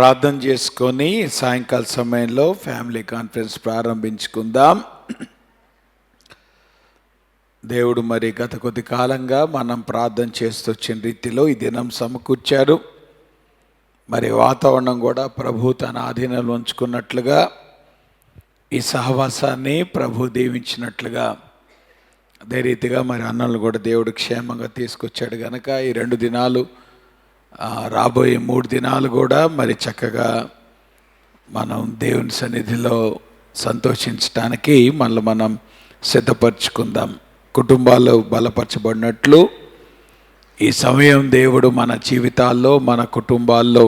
ప్రార్థన చేసుకొని సాయంకాల సమయంలో ఫ్యామిలీ కాన్ఫరెన్స్ ప్రారంభించుకుందాం. దేవుడు మరి గత కొద్ది కాలంగా మనం ప్రార్థన చేస్తూ వచ్చిన రీతిలో ఈ దినం సమకూర్చారు. మరి వాతావరణం కూడా ప్రభు తన ఆధీనంలో ఉంచుకున్నట్లుగా ఈ సహవాసాన్ని ప్రభు దీవించినట్లుగా అదే రీతిగా మరి అన్నలు కూడా దేవుడు క్షేమంగా తీసుకొచ్చాడు కనుక ఈ 2 దినాలు రాబోయే 3 దినాలు కూడా మరి చక్కగా మనం దేవుని సన్నిధిలో సంతోషించడానికి మనం సిద్ధపరచుకుందాం. కుటుంబాలు బలపరచబడినట్లు ఈ సమయం దేవుడు మన జీవితాల్లో మన కుటుంబాల్లో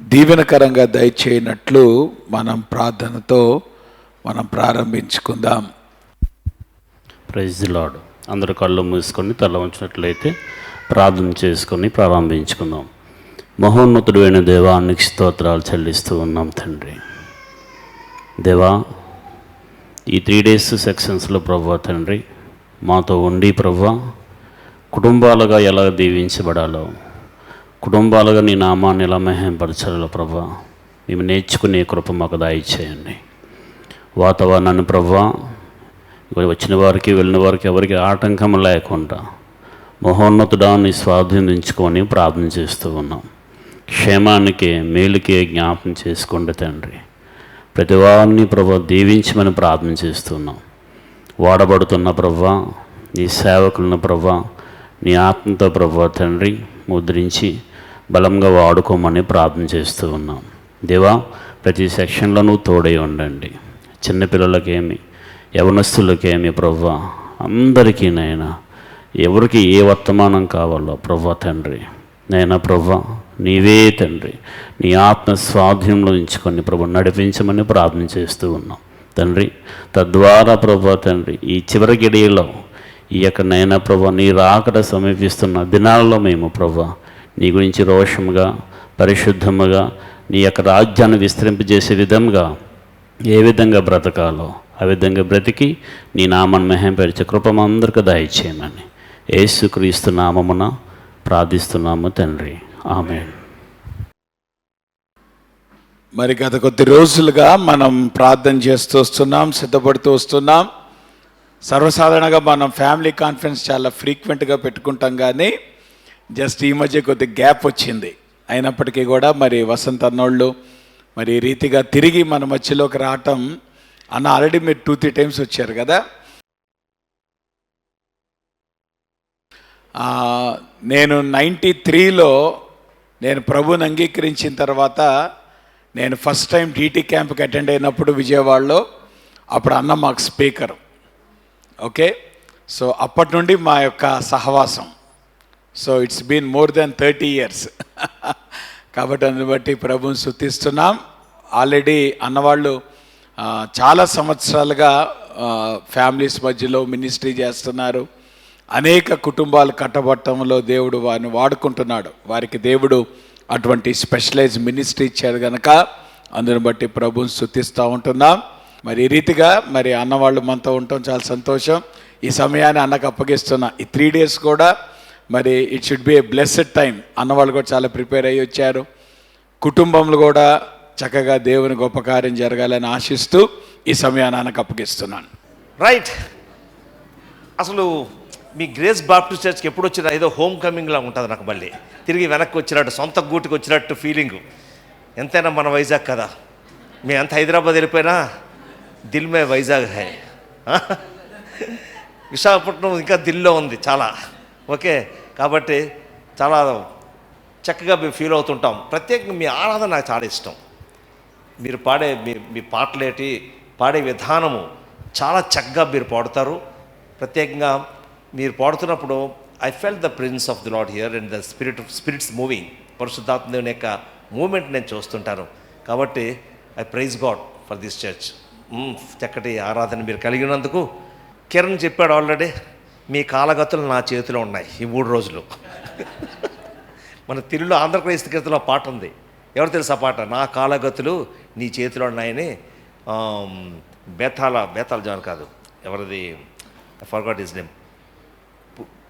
దీవెనకరంగా దయచేయనట్లు మనం ప్రార్థనతో ప్రారంభించుకుందాం. Praise the lord. అందరూ కళ్ళు మూసుకొని తల ఉంచినట్లయితే ప్రార్థన చేసుకొని ప్రారంభించుకుందాం. మహోన్నతుడైన దేవానికి స్తోత్రాలు చెల్లిస్తూ ఉన్నాం తండ్రి. దేవా, ఈ 3 days సెక్షన్స్లో ప్రభువా తండ్రి మాతో ఉండి ప్రభువా కుటుంబాలుగా ఎలా దీవించబడాలో, కుటుంబాలుగా నీ నామాన్ని ఎలా మహిమపరచాలో ప్రభువా మేము నేర్చుకునే కృప మాకు దయచేయండి. వాతావరణాన్ని ప్రభువా వచ్చిన వారికి వెళ్ళిన వారికి ఎవరికి ఆటంకం లేకుండా మహోన్నతుడాన్ని స్వాధీనించుకొని ప్రార్థన చేస్తూ ఉన్నాం. క్షేమానికి మేలుకే జ్ఞాపం చేసుకోండి తండ్రి. ప్రతి వారిని ప్రభు దీవించమని ప్రార్థన చేస్తున్నాం. వాడబడుతున్న ప్రభు నీ సేవకులను ప్రభు నీ ఆత్మతో ప్రభు తండ్రి ముద్రించి బలంగా వాడుకోమని ప్రార్థన చేస్తూ ఉన్నాం. దేవా, ప్రతి సెక్షన్లో నువ్వు తోడై ఉండండి. చిన్నపిల్లలకేమి యవనస్తులకేమి ప్రభు అందరికీ నైనా ఎవరికి ఏ వర్తమానం కావాలో ప్రభు తండ్రి నైనా ప్రభు నీవే తండ్రి నీ ఆత్మ స్వాధీనంలో ఉంచుకొని ప్రభు నడిపించమని ప్రార్థన చేస్తూ ఉన్నాం తండ్రి. తద్వారా ప్రభు తండ్రి ఈ చివరి గడియలో ఈ యొక్క నైనా ప్రభు నీ రాకడ సమీపిస్తున్న దినాల్లో మేము ప్రభు నీ గురించి రోషముగా పరిశుద్ధముగా నీ యొక్క రాజ్యాన్ని విస్తరింపజేసే విధంగా ఏ విధంగా బ్రతకాలో ఆ విధంగా బ్రతికి నీ నామాన్ని మహిమపరిచే కృప అందరికీ దయచేయమని యేసుక్రీస్తు నామమున ప్రార్థిస్తున్నాము తండ్రి. ఆమేన్. మరి గత కొద్ది రోజులుగా మనం ప్రార్థన చేస్తూ వస్తున్నాం, సిద్ధపడుతూ వస్తున్నాం. సర్వసాధారణంగా మనం ఫ్యామిలీ కాన్ఫరెన్స్ చాలా ఫ్రీక్వెంట్గా పెట్టుకుంటాం, కానీ జస్ట్ ఈ మధ్య కొద్ది గ్యాప్ వచ్చింది. అయినప్పటికీ కూడా మరి వసంత్ అన్నోళ్ళు మరి ఈ రీతిగా తిరిగి మన మధ్యలోకి రావటం అన్న ఆల్రెడీ మీరు 2-3 times వచ్చారు కదా. నేను 93లో నేను ప్రభుని అంగీకరించిన తర్వాత నేను ఫస్ట్ టైం టీటీ క్యాంప్కి అటెండ్ అయినప్పుడు విజయవాడలో, అప్పుడు అన్న మాకు స్పీకర్. ఓకే, సో అప్పటి నుండి మా యొక్క సహవాసం. So it's been more than 30 years. కాబట్టి అందుని బట్టి ప్రభుని స్తుతిస్తున్నాం. ఆల్రెడీ అన్నవాళ్ళు చాలా సంవత్సరాలుగా ఫ్యామిలీస్ మధ్యలో మినిస్ట్రీ చేస్తున్నారు. అనేక కుటుంబాలు కట్టబట్టంలో దేవుడు వారిని వాడుకుంటున్నాడు. వారికి దేవుడు అటువంటి స్పెషలైజ్ మినిస్ట్రీ ఇచ్చారు కనుక అందుని బట్టి ప్రభుని స్తుతిస్తూ ఉంటున్నాం. మరి ఈ రీతిగా మరి అన్నవాళ్ళు మనతో ఉండటం చాలా సంతోషం. ఈ సమయాన్ని అన్నకు అప్పగిస్తున్నా. ఈ 3 days కూడా మరి it should be a blessed time. అన్నవాళ్ళు కూడా చాలా ప్రిపేర్ అయ్యి వచ్చారు. కుటుంబంలో కూడా చక్కగా దేవుని గొప్ప కార్యం జరగాలని ఆశిస్తూ ఈ సమయాన్ని అన్నకు అప్పగిస్తున్నాను. రైట్. అసలు మీ గ్రేస్ బాప్టిస్ట్ చర్చ్కి ఎప్పుడు వచ్చినా ఏదో హోమ్ కమింగ్లా ఉంటుంది నాకు. మళ్ళీ తిరిగి వెనక్కి వచ్చినట్టు, సొంత గూటికి వచ్చినట్టు ఫీలింగు. ఎంతైనా మన వైజాగ్ కదా. మేము ఎంత హైదరాబాద్ వెళ్ళిపోయినా దిల్ మే వైజాగ్ హై. విశాఖపట్నం ఇంకా దిల్లో ఉంది చాలా. ఓకే, కాబట్టి చాలా చక్కగా మేము ఫీల్ అవుతుంటాం. ప్రత్యేకంగా మీ ఆరాధన నాకు చాలా ఇష్టం. మీరు పాడే మీ పాటలేటి పాడే విధానము చాలా చక్కగా మీరు పాడుతారు. ప్రత్యేకంగా మీరు పాడుతున్నప్పుడు I felt the prince of the lord here and the spirits moving. పరిశుద్ధాత్మ దేవుని యొక్క మూమెంట్ నేను చూస్తుంటాను. కాబట్టి I praise God for this church. చక్కటి ఆరాధన మీరు కలిగినందుకు. కిరణ్ చెప్పాడు ఆల్రెడీ, మీ కాలగతులు నా చేతిలో ఉన్నాయి ఈ 3 రోజులు. మన తెలుగులో ఆంధ్రప్రదేశ్ కీర్తనలో పాట ఉంది. ఎవరు తెలుసు ఆ పాట? నా కాలగతులు నీ చేతిలో ఉన్నాయని. బేతాల జాన్ కాదు, ఎవరిది, forgot his name,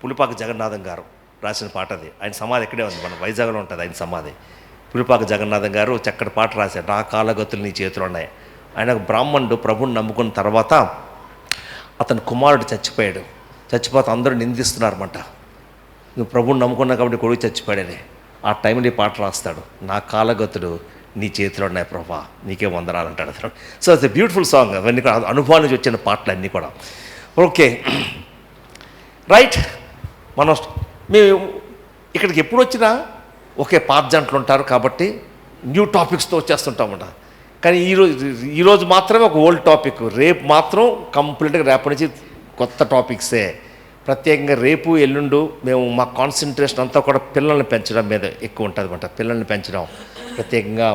Pulipaka Jagannatham గారు రాసిన పాట అది. ఆయన సమాధి ఇక్కడే ఉంది, మన వైజాగ్లో ఉంటుంది ఆయన సమాధి. పులిపాక జగన్నాథం గారు చక్కటి పాట రాశారు, నా కాళ్ళగతులు నీ చేతులు ఉన్నాయి. ఆయన ఒక బ్రాహ్మణుడు ప్రభుని నమ్ముకున్న తర్వాత అతని కుమారుడు చచ్చిపోయాడు. చచ్చిపోతే అందరూ నిందిస్తున్నారన్నమాట, నువ్వు ప్రభుని నమ్ముకున్నా కాబట్టి కొడుకు చచ్చిపోయాడని. ఆ టైంలో ఈ పాట రాస్తాడు, నా కాళ్ళగతులు నీ చేతిలో ఉన్నాయి ప్రభా, నీకే వందనాలు అంటాడు అతను. So it's a beautiful song. అవన్నీ కూడా అనుభవాల నుంచి వచ్చిన పాటలు అన్నీ కూడా. Okay right. మేము ఇక్కడికి ఎప్పుడు వచ్చినా ఒకే పాత జంటలు ఉంటారు కాబట్టి న్యూ టాపిక్స్తో వచ్చేస్తుంటామట. కానీ ఈరోజు మాత్రమే ఒక ఓల్డ్ టాపిక్, రేపు మాత్రం కంప్లీట్గా రేపటి నుంచి కొత్త టాపిక్సే. ప్రత్యేకంగా రేపు ఎల్లుండు మేము మా కాన్సన్ట్రేషన్ అంతా కూడా పిల్లల్ని పెంచడం మీద ఎక్కువ ఉంటుంది అన్నమాట. పిల్లల్ని పెంచడం, ప్రత్యేకంగా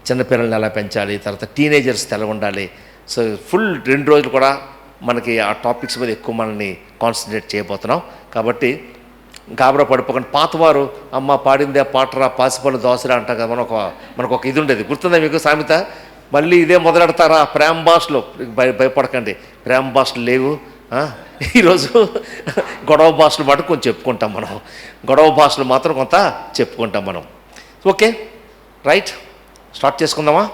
చిన్నపిల్లల్ని ఎలా పెంచాలి, తర్వాత టీనేజర్స్ ఎలా ఉండాలి. సో ఫుల్ 2 రోజులు కూడా మనకి ఆ టాపిక్స్ మీద ఎక్కువ మనల్ని కాన్సన్ట్రేట్ చేయబోతున్నాం. కాబట్టి గాబరా పడిపోకుండా పాతవారు అమ్మ పాడిందే పాటరా పాసిపళ్ళు దోసరా అంటాం కదా. మనకు ఒక ఇది ఉండేది, గుర్తుందా మీకు సామెత? మళ్ళీ ఇదే మొదలెడతారా ప్రేమ భాషలో? భయపడకండి, ప్రేమ భాషలు లేవు. ఈరోజు గొడవ భాషలు మాట కొంచెం చెప్పుకుంటాం మనం, గొడవ భాషలు మాత్రం కొంత చెప్పుకుంటాం మనం. ఓకే రైట్, స్టార్ట్ చేసుకుందామా?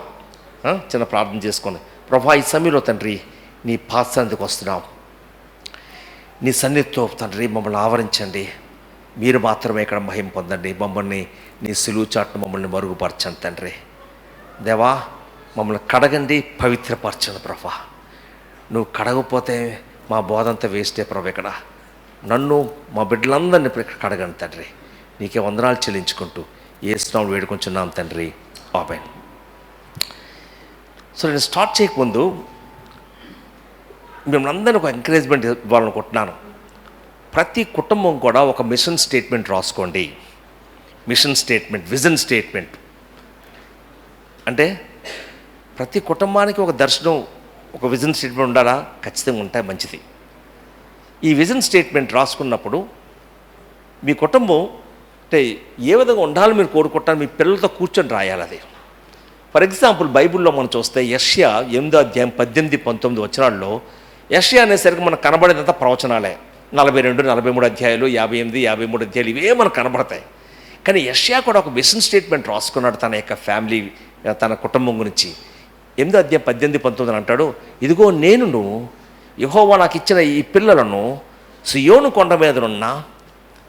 చిన్న ప్రార్థన చేసుకోండి. ప్రభా, ఈ సమయంలో తండ్రి నీ పాత సన్నిధికి వస్తున్నాం. నీ సన్నిధితో తండ్రి మమ్మల్ని ఆవరించండి. మీరు మాత్రమే ఇక్కడ మహిమ పొందండి. మమ్మల్ని నీ సిలువు చాటును మమ్మల్ని మరుగుపరచండి తండ్రి. దేవా, మమ్మల్ని కడగండి, పవిత్రపరచండి ప్రభా. నువ్వు కడగపోతే మా బోధంతా వేస్టే ప్రభు. ఇక్కడ నన్ను మా బిడ్డలందరినీ కడగండి తండ్రి. నీకే వందనాలు చెల్లించుకుంటూ యేసునామములో వేడుకొంచున్నాం తండ్రి, ఆమేన్. సో నేను స్టార్ట్ చేయకముందు మిమ్మల్ని అందరినీ ఒక ఎంకరేజ్మెంట్ ఇవ్వాలనుకుంటున్నాను. ప్రతి కుటుంబం కూడా ఒక మిషన్ స్టేట్మెంట్ రాసుకోండి. Mission statement, vision statement. అంటే ప్రతి కుటుంబానికి ఒక దర్శనం, ఒక విజన్ స్టేట్మెంట్ ఉండాలా? ఖచ్చితంగా ఉంటాయి, మంచిది. ఈ విజన్ స్టేట్మెంట్ రాసుకున్నప్పుడు మీ కుటుంబం అంటే ఏ విధంగా ఉండాలో మీరు కోరుకుంటారు, మీ పిల్లలతో కూర్చొని రాయాలి అది. ఫర్ ఎగ్జాంపుల్ బైబిల్లో మనం చూస్తే యెషయా 8వ అధ్యాయం 18-19 వచనాల్లో యెషయా అనేసరికి మనకు కనబడేదంతా ప్రవచనాలే. 42, 43 అధ్యాయాలు, 58, 53 అధ్యాయాలు ఇవే మనకు కనబడతాయి. కానీ యెషయా కూడా ఒక విజన్ స్టేట్మెంట్ రాసుకున్నాడు తన యొక్క ఫ్యామిలీ, తన కుటుంబం గురించి. 8వ అధ్యాయం 18-19 అంటాడు, ఇదిగో నేను యెహోవా నాకు ఇచ్చిన ఈ పిల్లలను సియోను కొండ మీదనున్న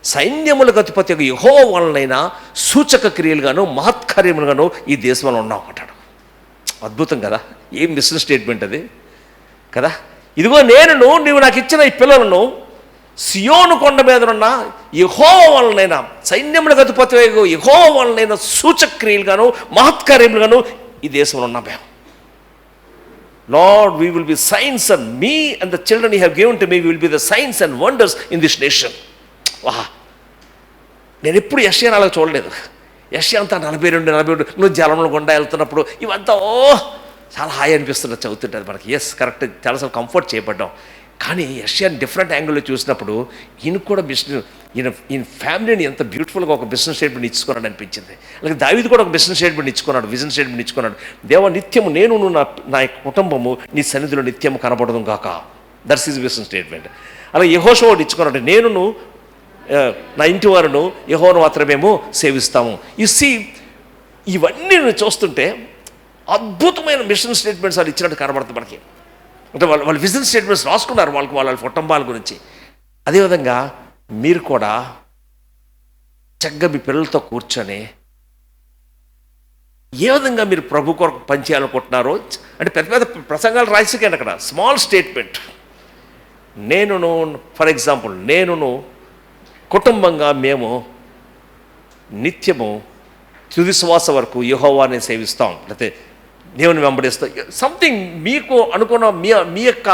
సైన్యములకు అధిపతి యెహోవా వలనైనా సూచక క్రియలుగాను మహత్కార్యములుగాను ఈ దేశంలో ఉన్నాం అంటాడు. అద్భుతం కదా, ఏం మిషన్ స్టేట్మెంట్ అది కదా. ఇదిగో నీవు నాకు ఇచ్చిన ఈ పిల్లలను సియోను కొండ మీదనున్న యెహోవా వలనైనా సైన్యములకు అధిపతి యెహోవా వలనైనా సూచక క్రియలుగాను మహత్కార్యములుగాను ఈ దేశంలో ఉన్నాం మేము. Lord, we will be signs, and me and the children you have given to me, we will be the signs and wonders in this nation. వాహ్, నేను ఎప్పుడు యెషయా అలా చూడలేదు. యెషయా అంతా 42 నువ్వు జలంలో గుండా వెళ్తున్నప్పుడు ఇవంతా చాలా హాయి అనిపిస్తున్నది చదువుతుంటుంది మనకి. ఎస్, కరెక్ట్, చాలాసార్లు కంఫర్ట్ చేయబడ్డాం. కానీ యెషయాని డిఫరెంట్ యాంగిల్లో చూసినప్పుడు ఈయన కూడా ఈయన ఫ్యామిలీని ఎంత బ్యూటిఫుల్గా ఒక బిజినెస్ స్టేట్మెంట్ ఇచ్చుకున్నాడు అనిపించింది. అలాగే దావీదు కూడా ఒక బిజినెస్ స్టేట్మెంట్ ఇచ్చుకున్నాడు, విజన్ స్టేట్మెంట్ ఇచ్చుకున్నాడు. దేవా, నిత్యము నేను నా కుటుంబము నీ సన్నిధిలో నిత్యము కనబడదు గాక. That's is vision statement. అలాగే యెహోషువ ఇచ్చుకున్నాడు, నేను నా ఇంటి వారును యెహోవాను మాత్రమేమో సేవిస్తాము. ఇవన్నీ నేను చూస్తుంటే అద్భుతమైన మిషన్ స్టేట్మెంట్స్ వాళ్ళు ఇచ్చినట్టు కనబడుతుంది మనకి. అంటే వాళ్ళు విజన్ స్టేట్మెంట్స్ రాసుకున్నారు వాళ్ళ కుటుంబాల గురించి. అదేవిధంగా మీరు కూడా చక్కగా మీ పిల్లలతో కూర్చొని ఏ విధంగా మీరు ప్రభు కొరకు పనిచేయాలనుకుంటున్నారో, అంటే పెద్ద పెద్ద ప్రసంగాలు రాసికండి అక్కడ, స్మాల్ స్టేట్మెంట్. ఫర్ ఎగ్జాంపుల్ కుటుంబంగా మేము నిత్యము తుది శ్వాస వరకు యెహోవాని సేవిస్తాం, లేకపోతే దేవుని వెంబడిస్తాం. సంథింగ్ మీకు మీ యొక్క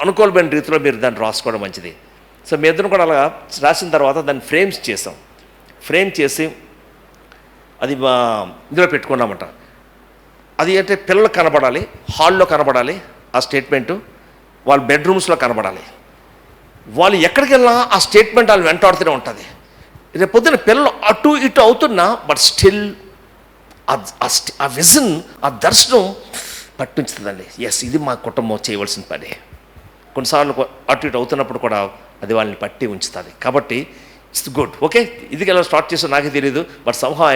అనుకూలమైన రీతిలో మీరు దాన్ని రాసుకోవడం మంచిది. సో మీ ఇద్దరు కూడా అలా రాసిన తర్వాత దాన్ని ఫ్రేమ్ చేసి అది ఇందులో పెట్టుకున్నామంట. అది అంటే పిల్లలకు కనబడాలి, హాల్లో కనబడాలి ఆ స్టేట్మెంటు, వాళ్ళ బెడ్రూమ్స్లో కనబడాలి. వాళ్ళు ఎక్కడికి వెళ్ళినా ఆ స్టేట్మెంట్ వాళ్ళు వెంటాడుతూనే ఉంటుంది. రేపు పొద్దున పిల్లలు అటు ఇటు అవుతున్నా బట్ స్టిల్ ఆ విజన్, ఆ దర్శనం పట్టించుతుందండి. ఎస్, ఇది మా కుటుంబం చేయవలసిన పని. కొన్నిసార్లు అటు ఇటు అవుతున్నప్పుడు కూడా అది వాళ్ళని పట్టి ఉంచుతుంది. కాబట్టి ఇట్స్ గుడ్. ఓకే, ఇది ఎలా స్టార్ట్ చేసో నాకే తెలియదు, బట్ సంహా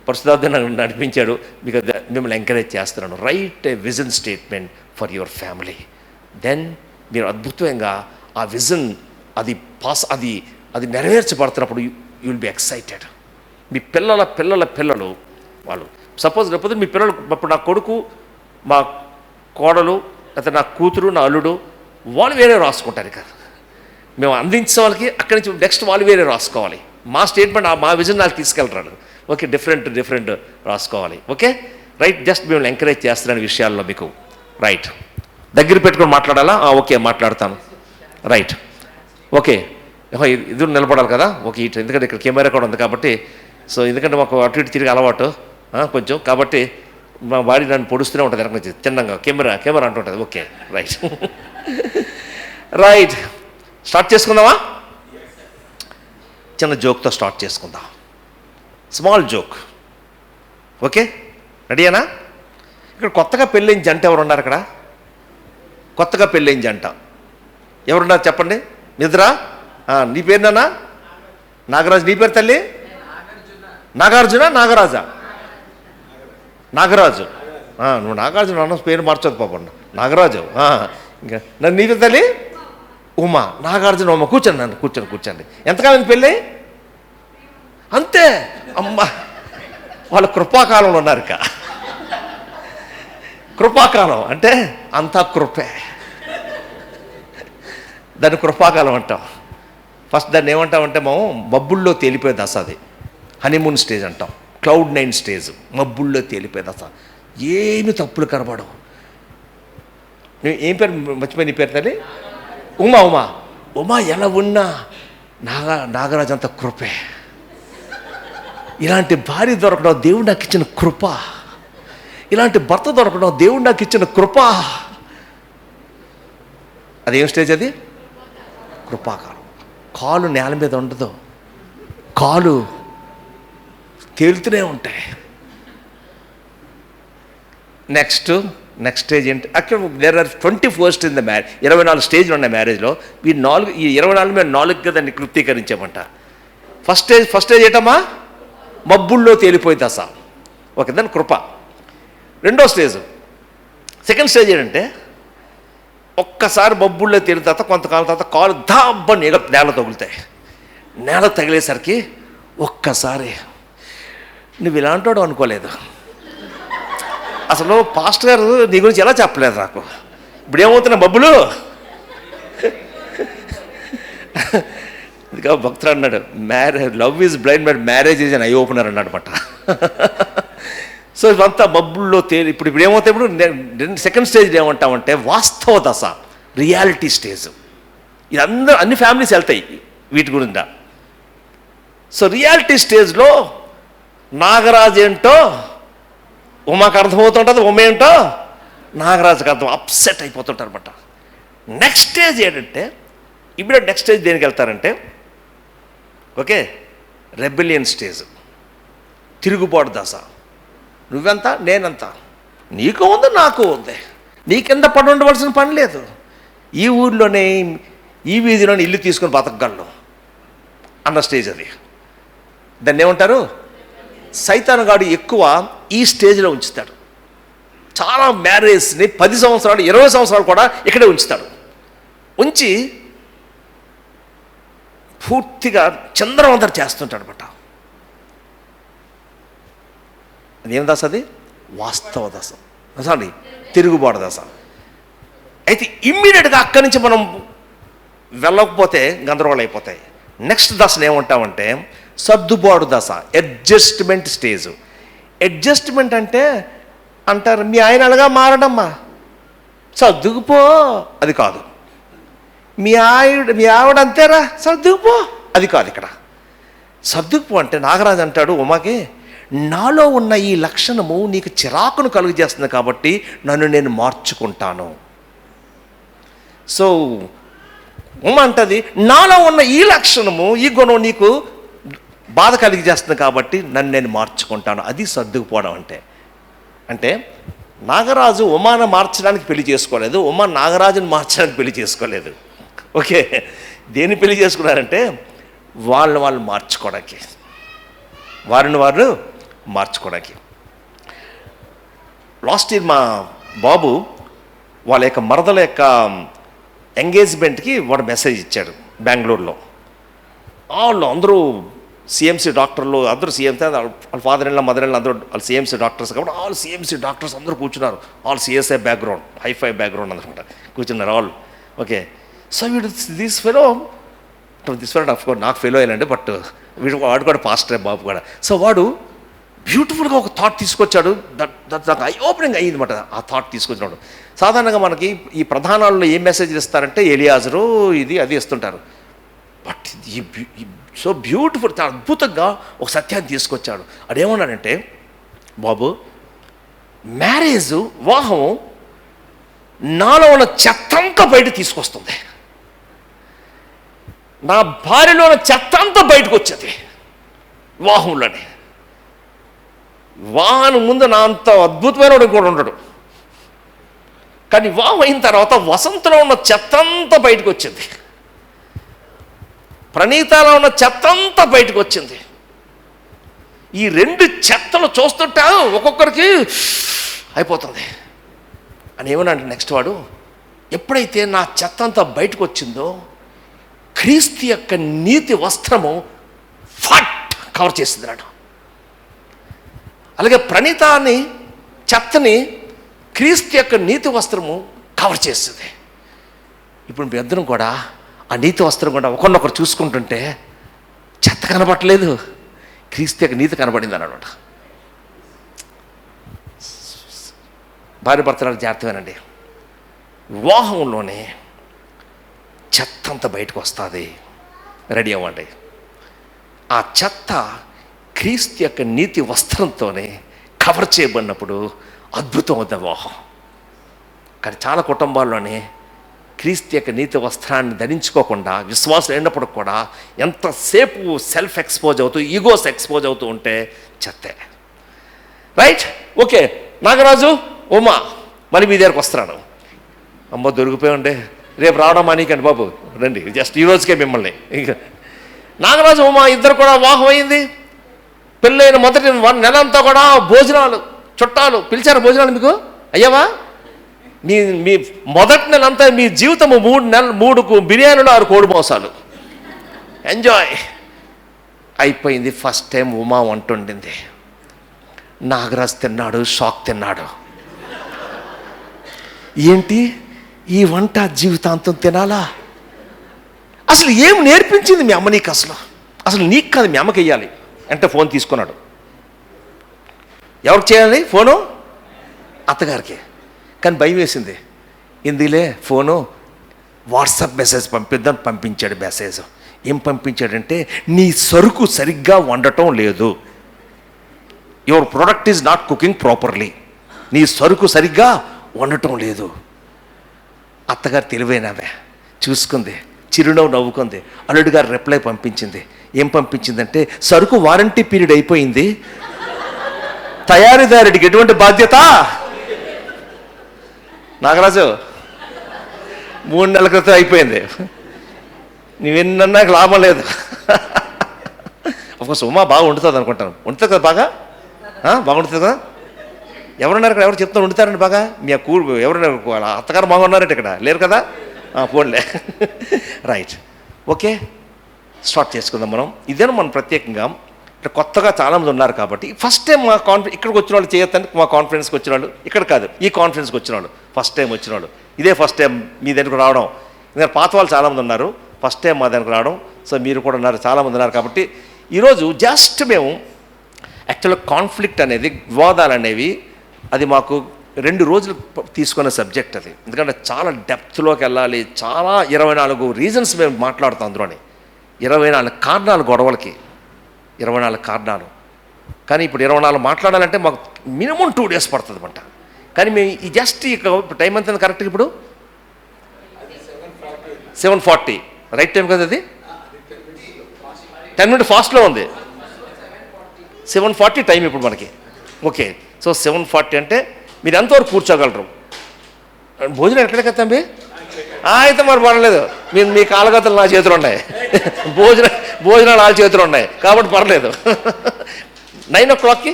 పరిశుద్ధాత్మ నన్ను నడిపించాడు. మీకు మిమ్మల్ని ఎంకరేజ్ చేస్తున్నాను. Write a vision statement for your family. Then మీరు అద్భుతంగా ఆ విజన్ అది నెరవేర్చబడుతున్నప్పుడు యూ విల్ బి ఎక్సైటెడ్. మీ పిల్లలు వాళ్ళు సపోజ్ లేకపోతే మీ పిల్లలు, ఇప్పుడు నా కొడుకు, మా కోడలు, లేకపోతే నా కూతురు, నా అల్లుడు, వాళ్ళు వేరే రాసుకుంటారు. ఇక మేము అందించే వాళ్ళకి అక్కడి నుంచి నెక్స్ట్ వాళ్ళు వేరే రాసుకోవాలి. మా స్టేట్మెంట్ మా విజన్ నాకు తీసుకెళ్తాడు. ఓకే, డిఫరెంట్ రాసుకోవాలి. Okay, right. జస్ట్ మేము ఎంకరేజ్ చేస్తున్నాను విషయాల్లో మీకు. రైట్, దగ్గర పెట్టుకొని మాట్లాడాలా? ఓకే, మాట్లాడతాను. Right, okay. ఇది నిలబడాలి కదా. ఓకే, ఎందుకంటే ఇక్కడ కెమెరా కూడా ఉంది కాబట్టి. సో ఎందుకంటే మాకు అటు ఇటు తిరిగి అలవాటు కొంచెం, కాబట్టి మా బాడీ నన్ను పొడుస్తూనే ఉంటుంది వెనక నుంచి చిన్నగా. కెమెరా అంటుంటుంది. Okay, right. రైట్, స్టార్ట్ చేసుకుందామా? చిన్న జోక్తో స్టార్ట్ చేసుకుందాం. Small joke. ఓకే, రెడీయేనా? ఇక్కడ కొత్తగా పెళ్ళైన జంట ఎవరు ఉన్నారు? ఇక్కడ కొత్తగా పెళ్ళైన జంట ఎవరున్నారు చెప్పండి. నిద్ర. నీ పేరు నాన్న? నాగరాజు. నీ పేరు తల్లి? నాగార్జున, నాగరాజా? నాగరాజు. నువ్వు నాగార్జున అన్న పేరు మార్చదు పాపం. నాగరాజు. ఇంకా నన్ను నీ పేరు తల్లి? ఉమా. నాగార్జున ఉమా. కూర్చోండి. ఎంతకాలం పెళ్ళి? అంతే. అమ్మ, వాళ్ళ కృపాకాలంలో ఉన్నారు. ఇక కృపాకాలం అంటే అంతా కృపే. దాన్ని కృపాకాలం అంటాం. ఫస్ట్ దాన్ని ఏమంటామంటే మనం మబ్బుల్లో తేలిపోయే దశ. అది హనీమూన్ స్టేజ్ అంటాం. Cloud 9 stage. మబ్బుల్లో తేలిపోయే దశ. ఏమి తప్పులు కనబడవు. నువ్వు ఏం పేరు మర్చిపోయి? నీ పేరు తల్లి? ఉమా ఎలా ఉన్నా నాగరాజు అంత కృపే. ఇలాంటి భార్య దొరకడం దేవుడు నాకు ఇచ్చిన కృప. ఇలాంటి భర్త దొరకడం దేవుడు నాకు ఇచ్చిన కృప. అదేం స్టేజ్? అది కృపాకాలం. కాలు నేల మీద ఉండదు, కాలు తేలుతూనే ఉంటాయి. నెక్స్ట్ స్టేజ్ ఏంటి? అక్కడ there are 24 in the marriage. 24 స్టేజ్లు ఉన్నాయి మ్యారేజ్లో. ఈ 24 మీద 4గా దాన్ని క్లుప్తీకరించామంట. ఫస్ట్ స్టేజ్ ఏంటమ్మా? మబ్బుల్లో తేలిపోయే దశ. ఓకే, దాని కృప. రెండో స్టేజ్, సెకండ్ స్టేజ్ ఏంటంటే ఒక్కసారి మబ్బుల్లో తేలిన తర్వాత కొంతకాలం తర్వాత కాలు దాబ్బని నేల తగులుతాయి. నేల తగిలేసరికి ఒక్కసారి నువ్వు ఇలాంటాడు అనుకోలేదు. అసలు పాస్టర్ గారు నీ గురించి ఎలా చెప్పలేదు నాకు. ఇప్పుడు ఏమవుతున్నా మబ్బులు? ఇదిగా భక్తుడు అన్నాడు, love is blind but marriage is an eye opener అన్నాడు అనమాట. సో ఇదంతా మబ్బుల్లో ఇప్పుడు ఏమవుతాయి? ఇప్పుడు సెకండ్ స్టేజ్ ఏమంటామంటే వాస్తవ దశ, రియాలిటీ స్టేజ్. ఇది అన్ని ఫ్యామిలీస్ వెళ్తాయి వీటి గురించి. సో రియాలిటీ స్టేజ్లో నాగరాజు ఏంటో ఉమాకు అర్థమవుతుంటుంది, ఉమ ఏంటో నాగరాజుకి అర్థం. అప్సెట్ అయిపోతుంటారు అనమాట. నెక్స్ట్ స్టేజ్ ఏంటంటే ఇప్పుడు నెక్స్ట్ స్టేజ్ దేనికి వెళ్తారంటే ఓకే, రెబెలియన్ స్టేజ్, తిరుగుబాటు దశ. నువ్వెంత నేనంత, నీకు ఉంది నాకు ఉంది, నీకెంత పడి ఉండవలసిన పని లేదు. ఈ ఊర్లోనే ఈ వీధిలోనే ఇల్లు తీసుకొని బతకగలను అన్న స్టేజ్ అది. దాన్ని ఏమంటారు? సైతాను గాడు ఎక్కువ ఈ స్టేజ్లో ఉంచుతాడు. చాలా మ్యారేజ్ని 10 సంవత్సరాలు 20 సంవత్సరాలు కూడా ఇక్కడే ఉంచుతాడు. ఉంచి పూర్తిగా చంద్రవందర చేస్తుంటాడు అనమాట. అదేం దశ? అది వాస్తవ దశ. సారీ, తిరుగుబాటు దశ. అయితే ఇమ్మీడియట్గా అక్కడి నుంచి మనం వెళ్ళకపోతే గందరగోళం అయిపోతాయి. నెక్స్ట్ దశను ఏమంటామంటే సర్దుబాటు దశ, అడ్జస్ట్మెంట్ స్టేజ్. అడ్జస్ట్మెంట్ అంటే అంటారు మీ ఆయన అలాగా మారడమ్మా, సర్దుకుపో. అది కాదు. మీ ఆవిడ అంతేరా, సర్దుకుపో. అది కాదు. ఇక్కడ సర్దుకుపో అంటే నాగరాజు అంటాడు ఉమాకి, నాలో ఉన్న ఈ లక్షణము నీకు చిరాకును కలుగజేస్తుంది కాబట్టి నన్ను నేను మార్చుకుంటాను. సో ఉమ అంటది నాలో ఉన్న ఈ లక్షణము, ఈ గుణం నీకు బాధ కలిగజేస్తుంది కాబట్టి నన్ను నేను మార్చుకుంటాను. అది సర్దుకుపోవడం అంటే. అంటే నాగరాజు ఉమాను మార్చడానికి పెళ్లి చేసుకోలేదు, ఉమ నాగరాజుని మార్చడానికి పెళ్లి చేసుకోలేదు. ఓకే, దేన్ని పెళ్లి చేసుకున్నారంటే వాళ్ళు మార్చుకోవడానికి, వారిని వారు మార్చుకోవడానికి. లాస్ట్ ఇయర్ మా బాబు వాళ్ళ యొక్క మరదల యొక్క ఎంగేజ్మెంట్కి వాడు మెసేజ్ ఇచ్చాడు బెంగళూరులో. వాళ్ళు అందరూ సిఎంసి డాక్టర్లు, అందరూ సిఎంసి, వాళ్ళ father in law mother in law అందరూ వాళ్ళు సిఎంసి డాక్టర్స్ కాబట్టి ఆల్ సిఎంసి డాక్టర్స్ అందరూ కూర్చున్నారు. All CSI background, hifi background అనమాట కూర్చున్నారు ఆల్. ఓకే, సో వీడు దిస్ ఫెలో ఆఫ్ కోర్స్ నాకు ఫెలో అయ్యాలండి, బట్ వాడు కూడా పాస్టరే బాబు కూడా. సో వాడు బ్యూటిఫుల్గా ఒక థాట్ తీసుకొచ్చాడు. నాకు ఐ ఓపెనింగ్ అయ్యింది అనమాట ఆ థాట్ తీసుకొచ్చినాడు. సాధారణంగా మనకి ఈ ప్రధానాల్లో ఏం మెసేజ్లు ఇస్తారంటే ఎలియాజరు ఇది అది ఇస్తుంటారు. బట్ ఈ సో బ్యూటిఫుల్, చాలా అద్భుతంగా ఒక సత్యాన్ని తీసుకొచ్చాడు. అదేమన్నాడంటే, బాబు మ్యారేజ్, వివాహం నాలో ఉన్న చెత్తంతా బయట తీసుకొస్తుంది, నా భార్యలో ఉన్న చెత్తంతా బయటకు వచ్చేది వివాహంలోనే. వివాహానికి ముందు నా అంత అద్భుతమైన వాడు కూడా ఉండడు, కానీ వివాహం అయిన తర్వాత వసంతలో ఉన్న చెత్తంతా బయటకు వచ్చింది, ప్రణీతలో ఉన్న చెత్తంతా బయటకు వచ్చింది. ఈ రెండు చెత్తలు చూస్తుంటా ఒక్కొక్కరికి అయిపోతుంది అని ఏమన్నాడు నెక్స్ట్ వాడు, ఎప్పుడైతే నా చెత్త అంతా బయటకు వచ్చిందో క్రీస్తు యొక్క నీతి వస్త్రము ఫట్ కవర్ చేసింది నాడు. అలాగే ప్రణీతాన్ని చెత్తని క్రీస్తు యొక్క నీతి వస్త్రము కవర్ చేస్తుంది. ఇప్పుడు మీ ఇద్దరం కూడా ఆ నీతి వస్త్రం కూడా ఒకరినొకరు చూసుకుంటుంటే చెత్త కనబడలేదు, క్రీస్తు యొక్క నీతి కనబడింది అన్నమాట. భార్య భర్తలకు జాగ్రత్తమేనండి, వివాహంలోనే చెత్త అంతా బయటకు వస్తుంది, రెడీ అవ్వండి. ఆ చెత్త క్రీస్తు యొక్క నీతి వస్త్రంతోనే కవర్ చేయబడినప్పుడు అద్భుతం అవుతుంది వివాహం. కానీ చాలా కుటుంబాల్లోనే క్రీస్తు యొక్క నీతి వస్త్రాన్ని ధరించుకోకుండా విశ్వాసం అయినప్పుడు కూడా ఎంతసేపు సెల్ఫ్ ఎక్స్పోజ్ అవుతూ, ఈగోస్ ఎక్స్పోజ్ అవుతూ ఉంటే చెత్తే. Right, okay. నాగరాజు, ఉమా, మరి మీ దగ్గరకు వస్తున్నాను. అమ్మ దొరికిపోయి ఉండే, రేపు రావడం మానీకండి బాబు, రండి, జస్ట్ ఈ రోజుకే మిమ్మల్ని. ఇంకా నాగరాజు, ఉమా ఇద్దరు కూడా వివాహం అయింది. పెళ్ళైన మొదటి నెల అంతా కూడా భోజనాలు, చుట్టాలు పిలిచారు భోజనాలు. మీకు అయ్యావా? మీ మొదటి నెల అంతా మీ జీవితము 3 బిర్యానీలు 6 కోడి మోసాలు, ఎంజాయ్ అయిపోయింది. ఫస్ట్ టైం ఉమా వంట వండింది. నాగరాజ్ తిన్నాడు, షాక్ తిన్నాడు. ఏంటి ఈ వంట జీవితాంతం తినాలా? అసలు ఏం నేర్పించింది మీ అమ్మ నీకు? అసలు నీకు కాదు, మీ అమ్మకి వెయ్యాలి అంటే ఫోన్ తీసుకున్నాడు. ఎవరికి చేయాలి ఫోను? అత్తగారికి. కానీ భయం వేసింది. ఎందుకులే ఫోను, వాట్సాప్ మెసేజ్ పంపించాడు. మెసేజ్ ఏం పంపించాడంటే, నీ సరుకు సరిగ్గా వండటం లేదు, your product is not cooking properly, నీ సరుకు సరిగ్గా వండటం లేదు. అత్తగారు తెలివైనవే, చూసుకుంది, చిరునవ్వు నవ్వుకుంది. అల్లుడు గారు రిప్లై పంపించింది. ఏం పంపించిందంటే, సరుకు వారంటీ పీరియడ్ అయిపోయింది, తయారీదారుడికి ఎటువంటి బాధ్యత? నాగరాజు 3 నెలల క్రితం అయిపోయింది, నువ్వెన్నన్నా లాభం లేదు. ఒక ఉమా బాగా వండుతుంది అనుకుంటాను. వండుతుంది కదా, బాగా బాగుంటుంది కదా. ఎవరున్నారు ఇక్కడ? ఎవరు చెప్తాను వండుతారండి బాగా? మీ ఎవరున్నారు? అత్తగారు బాగా ఉన్నారంటే ఇక్కడ లేరు కదా, పోన్లే. రైట్, ఓకే, స్టార్ట్ చేసుకుందాం మనం. ఇదేనా మనం ప్రత్యేకంగా ఇక్కడ కొత్తగా చాలామంది ఉన్నారు కాబట్టి ఫస్ట్ టైం మా ఇక్కడికి వచ్చిన వాళ్ళు చేయొద్దని, మా కాన్ఫరెన్స్కి వచ్చిన వాళ్ళు, ఇక్కడ కాదు ఈ కాన్ఫరెన్స్కి వచ్చిన వాళ్ళు, ఫస్ట్ టైం వచ్చిన వాళ్ళు, ఇదే ఫస్ట్ టైం మీ దగ్గరకు రావడం. ఎందుకంటే పాత వాళ్ళు చాలామంది ఉన్నారు, ఫస్ట్ టైం మా దగ్గరకు రావడం. సో మీరు కూడా ఉన్నారు, చాలామంది ఉన్నారు. కాబట్టి ఈరోజు జస్ట్ మేము యాక్చువల్గా కాన్ఫ్లిక్ట్ అనేది, వివాదాలు అనేవి, అది మాకు 2 రోజులు తీసుకునే సబ్జెక్ట్ అది. ఎందుకంటే చాలా డెప్త్లోకి వెళ్ళాలి. చాలా 24 రీజన్స్ మేము మాట్లాడుతాం అందులోని. 24 కారణాలు గొడవలకి, 24 కారణాలు. కానీ ఇప్పుడు 24 మాట్లాడాలంటే మాకు మినిమం 2 days పడుతుంది అంట. కానీ మేము ఈ జస్ట్ ఇక టైం ఎంత కరెక్ట్గా ఇప్పుడు 7:40 రైట్ టైం కదా, అది 10 minutes ఫాస్ట్లో ఉంది. 7:40 టైం ఇప్పుడు మనకి. ఓకే, సో 7:40 అంటే మీరు ఎంతవరకు కూర్చోగలరు? భోజనం ఎక్కడికి తంబి? అయితే మరి పర్లేదు, మీ కాలగతలు నా చేతులు ఉన్నాయి, భోజనాలు నా చేతులు ఉన్నాయి కాబట్టి పర్లేదు. 9 o'clockకి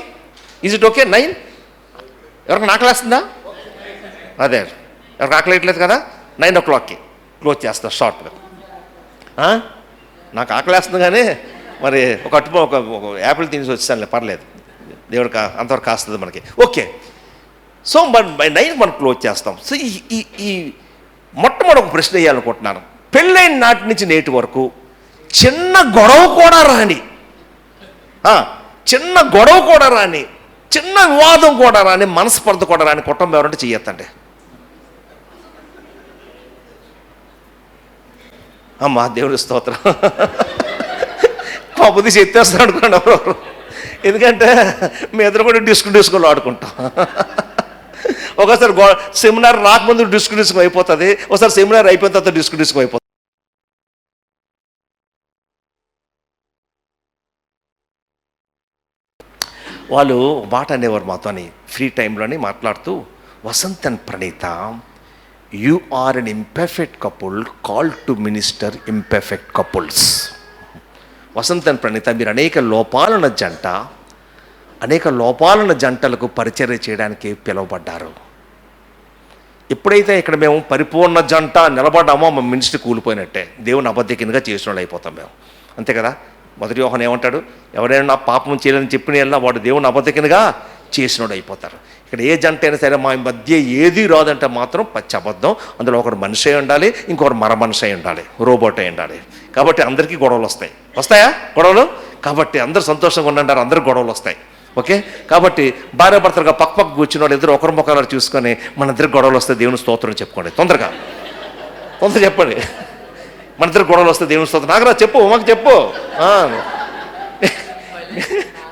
ఈజ్ ఇట్ ఓకే 9? ఎవరికి ఆకలేస్తుందా? అదే, ఎవరికి ఆకలేయట్లేదు కదా, 9 o'clockకి క్లోజ్ చేస్తా షార్ట్గా. నాకు ఆకలేస్తుంది కానీ మరి ఒక యాపిల్ తినేసి వచ్చేసానులే, పర్లేదు, దేవుడికి అంతవరకు కాస్తుంది మనకి. ఓకే, సో బై 9 మనం క్లోజ్ చేస్తాం. సో ఈ మొట్టమొదటి ఒక ప్రశ్న వేయాలనుకుంటున్నాను. పెళ్ళైన నాటి నుంచి నేటి వరకు చిన్న గొడవ కూడా రాని, చిన్న వివాదం కూడా రాని, మనస్పర్ధ కూడా రాని కుటుంబం ఎవరంటే చెయ్యొద్దండి. అమ్మా దేవుడి స్తోత్రం. మా బుద్ధి ఎత్తేస్తాను అనుకోండి ఎవరు, ఎందుకంటే మీ ఇద్దరు కూడా డిస్కులు ఆడుకుంటాం. ఒకసారి సెమినార్ రాకముందు డిస్కు అయిపోతుంది, ఒకసారి సెమినార్ అయిపోయిన తర్వాత డిస్కు అయిపోతుంది. వాళ్ళు మాట అనేవారు మాతోని ఫ్రీ టైంలోని మాట్లాడుతూ, Vasant and Praneetha, you are an imperfect couple call to minister imperfect couples. Vasant and Praneetha, మీరు అనేక లోపాలున్న జంటలకు పరిచర్య చేయడానికి పిలువబడ్డారు. ఎప్పుడైతే ఇక్కడ మేము పరిపూర్ణ జంట నిలబడ్డామో మా మినిస్ట్రీ కూలిపోయినట్టే, దేవుని అబద్ధికంగా చేసిన వాళ్ళు అయిపోతాం మేము, అంతే కదా. మొదటి యోహాను ఏమంటాడు, ఎవరైనా నా పాపం చేయాలని చెప్పిన వెళ్ళినా వాడు దేవుని అబద్ధికంగా చేసినోడు అయిపోతారు. ఇక్కడ ఏ జంట అయినా సరే మా మధ్య ఏది రాదంటే మాత్రం పచ్చి అబద్ధం. అందులో ఒకడు మనిషి అయి ఉండాలి, ఇంకొకరు మర మనిషి అయి ఉండాలి, రోబోట్ అయి ఉండాలి. కాబట్టి అందరికీ గొడవలు వస్తాయా గొడవలు? కాబట్టి అందరూ సంతోషంగా ఉండంటారు, అందరికి గొడవలు వస్తాయి. ఓకే, కాబట్టి భార్యాభర్తలుగా పక్క కూర్చున్న వాళ్ళు ఇద్దరు ఒకరి ముఖాలు చూసుకొని మన ఇద్దరికి గొడవలు వస్తే దేవుని స్తోత్రం చెప్పుకోండి. తొందరగా చెప్పండి, మన ఇద్దరికి గొడవలు వస్తే దేవుని స్తోత్రం. నాగరాజు చెప్పు, మాకు చెప్పు.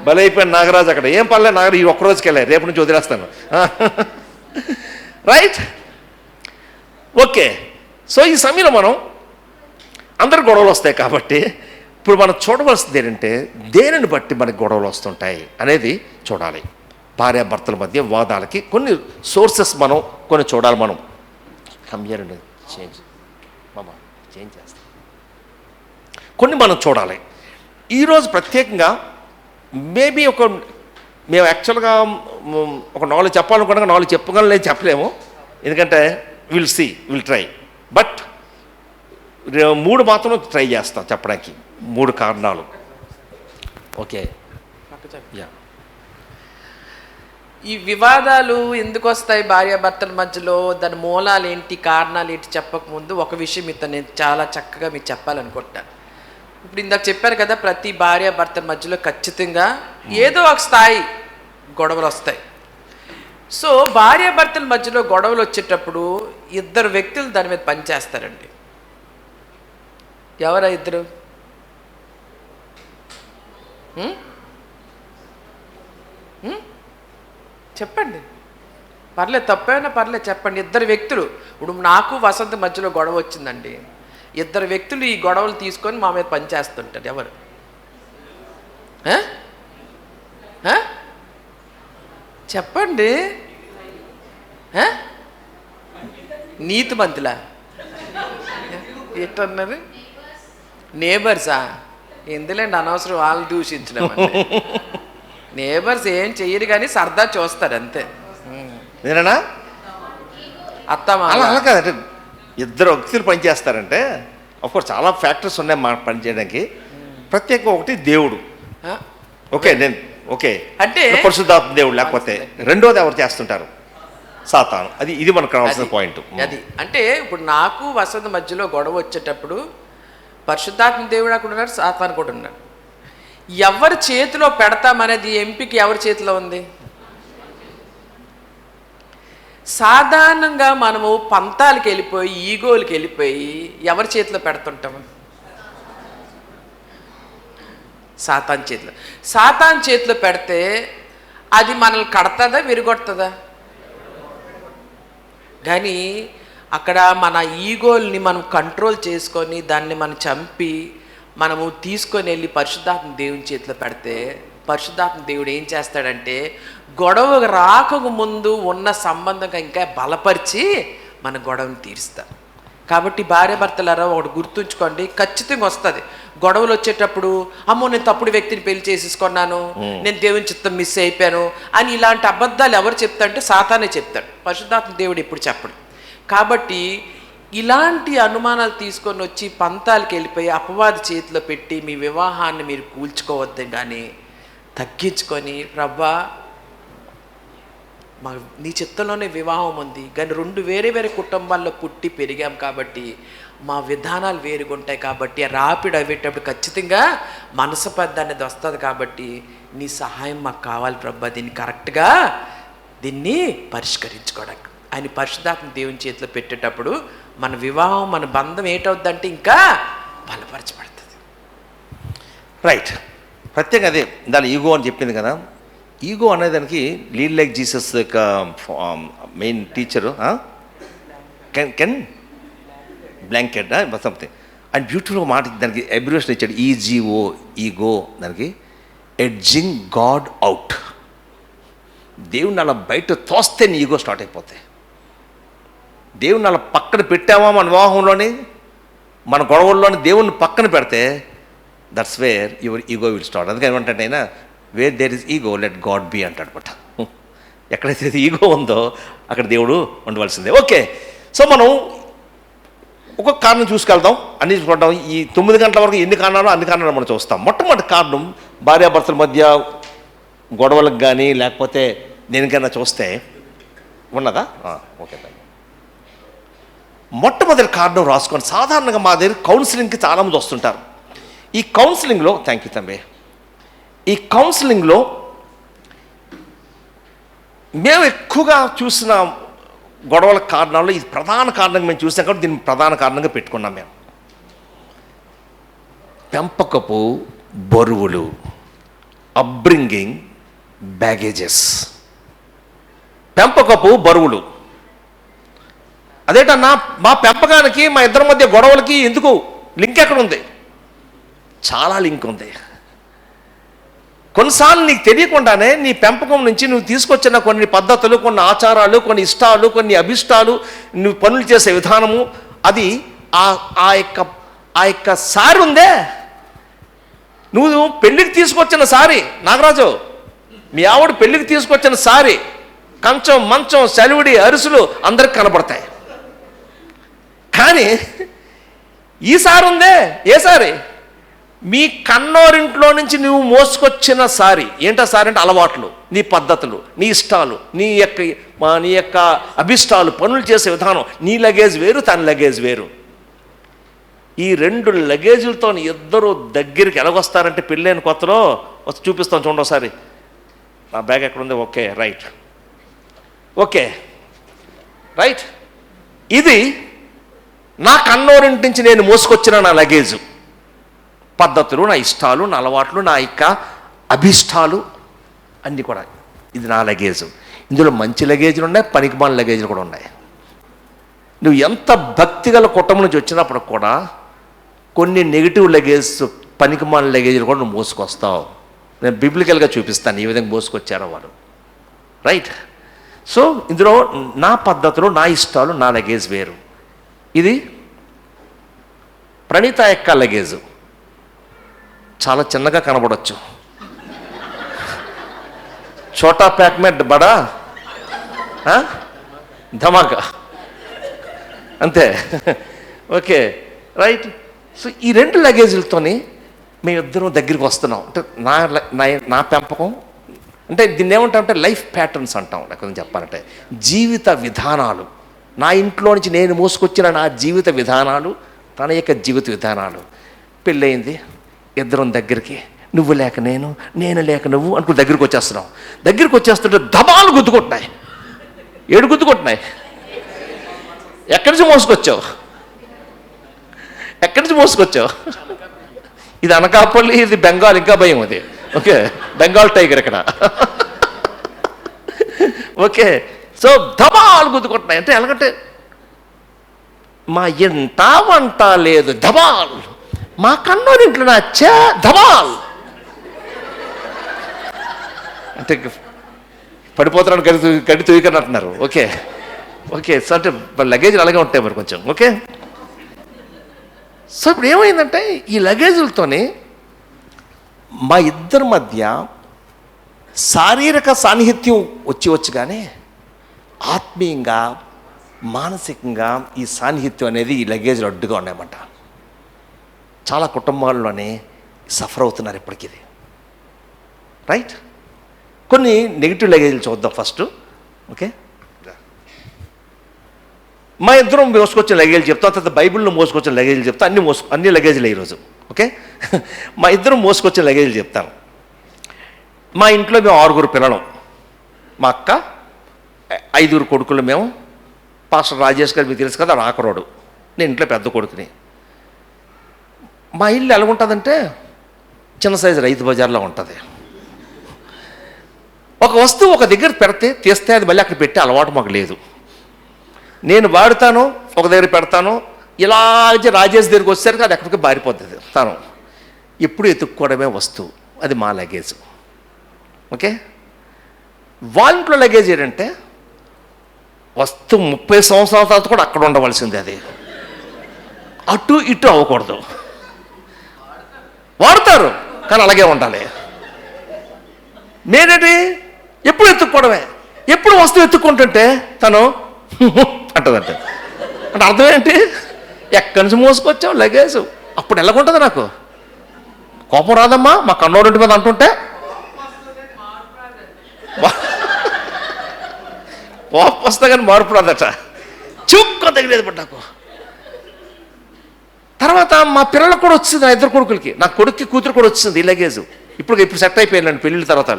భలే అయిపోయాను నాగరాజు అక్కడ. ఏం పర్లేదు నాగరాజు, ఈ ఒక్కరోజుకి వెళ్ళాయి, రేపు నుంచి వదిలేస్తాను. Right, okay. సో ఈ సమయంలో మనం అందరు గొడవలు వస్తాయి కాబట్టి ఇప్పుడు మనం చూడవలసింది ఏంటంటే దేనిని బట్టి మనకి గొడవలు వస్తుంటాయి అనేది చూడాలి. భార్యాభర్తల మధ్య వాదాలకి కొన్ని సోర్సెస్ మనం కొన్ని చూడాలి. మనం కంప్యూటర్ చేంజ్ చేస్తాం, కొన్ని మనం చూడాలి. ఈరోజు ప్రత్యేకంగా మేబీ మేము యాక్చువల్గా ఒక నాలెడ్జ్ చెప్పాలనుకున్నాక నాలెడ్జ్ చెప్పగలను, లేదు చెప్పలేము, ఎందుకంటే విల్ ట్రై. బట్ 3 మాత్రం ట్రై చేస్తాం చెప్పడానికి, 3 కారణాలు. ఓకే, ఈ వివాదాలు ఎందుకు వస్తాయి భార్యాభర్తల మధ్యలో, దాని మూలాలు ఏంటి, కారణాలు ఏంటి చెప్పకముందు ఒక విషయం మీతో నేను చాలా చక్కగా మీకు చెప్పాలనుకుంటాను. ఇప్పుడు ఇందాక చెప్పారు కదా, ప్రతి భార్యాభర్తల మధ్యలో ఖచ్చితంగా ఏదో ఒక స్థాయి గొడవలు వస్తాయి. సో భార్యాభర్తల మధ్యలో గొడవలు వచ్చేటప్పుడు ఇద్దరు వ్యక్తులు దాని మీద పనిచేస్తారండి. ఎవరా ఇద్దరు? చెప్పండి, పర్లేదు, తప్పైనా పర్లేదు చెప్పండి. ఇద్దరు వ్యక్తులు, ఇప్పుడు నాకు వసంత మధ్యలో గొడవ వచ్చిందండి, ఇద్దరు వ్యక్తులు ఈ గొడవలు తీసుకొని మా మీద పనిచేస్తుంటారు. ఎవరు? చెప్పండి. నీతిమంతులా ఎట్టన్నారు? నేబర్సా? ఎందులేండి అనవసరం వాళ్ళు దూషించడం. నేబర్స్ ఏం చెయ్యరు కానీ సరదా చూస్తారు అంతే. అత్తమా అలా కాదంటే ఇద్దరు వ్యక్తులు పనిచేస్తారంటే అఫ్కోర్స్ చాలా ఫ్యాక్టర్స్ ఉన్నాయి మా పనిచేయడానికి. ప్రత్యేకంగా ఒకటి దేవుడు. ఓకే, నేను ఓకే అంటే పరిశుద్ధాత్మ దేవుడు, లేకపోతే రెండోది ఎవరు చేస్తుంటారు? సాతాను. ఇది మనకు కావాల్సిన పాయింట్. అది అంటే ఇప్పుడు నాకు వసంత మధ్యలో గొడవ వచ్చేటప్పుడు పరిశుద్ధాత్మ దేవుడు అక్కడ ఉన్నాడు, సాతాను కూడా ఉన్నాడు. ఎవరి చేతిలో పెడతామనేది ఎంపిక ఎవరి చేతిలో ఉంది? సాధారణంగా మనము పంతాలకు వెళ్ళిపోయి ఈగోలకి వెళ్ళిపోయి ఎవరి చేతిలో పెడుతుంటాము? సాతాన్ చేతిలో. సాతాన్ చేతిలో పెడితే అది మనల్ని కడతాదా విరగొడుతుందా? కానీ అక్కడ మన ఈగోల్ని మనం కంట్రోల్ చేసుకొని దాన్ని మనం చంపి మనము తీసుకొని వెళ్ళి పరిశుద్ధాత్మ దేవుని చేతిలో పెడితే పరిశుద్ధాత్మ దేవుడు ఏం చేస్తాడంటే గొడవ రాకకు ముందు ఉన్న సంబంధంగా ఇంకా బలపరిచి మన గొడవను తీరుస్తాడు. కాబట్టి భార్య భర్తలారా ఒకటి గుర్తుంచుకోండి, ఖచ్చితంగా వస్తుంది. గొడవలు వచ్చేటప్పుడు అమ్మో నేను తప్పుడు వ్యక్తిని పెళ్లి చేసేసుకున్నాను, నేను దేవుని చిత్తం మిస్ అయిపోయాను అని ఇలాంటి అబద్ధాలు ఎవరు చెప్తారంటే సాతానే చెప్తాడు, పరిశుద్ధాత్మ దేవుడు ఎప్పుడు చెప్పడు. కాబట్టి ఇలాంటి అనుమానాలు తీసుకొని వచ్చి పంతాలకు వెళ్ళిపోయి అపవాది చేతిలో పెట్టి మీ వివాహాన్ని మీరు కూల్చుకోవద్దు, కానీ తగ్గించుకొని రవ్వా మా నీ చిత్తంలోనే వివాహం ఉంది, కానీ 2 వేరే వేరే కుటుంబాల్లో పుట్టి పెరిగాం కాబట్టి మా విధానాలు వేరుగా ఉంటాయి, కాబట్టి రాపిడ్ అయ్యేటప్పుడు ఖచ్చితంగా మనసపద్ద అనేది వస్తుంది. కాబట్టి నీ సహాయం మాకు కావాలి ప్రభా, దీన్ని కరెక్ట్గా దీన్ని పరిష్కరించుకోవడానికి. ఆయన పరిశుద్ధాత్మ దేవుని చేతిలో పెట్టేటప్పుడు మన వివాహం మన బంధం ఏంటవుద్దంటే ఇంకా బలపరచబడుతుంది. రైట్. ప్రత్యేకంగా అదే దాని ఈగో అని చెప్పింది కదా. ఈగో అనేదానికి లీడ్ లైక్ జీసస్ యొక్క main teacher can blanket something and బ్యూటిఫుల్గా మాట దానికి అబ్రివేషన్ ఇచ్చాడు, ఈజీఓ, ఈగో. దానికి ఎడ్జింగ్ గాడ్ అవుట్. దేవుని అలా బయట తోస్తే నీ ఈగో స్టార్ట్ అయిపోతాయి. దేవుని అలా పక్కన పెట్టామా మన వివాహంలోని మన గొడవల్లోని దేవుణ్ణి పక్కన పెడితే that's where your ego will start. అందుకని ఏమంటే అయినా where there is ego let God be అంటాడు అనమాట. ఎక్కడైతే ఈగో ఉందో అక్కడ దేవుడు ఉండవలసిందే. ఓకే, సో మనం ఒక్కొక్క కారణం చూసుకెళ్దాం, అన్ని చూసుకుంటాం. ఈ 9 గంటల వరకు ఎన్ని కారణాలు అన్ని కారణాలు మనం చూస్తాం. మొట్టమొదటి కారణం భార్యాభర్తల మధ్య గొడవలకు కానీ లేకపోతే దేనికైనా చూస్తే ఉన్నదా? ఓకే, మొట్టమొదటి కారణం రాసుకోండి. సాధారణంగా మా దగ్గర కౌన్సిలింగ్కి చాలామంది వస్తుంటారు. ఈ కౌన్సిలింగ్లో థ్యాంక్ యూ తంబే, ఈ కౌన్సిలింగ్లో మేము ఎక్కువగా చూసిన గొడవల కారణాల్లో ఇది ప్రధాన కారణంగా మేము చూసాం కాబట్టి దీన్ని ప్రధాన కారణంగా పెట్టుకున్నాం. మేము పెంపకపు బరువులు, అప్బ్రింగింగ్ బ్యాగేజెస్. పెంపకపు బరువులు అదేటన్నా మా పెంపకానికి మా ఇద్దరి మధ్య గొడవలకి ఎందుకు లింక్ ఎక్కడ ఉంది? చాలా లింక్ ఉంది. కొన్నిసార్లు నీకు తెలియకుండానే నీ పెంపకం నుంచి నువ్వు తీసుకొచ్చిన కొన్ని పద్ధతులు, కొన్ని ఆచారాలు, కొన్ని ఇష్టాలు, కొన్ని అభిష్టాలు, నువ్వు పనులు చేసే విధానము, అది ఆ యొక్క సారి ఉందే. నువ్వు పెళ్ళికి తీసుకొచ్చిన సారి, నాగరాజు మీ ఆవిడ పెళ్ళికి తీసుకొచ్చిన సారి, కంచం, మంచం, సెలవుడి, అరుసులు అందరికి కనబడతాయి. కానీ ఈసారి ఉందే, ఏ సారి? మీ కన్నోరింట్లో నుంచి నువ్వు మోసుకొచ్చిన సారి. ఏంటో సారి అంటే అలవాట్లు, నీ పద్ధతులు, నీ ఇష్టాలు, నీ యొక్క అభిష్టాలు, పనులు చేసే విధానం. నీ లగేజ్ వేరు, తన లగేజ్ వేరు. ఈ 2 లగేజీలతో ఇద్దరు దగ్గరికి ఎలాగొస్తారంటే పెళ్ళైన కొత్తలో వచ్చి చూపిస్తాను చూడండి ఒకసారి. నా బ్యాగ్ ఎక్కడ ఉంది? Okay, right, okay, right. ఇది నా కన్నోరింటి నుంచి నేను మోసుకొచ్చిన నా లగేజు, పద్ధతులు, నా ఇష్టాలు, నా అలవాట్లు, నా యొక్క అభిష్టాలు అన్నీ కూడా. ఇది నా లగేజు. ఇందులో మంచి లగేజీలు ఉన్నాయి, పనికిమాలిన లగేజీలు కూడా ఉన్నాయి. నువ్వు ఎంత భక్తిగల కుటుంబం నుంచి వచ్చినప్పుడు కూడా కొన్ని నెగిటివ్ లగేజ్, పనికిమాలిన లగేజీలు కూడా నువ్వు మోసుకొస్తావు. నేను బిబ్లికల్గా చూపిస్తాను ఏ విధంగా మోసుకొచ్చారో వారు. రైట్. సో ఇందులో నా పద్ధతులు, నా ఇష్టాలు, నా లగేజ్ వేరు. ఇది ప్రణీత యొక్క లగేజు. చాలా చిన్నగా కనబడవచ్చు. చోటా ప్యాక్ మే బడా ధమాకా, అంతే. Okay, right. సో ఈ 2 లగేజీలతోని మేమిద్దరం దగ్గరికి వస్తున్నాం. అంటే నా పెంపకం అంటే దీన్ని ఏమంటామంటే లైఫ్ ప్యాటర్న్స్ అంటాం. లేకపోతే చెప్పాలంటే జీవిత విధానాలు. నా ఇంట్లో నుంచి నేను మోసుకొచ్చిన నా జీవిత విధానాలు, తన యొక్క జీవిత విధానాలు. పెళ్ళయింది, ఇద్దరం దగ్గరికి, నువ్వు లేక నేను, నేను లేక నువ్వు అనుకుని దగ్గరికి వచ్చేస్తున్నాం. దగ్గరికి వచ్చేస్తుంటే దబాలు గుద్దుకుంటున్నాయి. 7 గుద్దుకుంటున్నాయి. ఎక్కడి నుంచి మోసుకొచ్చావు? ఎక్కడి నుంచి మోసుకొచ్చావు? ఇది అనకాపల్లి, ఇది బెంగాల్, ఇంకా భయం అది. ఓకే, బెంగాల్ టైగర్ ఇక్కడ. ఓకే, సో దబాలు గుద్దుకుంటున్నాయి. అంటే ఎలాగంటే మా ఇంట వంట లేదు దబాల్, మా కన్నోరింట్లో నా ధమాల్ అంటే పడిపోతున్నాడు, గడి తూయకని అంటున్నారు. ఓకే ఓకే, సో అంటే లగేజ్ అలాగే ఉంటాయి మరి కొంచెం. ఓకే, సో ఇప్పుడు ఏమైందంటే ఈ లగేజీలతోని మా ఇద్దరి మధ్య శారీరక సాన్నిహిత్యం వచ్చి కానీ ఆత్మీయంగా మానసికంగా ఈ సాన్నిహిత్యం అనేది ఈ లగేజ్లో అడ్డుగా ఉన్నాయన్నమాట. చాలా కుటుంబాల్లోనే సఫర్ అవుతున్నారు ఇప్పటికి. ఇది రైట్. కొన్ని నెగిటివ్ లగేజీలు చూద్దాం ఫస్ట్. ఓకే, మా ఇద్దరం మోసుకొచ్చిన లగేజీలు చెప్తాం, తర్వాత బైబిల్లో మోసుకొచ్చిన లగేజీలు చెప్తాం. అన్ని లగేజీలు ఈరోజు. ఓకే, మా ఇద్దరం మోసుకొచ్చిన లగేజీలు చెప్తాను. మా ఇంట్లో మేము 6 పిల్లలం. మా అక్క, 5 కొడుకులు మేము. పాస్టర్ రాజేష్ గారు మీకు తెలుసు కదా, ఆఖరోడు. నేను ఇంట్లో పెద్ద కొడుకుని. మా ఇల్లు ఎలా ఉంటుందంటే చిన్న సైజు రైతు బజార్లో ఉంటుంది. ఒక వస్తువు ఒక దగ్గర పెడితే తీస్తే అది మళ్ళీ అక్కడ పెట్టే అలవాటు మాకు లేదు. నేను వాడుతాను, ఒక దగ్గర పెడతాను. ఇలాగే రాజేష్ దగ్గరికి వచ్చేసరికి అది ఎక్కడికి బారిపోతుంది. తను ఎప్పుడు ఎత్తుక్కోవడమే వస్తువు. అది మా లగేజ్. ఓకే, వాళ్ళ ఇంట్లో లగేజ్ ఏంటంటే వస్తువు 30 సంవత్సరాల తర్వాత కూడా అక్కడ ఉండవలసింది. అది అటు ఇటు అవ్వకూడదు. వాడతారు కానీ అలాగే ఉండాలి. మేనేటి ఎప్పుడు ఎత్తుక్కోవడమే. ఎప్పుడు వస్తువు ఎత్తుక్కుంటుంటే తను అంటదంటే అంటే అర్థం ఏంటి? ఎక్కడి నుంచి మోసుకొచ్చావు లగేజ్. అప్పుడు ఎలాగుంటుంది నాకు? కోపం రాదమ్మా మా కన్నోరింటి మీద అంటుంటే? కోపం వస్తే కానీ మార్పు రాదట. చుక్క తగిలేదు పట్టు నాకు. తర్వాత మా పిల్లలకు కూడా వచ్చింది, నా 2 కొడుకులకి. నా కొడుక్కి కూతురు కూడా వచ్చింది ఈ లగేజ్. ఇప్పుడు సెట్ అయిపోయిందండి పెళ్ళిళ్ళ తర్వాత.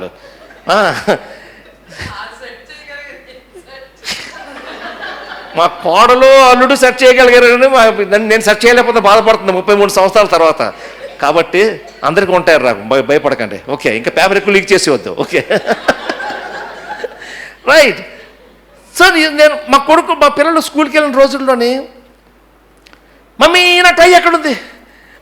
మా కోడలు అల్లుడు సెట్ చేయగలిగారు కానీ నేను సెట్ చేయలేకపోతే బాధపడుతుంది 33 సంవత్సరాల తర్వాత. కాబట్టి అందరికీ ఉంటారు, రాకు భయపడకండి. ఓకే, ఇంకా పేపర్ ఎక్కువ లీక్ చేసి వద్దు. Okay, right. సో నేను మా పిల్లలు స్కూల్కి వెళ్ళిన రోజుల్లోని మమ్మీ నా టై ఎక్కడుంది,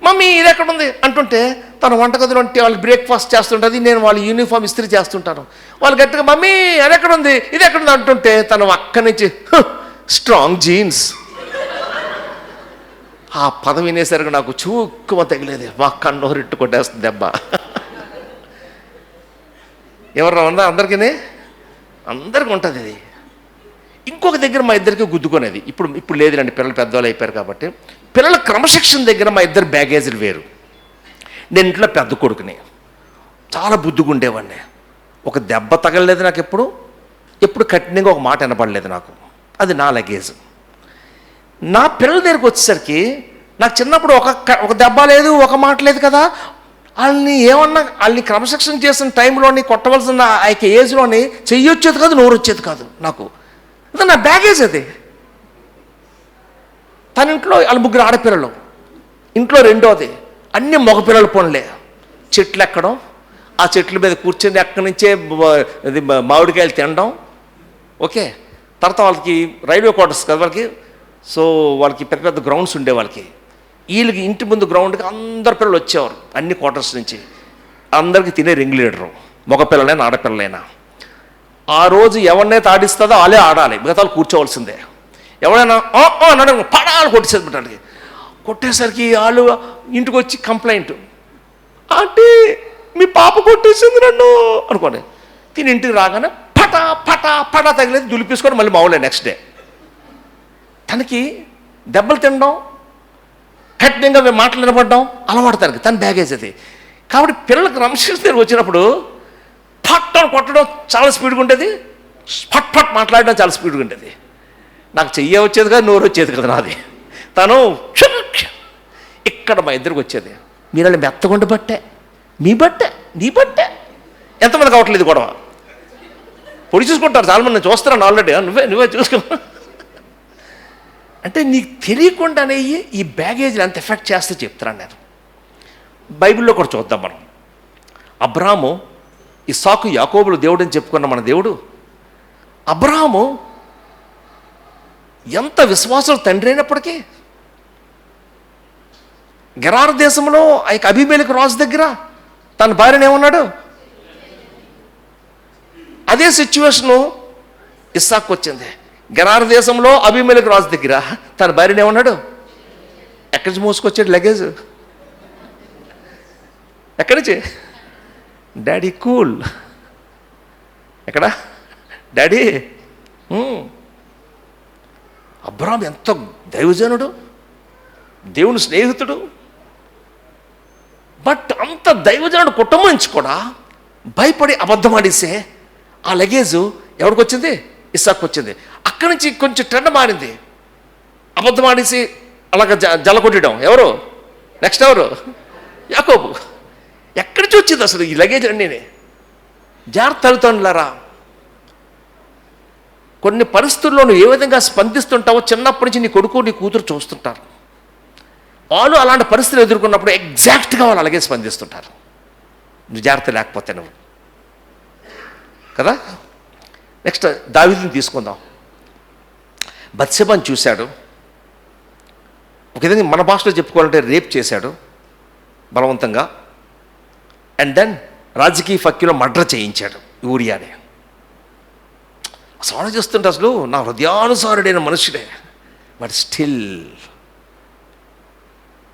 మమ్మీ ఇది ఎక్కడుంది అంటుంటే తను వంటగదిలో వాళ్ళు బ్రేక్ఫాస్ట్ చేస్తుంటుంది, నేను వాళ్ళ యూనిఫామ్ ఇస్త్రీ చేస్తుంటాను. వాళ్ళు గట్టిగా మమ్మీ అది ఎక్కడుంది, ఇది ఎక్కడుంది అంటుంటే తను అక్కడి నుంచి స్ట్రాంగ్ జీన్స్. ఆ పదం వినేసరికి నాకు చూక్కుమ తగిలేదు. మా కన్నోరిట్టు కొట్టేస్తుంది దెబ్బ. ఎవరన్నా ఉందా? అందరికీ ఉంటుంది ఇది. ఇంకొక దగ్గర మా ఇద్దరికి గుద్దుకునేది. ఇప్పుడు లేదులేండి, పిల్లలు పెద్దవాళ్ళు అయిపోయారు కాబట్టి. పిల్లల క్రమశిక్షణ దగ్గర మా ఇద్దరు బ్యాగేజీలు వేరు. నేను ఇంట్లో పెద్ద కొడుకుని, చాలా బుద్ధిగా ఉండేవాడిని. ఒక దెబ్బ తగలలేదు నాకు ఎప్పుడు కఠినంగా ఒక మాట వినపడలేదు నాకు. అది నా లగేజ్. నా పిల్లల దగ్గరికి వచ్చేసరికి నాకు చిన్నప్పుడు ఒక దెబ్బ లేదు, ఒక మాట లేదు కదా. వాళ్ళని క్రమశిక్షణ చేసిన టైంలోని కొట్టవలసిన ఆ యొక్క ఏజ్లోని చెయ్యొచ్చేది కాదు, నోరు వచ్చేది కాదు నాకు. అది నా బ్యాగేజ్. అది తన ఇంట్లో వాళ్ళ 3 ఆడపిల్లలు, ఇంట్లో రెండోది అన్ని మగపిల్లల పనులే. చెట్లు ఎక్కడం, ఆ చెట్ల మీద కూర్చొని అక్కడి నుంచే మామిడికాయలు తినడం. ఓకే, తర్వాత వాళ్ళకి రైల్వే క్వార్టర్స్ కదా వాళ్ళకి. సో వాళ్ళకి పెద్ద పెద్ద గ్రౌండ్స్ ఉండే వాళ్ళకి. వీళ్ళకి ఇంటి ముందు గ్రౌండ్కి అందరు పిల్లలు వచ్చేవారు అన్ని క్వార్టర్స్ నుంచి. అందరికీ తినే రింగ్ లీడరు, మగపిల్లలైనా ఆడపిల్లలైనా. ఆ రోజు ఎవరినైతే ఆడిస్తుందో వాళ్ళే ఆడాలి, మిగతా వాళ్ళు కూర్చోవలసిందే. ఎవరైనా అన్నాడు పడాలు కొట్టేసేది బిడ్డలకి. కొట్టేసరికి వాళ్ళు ఇంటికి వచ్చి కంప్లైంట్, ఆంటీ మీ పాప కొట్టేసింది నన్ను అనుకోండి. తిని ఇంటికి రాగానే పటా తగిలేదు, దులిపేసుకొని మళ్ళీ మామూలే నెక్స్ట్ డే. తనకి దెబ్బలు తినడం, కఠినంగా మాటలు వినపడడం అలవాటు తనకి. తన బ్యాగేజ్ అది. కాబట్టి పిల్లలకు రమేష్ దగ్గర వచ్చినప్పుడు పట్టను కొట్టడం చాలా స్పీడ్గా ఉండేది, పట్ మాట్లాడడం చాలా స్పీడ్గా ఉండేది. నాకు చెయ్య వచ్చేది కదా, నోరు వచ్చేది కదా నాది. తను ఇక్కడ మా ఇద్దరికి వచ్చేది. మీరు వాళ్ళు మెత్తగుండ బట్టే, నీ బట్టే ఎంతమంది కావట్లేదు గొడవ. పొడి చూసుకుంటారు చాలామంది, నేను చూస్తున్నాను ఆల్రెడీ. నువ్వే చూసుకో. అంటే నీకు తెలియకుండానే ఈ బ్యాగేజ్లు ఎంత ఎఫెక్ట్ చేస్తే చెప్తున్నాను నేను. బైబిల్లో కూడా చూద్దాం మనం. అబ్రాహాము, ఇస్సాకు, యాకోబులు దేవుడు అని చెప్పుకున్న మన దేవుడు అబ్రాహాము ఎంత విశ్వాసులు తండ్రి అయినప్పటికీ గెరారు దేశంలో ఆ యొక్క అబీమెలెకు రాజు దగ్గర తన భార్యను ఏమన్నాడు? అదే సిచ్యువేషను ఇస్సాకు వచ్చింది. గెరారు దేశంలో అబీమెలెకు రాజు దగ్గర తన భార్యను ఏమన్నాడు? ఎక్కడి నుంచి మోసుకొచ్చాడు లగేజ్? ఎక్కడి నుంచి? Daddy cool. ఎక్కడ డాడీ? అబ్రాహాం ఎంత దైవజనుడు, దేవుని స్నేహితుడు. బట్ అంత దైవజనుడు కుటుంబం నుంచి కూడా భయపడి అబద్ధం ఆడేసే ఆ లగేజు ఎవరికి వచ్చింది? ఇస్సాకు వచ్చింది. అక్కడి నుంచి కొంచెం ట్రెండ్ మారింది. అబద్ధం ఆడేసి అలాగ జల కొట్టడం ఎవరు? నెక్స్ట్ ఎవరు? యాకోబు. ఎక్కడి నుంచి వచ్చింది అసలు ఈ లగేజ్ అన్నీ? జాగ్రత్త తల్లిదండ్రులారా, కొన్ని పరిస్థితుల్లో నువ్వు ఏ విధంగా స్పందిస్తుంటావో చిన్నప్పటి నుంచి నీ కొడుకు నీ కూతురు చూస్తుంటారు. వాళ్ళు అలాంటి పరిస్థితులు ఎదుర్కొన్నప్పుడు ఎగ్జాక్ట్గా వాళ్ళు అలాగే స్పందిస్తుంటారు, నువ్వు జాగ్రత్త లేకపోతే నువ్వు కదా. నెక్స్ట్ దావీదుని తీసుకుందాం. బత్షెబను చూశాడు. ఒక విధంగా మన భాషలో చెప్పుకోవాలంటే రేప్ చేశాడు బలవంతంగా. అండ్ దెన్ రాజకీయ ఫక్కిలో మర్డర్ చేయించాడు ఊరియాని. అసలు ఆలోచిస్తుంటే అసలు నా హృదయానుసారుడైన మనుషుడే, బట్ స్టిల్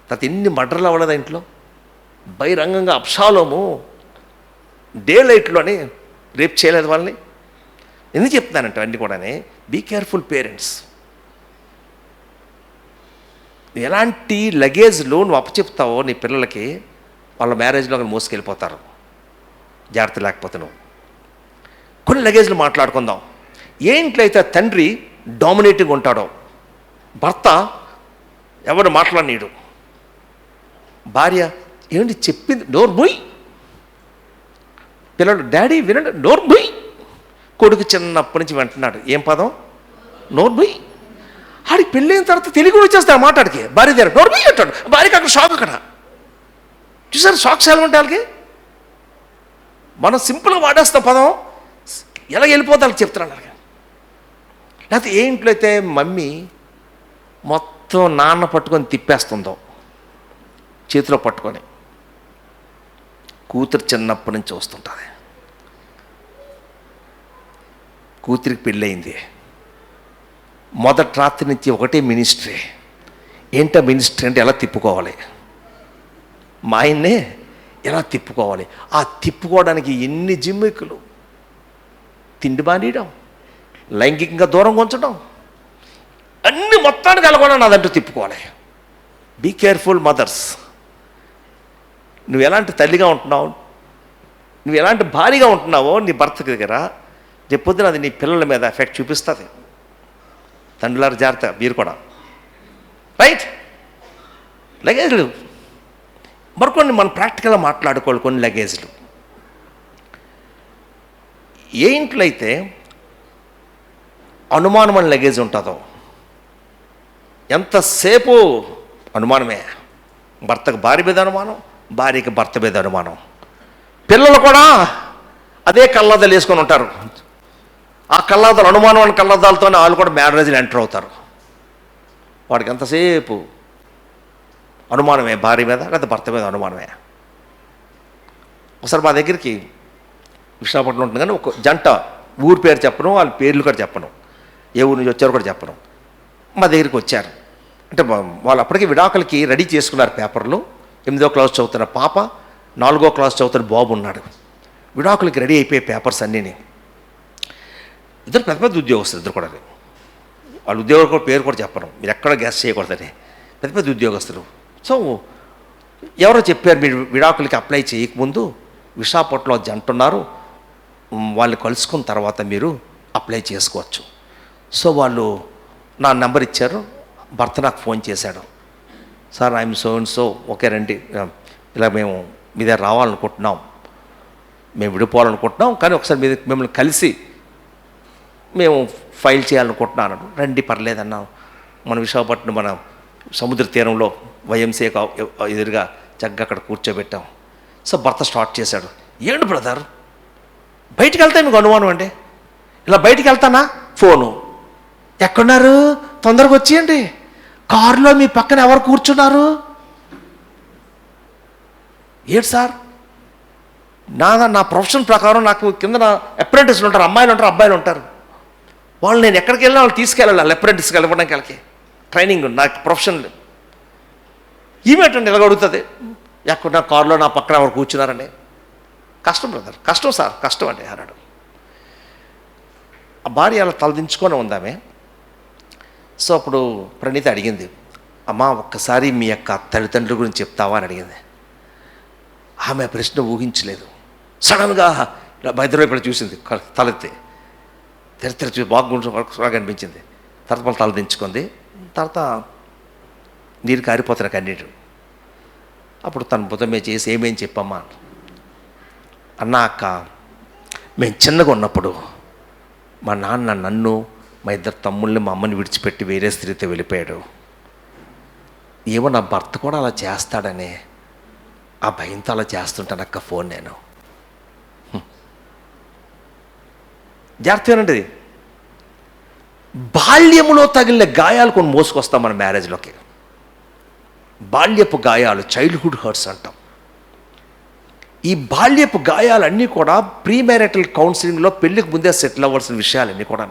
తర్వాత ఎన్ని మర్డర్లు అవ్వలేదు ఇంట్లో. బహిరంగంగా అబ్షాలోము డే లైట్లోని రేప్ చేయలేదు వాళ్ళని. ఎందుకు చెప్తున్నానంటే అన్నీ కూడా బీ కేర్ఫుల్ పేరెంట్స్. ఎలాంటి లగేజ్లు నువ్వు అప్పచెప్తావో నీ పిల్లలకి, వాళ్ళ మ్యారేజ్లో మోసుకెళ్ళిపోతారు జాగ్రత్త లేకపోతే నువ్వు. కొన్ని లగేజ్లు మాట్లాడుకుందాం. ఏ ఇంట్లో అయితే తండ్రి డామినేటింగ్ ఉంటాడో, భర్త ఎవడు మాట్లాడనీడు, భార్య ఏమిటి చెప్పింది నోరు మూయ్, పిల్లడు డాడీ వినండి నోరు మూయ్, కొడుకు చిన్నప్పటి నుంచి వింటున్నాడు ఏం పదం? నోరు మూయ్. ఆడికి పెళ్ళైన తర్వాత తెలుగు వచ్చేస్తాడు మాట్లాడికి, భార్య దగ్గర నోరు మూయ్ అంటాడు. భార్యకి అక్కడ షాక్. అక్కడ చూసారు షాక్స్ ఎలా ఉంటాయి వాళ్ళకి. మనం సింపుల్గా వాడేస్తాం పదం, ఎలా వెళ్ళిపోతే వాళ్ళకి చెప్తున్నాను అలాగే. లేకపోతే ఏ ఇంట్లో అయితే మమ్మీ మొత్తం నాన్న పట్టుకొని తిప్పేస్తుందో చేతిలో పట్టుకొని, కూతురు చిన్నప్పటి నుంచి వస్తుంటుంది. కూతురికి పెళ్ళయింది, మొదటి రాత్రి నుంచి ఒకటే మినిస్ట్రీ. ఏంటో మినిస్ట్రీ అంటే ఎలా తిప్పుకోవాలి, మా ఆయన్నే ఎలా తిప్పుకోవాలి. ఆ తిప్పుకోవడానికి ఎన్ని జిమ్మికులు, తిండి బానీయడం, లైంగికంగా దూరంగా ఉంచడం, అన్ని మొత్తానికి వెళ్ళకుండా నాదంటూ తిప్పుకోవాలి. Be careful mothers. నువ్వు ఎలాంటి తల్లిగా ఉంటున్నావు, నువ్వు ఎలాంటి భార్యగా ఉంటున్నావో నీ భర్త దగ్గర, రేపొద్దున అది నీ పిల్లల మీద ఎఫెక్ట్ చూపిస్తుంది. తండ్రులారు జాగ్రత్త మీరు కూడా. రైట్, లగేజ్లు మరికొన్ని మనం ప్రాక్టికల్గా మాట్లాడుకోవాలి. కొన్ని లగేజ్లు ఏ ఇంట్లో అయితే అనుమానమైన లగేజ్ ఉంటుందో, ఎంతసేపు అనుమానమే, భర్తకు భార్య మీద అనుమానం, భార్యకి భర్త మీద అనుమానం, పిల్లలు కూడా అదే కళ్ళద్దాలు వేసుకొని ఉంటారు. ఆ కళ్ళద్దాలు అనుమానమైన కళ్ళద్దాలతోనే వాళ్ళు కూడా మ్యారేజ్లు ఎంటర్ అవుతారు. వాడికి ఎంతసేపు అనుమానమే, భార్య మీద లేదా భర్త మీద అనుమానమే. ఒకసారి మా దగ్గరికి విశాఖపట్నం ఉంటుంది కానీ ఒక జంట, ఊరి పేరు చెప్పను, వాళ్ళ పేర్లు కూడా చెప్పను, ఏ ఊరి నుంచి వచ్చారో కూడా చెప్పను, మా దగ్గరికి వచ్చారు. అంటే వాళ్ళు అప్పటికే విడాకులకి రెడీ చేసుకున్నారు పేపర్లు. 8వ క్లాస్ చదువుతున్న పాప, 4వ క్లాస్ చదువుతున్న బాబు ఉన్నాడు. విడాకులకి రెడీ అయిపోయే పేపర్స్ అన్నీని. ఇద్దరు పెద్ద పెద్ద ఉద్యోగస్తులు, ఇద్దరు కూడా. వాళ్ళ ఉద్యోగుల పేరు కూడా చెప్పను, మీరు ఎక్కడ గ్యాస్ చేయకూడదని. పెద్ద పెద్ద ఉద్యోగస్తులు. సో ఎవరో చెప్పారు, మీరు విడాకులకి అప్లై చేయకముందు విశాఖపట్నంలో జంట ఉన్నారు, వాళ్ళు కలుసుకున్న తర్వాత మీరు అప్లై చేసుకోవచ్చు. సో వాళ్ళు నా నెంబర్ ఇచ్చారు. భర్త నాకు ఫోన్ చేశాడు, sir I'm so and so, okay రండి, ఇలా మేము మీ దగ్గర రావాలనుకుంటున్నాం, మేము విడిపోవాలనుకుంటున్నాం, కానీ ఒకసారి మిమ్మల్ని కలిసి మేము ఫైల్ చేయాలనుకుంటున్నాను. రండి పర్లేదన్నాను. మన విశాఖపట్నం మన సముద్ర తీరంలో వైఎంసీఏ ఎదురుగా చక్కగా అక్కడ కూర్చోబెట్టాం. సో భర్త స్టార్ట్ చేశాడు, ఏంటి బ్రదర్ బయటికి వెళ్తే మీకు అనుమానం అండి, ఇలా బయటికి వెళ్తానా, ఫోను ఎక్కడున్నారు, తొందరగా వచ్చేయండి, కారులో మీ పక్కన ఎవరు కూర్చున్నారు, ఏంటి సార్, నా ప్రొఫెషన్ ప్రకారం నాకు కింద అప్రెంటిస్లు ఉంటారు, అమ్మాయిలు ఉంటారు, అబ్బాయిలు ఉంటారు, వాళ్ళు నేను ఎక్కడికి వెళ్ళినా వాళ్ళు తీసుకెళ్ళాలి, వాళ్ళు అప్రెంటిస్కి వెళ్ళడానికి వాళ్ళకి ట్రైనింగ్, నాకు ప్రొఫెషన్. ఈమెటండి ఇలాగ అడుగుతుంది, ఎక్కడ నా కారులో నా పక్కన ఎవరు కూర్చున్నారని. కష్టం బ్రదర్, కష్టం సార్, కష్టం అండి అన్నాడు. ఆ భార్య అలా తలదించుకొని ఉందామే. సో అప్పుడు ప్రణీత అడిగింది, అమ్మా ఒక్కసారి మీ యొక్క తల్లిదండ్రుల గురించి చెప్తావా అని అడిగింది. ఆమె ప్రశ్న ఊహించలేదు. సడన్గా ఇలా బయదవైపు చూసింది, తలెత్తి తెర చూసి బాగా అనిపించింది. తర్వాత మళ్ళీ తల దించుకుంది. తర్వాత నీరు కారిపోతున్న కన్నీరు. అప్పుడు తన బుధమే చేసి ఏమేం చెప్పమ్మా అన్న, అక్క మేము చిన్నగా ఉన్నప్పుడు మా నాన్న నన్ను, మా ఇద్దరు తమ్ముళ్ళని, మా అమ్మని విడిచిపెట్టి వేరే స్త్రీతో వెళ్ళిపోయాడు. ఏమో నా భర్త కూడా అలా చేస్తాడని ఆ భయంతో అలా చేస్తుంటాను అక్క ఫోన్ నేను. జాగ్రత్తగానండి, బాల్యములో తగిలిన గాయాలు కొన్ని మోసుకొస్తాం మన మ్యారేజ్లోకి. బాల్యపు గాయాలు, చైల్డ్హుడ్ హర్ట్స్ అంటాం. ఈ బాల్యపు గాయాలన్నీ కూడా ప్రీ మ్యారిటల్ కౌన్సిలింగ్లో పెళ్ళికి ముందే సెటిల్ అవ్వాల్సిన విషయాలన్నీ కూడా.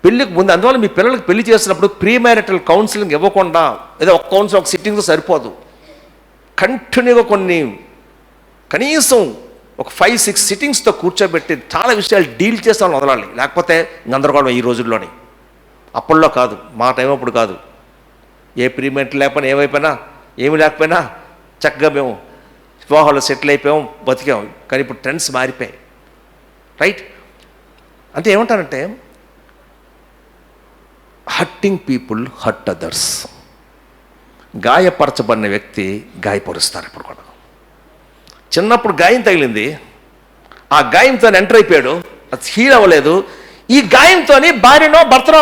పెళ్ళికి ముందు, అందువల్ల మీ పిల్లలకి పెళ్లి చేసినప్పుడు ప్రీ మ్యారిటల్ కౌన్సిలింగ్ ఇవ్వకుండా ఏదో ఒక కౌన్సిలింగ్ ఒక సిట్టింగ్తో సరిపోదు. కంటిన్యూగా కనీసం ఒక 5-6 సిట్టింగ్స్తో కూర్చోబెట్టి చాలా విషయాలు డీల్ చేస్తే వాళ్ళు వదలాలి. లేకపోతే గందరగోళం ఈ రోజుల్లోని. అప్పట్లో కాదు, మా టైం అప్పుడు కాదు. ఏ ప్రీమెంట్ లేకపోయినా ఏమైపోయినా ఏమి లేకపోయినా చక్కగా మేము వివాహాలు సెటిల్ అయిపోయాం, బతికాం. కానీ ఇప్పుడు ట్రెండ్స్ మారిపోయాయి, రైట్? అంటే ఏమంటారంటే హర్టింగ్ పీపుల్ హర్ట్ అదర్స్. గాయపరచబడిన వ్యక్తి గాయపరుస్తారు ఇప్పుడు కూడా. చిన్నప్పుడు గాయం తగిలింది, ఆ గాయంతో ఎంటర్ అయిపోయాడు, అది హీల్ అవ్వలేదు. ఈ గాయంతో భార్యనో భర్తనో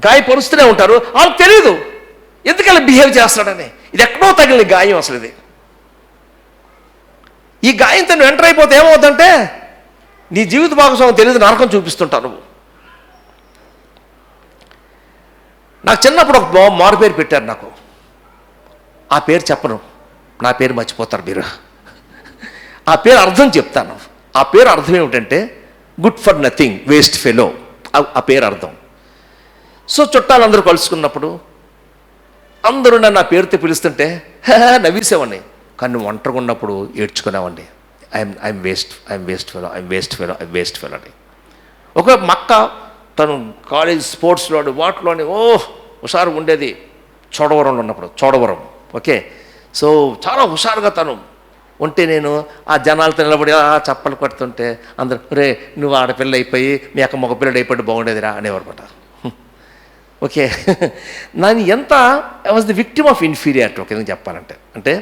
గాయపరుస్తూనే ఉంటారు. వాళ్ళకి తెలియదు ఎందుకలా బిహేవ్ చేస్తాడని. ఇది ఎక్కడో తగిలిన గాయం అసలు ఇది. ఈ గాయంతో నువ్వు ఎంటర్ అయిపోతే ఏమవుతుందంటే నీ జీవిత భాగస్వామి తెలియదు, నరకం చూపిస్తుంటావు నువ్వు. నాకు చిన్నప్పుడు ఒక మారు పేరు పెట్టారు నాకు. ఆ పేరు చెప్పను, నా పేరు మర్చిపోతారు మీరు. ఆ పేరు అర్థం చెప్తాను. ఆ పేరు అర్థం ఏమిటంటే good for nothing, waste fellow. ఆ పేరు అర్థం. సో చుట్టాలందరూ కలుసుకున్నప్పుడు అందరూ నన్ను ఆ పేరుతో పిలుస్తుంటే నవ్వేసేవాడిని. కానీ నువ్వు ఒంటరిగా ఉన్నప్పుడు ఏడ్చుకునేవాడిని. ఐఎమ్ వేస్ట్ ఫెలో అని. ఒక మక్క తను కాలేజ్ స్పోర్ట్స్లోని వాటిలోని హుషారు ఉండేది. చోడవరంలో ఉన్నప్పుడు, చోడవరం, ఓకే. సో చాలా హుషారుగా తను ఉంటే నేను ఆ జనాలతో నిలబడి చప్పలు కొడుతుంటే అందరూ రే నువ్వు ఆడపిల్ల అయిపోయి మీ అక్క మగపిల్లడు అయిపోయి బాగుండేదిరా అనేవారు అనమాట. ఓకే, నన్ను ఎంత I was the victim of inferiority. ఒక విధంగా చెప్పాలంటే అంటే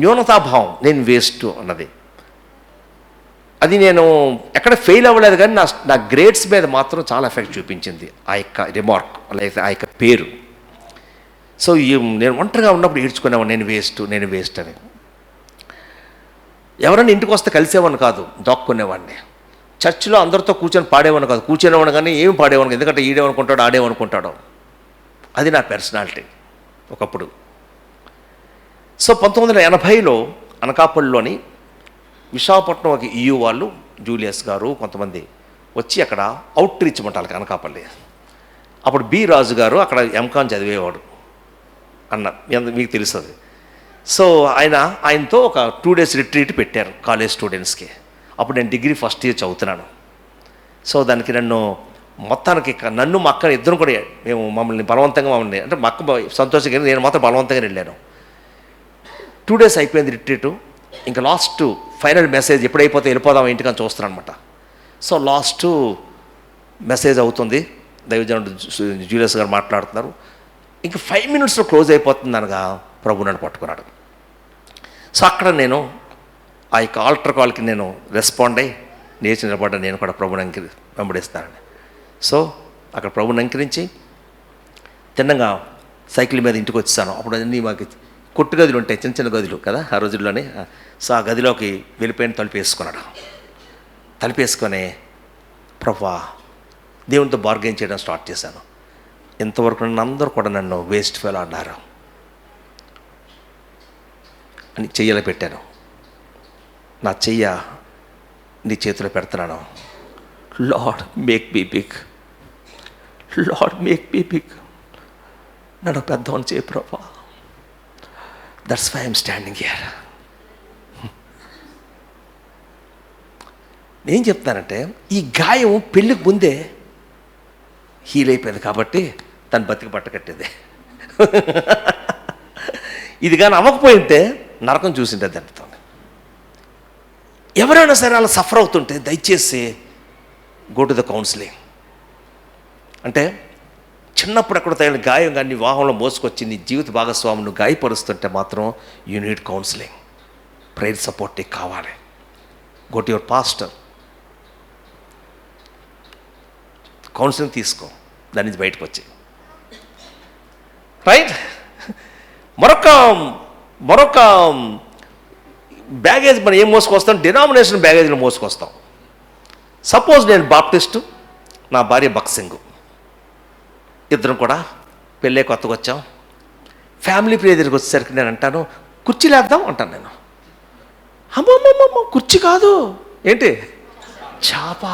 న్యూనతాభావం, నేను వేస్ట్ అన్నది. అది నేను ఎక్కడ ఫెయిల్ అవ్వలేదు, కానీ నా గ్రేడ్స్ మీద మాత్రం చాలా ఎఫెక్ట్ చూపించింది ఆ యొక్క రిమార్క్, లేకపోతే ఆ యొక్క పేరు. సో నేను ఒంటరిగా ఉన్నప్పుడు ఈడ్చుకునేవాడిని, నేను వేస్ట్ అని. ఎవరైనా ఇంటికి వస్తే కలిసేవాడిని కాదు, దాక్కునేవాడిని. చర్చిలో అందరితో కూర్చొని పాడేవాడిని కాదు, కూర్చునేవాడిని కానీ ఏమి పాడేవాడిని, ఎందుకంటే ఈడేమనుకుంటాడో ఆడేమనుకుంటాడో. అది నా పర్సనాలిటీ ఒకప్పుడు. సో 1980లో అనకాపల్లిలోని విశాఖపట్నం ఒక EU వాళ్ళు, జూలియస్ గారు కొంతమంది వచ్చి అక్కడ అవుట్ రీచ్ మంటాలి అనకాపల్లి. అప్పుడు బి రాజు గారు అక్కడ ఎంకాన్ చదివేవాడు అన్న, మీకు తెలుస్తుంది. సో ఆయనతో ఒక 2 days రిట్రీట్ పెట్టారు కాలేజ్ స్టూడెంట్స్కి. అప్పుడు నేను డిగ్రీ ఫస్ట్ ఇయర్ చదువుతున్నాను. సో దానికి మొత్తానికి నన్ను మా అక్కని ఇద్దరు కూడా మమ్మల్ని బలవంతంగా అంటే మా అక్క సంతోషంగా, నేను మాత్రం బలవంతంగా వెళ్ళాను. 2 days అయిపోయింది రిట్రీటు. ఇంకా లాస్ట్ ఫైనల్ మెసేజ్ ఎప్పుడైపోతే వెళ్ళిపోదాం ఇంటికి అని చూస్తున్నాను అనమాట. సో లాస్ట్ మెసేజ్ అవుతుంది, దైవజనుడు జూలియస్ గారు మాట్లాడుతున్నారు. ఇంకా 5 minutesలో క్లోజ్ అయిపోతుంది అనగా ప్రభు నన్ను పట్టుకున్నాడు. సో అక్కడ నేను ఆ యొక్క ఆల్టర్ కాల్కి నేను రెస్పాండ్ అయ్యి నేర్చి నిలబడ్డా, నేను కూడా ప్రభుని వెంబడిస్తానని. సో అక్కడ ప్రభుని అంకరించి తిన్నగా సైకిల్ మీద ఇంటికి వచ్చేసాను. అప్పుడు అన్నీ మాకు కొట్టు గదులు ఉంటాయి, చిన్న చిన్న గదులు కదా ఆ రోజుల్లోనే. సో ఆ గదిలోకి వెళ్ళిపోయిన తలుపేసుకున్నాడు. తలుపేసుకొని ప్రభువా దేవునితో బార్గెన్ చేయడం స్టార్ట్ చేశాను. ఇంతవరకు అందరూ కూడా నన్ను వేస్ట్ ఫెలో అన్నారు అని చెయ్యలో పెట్టాను. నా చెయ్య నీ చేతిలో పెడుతున్నాను. Lord make me big, Lord make me big. నన్ను పెద్దవాడిని చేయి ప్రభా, that's why I'm standing here. నేను చెప్తానంటే ఈ గాయం పెళ్ళికి ముందే హీల్ అయిపోయింది కాబట్టి తను బతికి పట్టకట్టేది. ఇది కానీ అవ్వకపోయింటే నరకం చూసింటే దానితో. ఎవరైనా సరే అలా సఫర్ అవుతుంటే దయచేసి గో టు ద కౌన్సిలింగ్. అంటే చిన్నప్పుడు ఎక్కడ తగిన గాయం కానీ నీ వాహనంలో మోసుకొచ్చి నీ జీవిత భాగస్వామిని గాయపరుస్తుంటే మాత్రం you need counselling, prayer support నీకు కావాలి. Go to your pastor, counselling తీసుకో, దాని నుంచి బయటకు వచ్చి. రైట్. మరొక బ్యాగేజ్ మనం ఏం మోసుకొస్తాం? డినామినేషన్ బ్యాగేజ్లో మోసుకొస్తాం. సపోజ్ నేను బాప్టిస్టు, నా భార్య బక్సింగు, ఇద్దరం కూడా పెళ్ళే కొత్తగా వచ్చాం. ఫ్యామిలీ ప్రేయర్ దగ్గరికి వచ్చేసరికి నేను అంటాను, కుర్చీ లేద్దాం అంటాను. నేను అమ్మమ్మమ్మ కుర్చీ కాదు, ఏంటి చాప.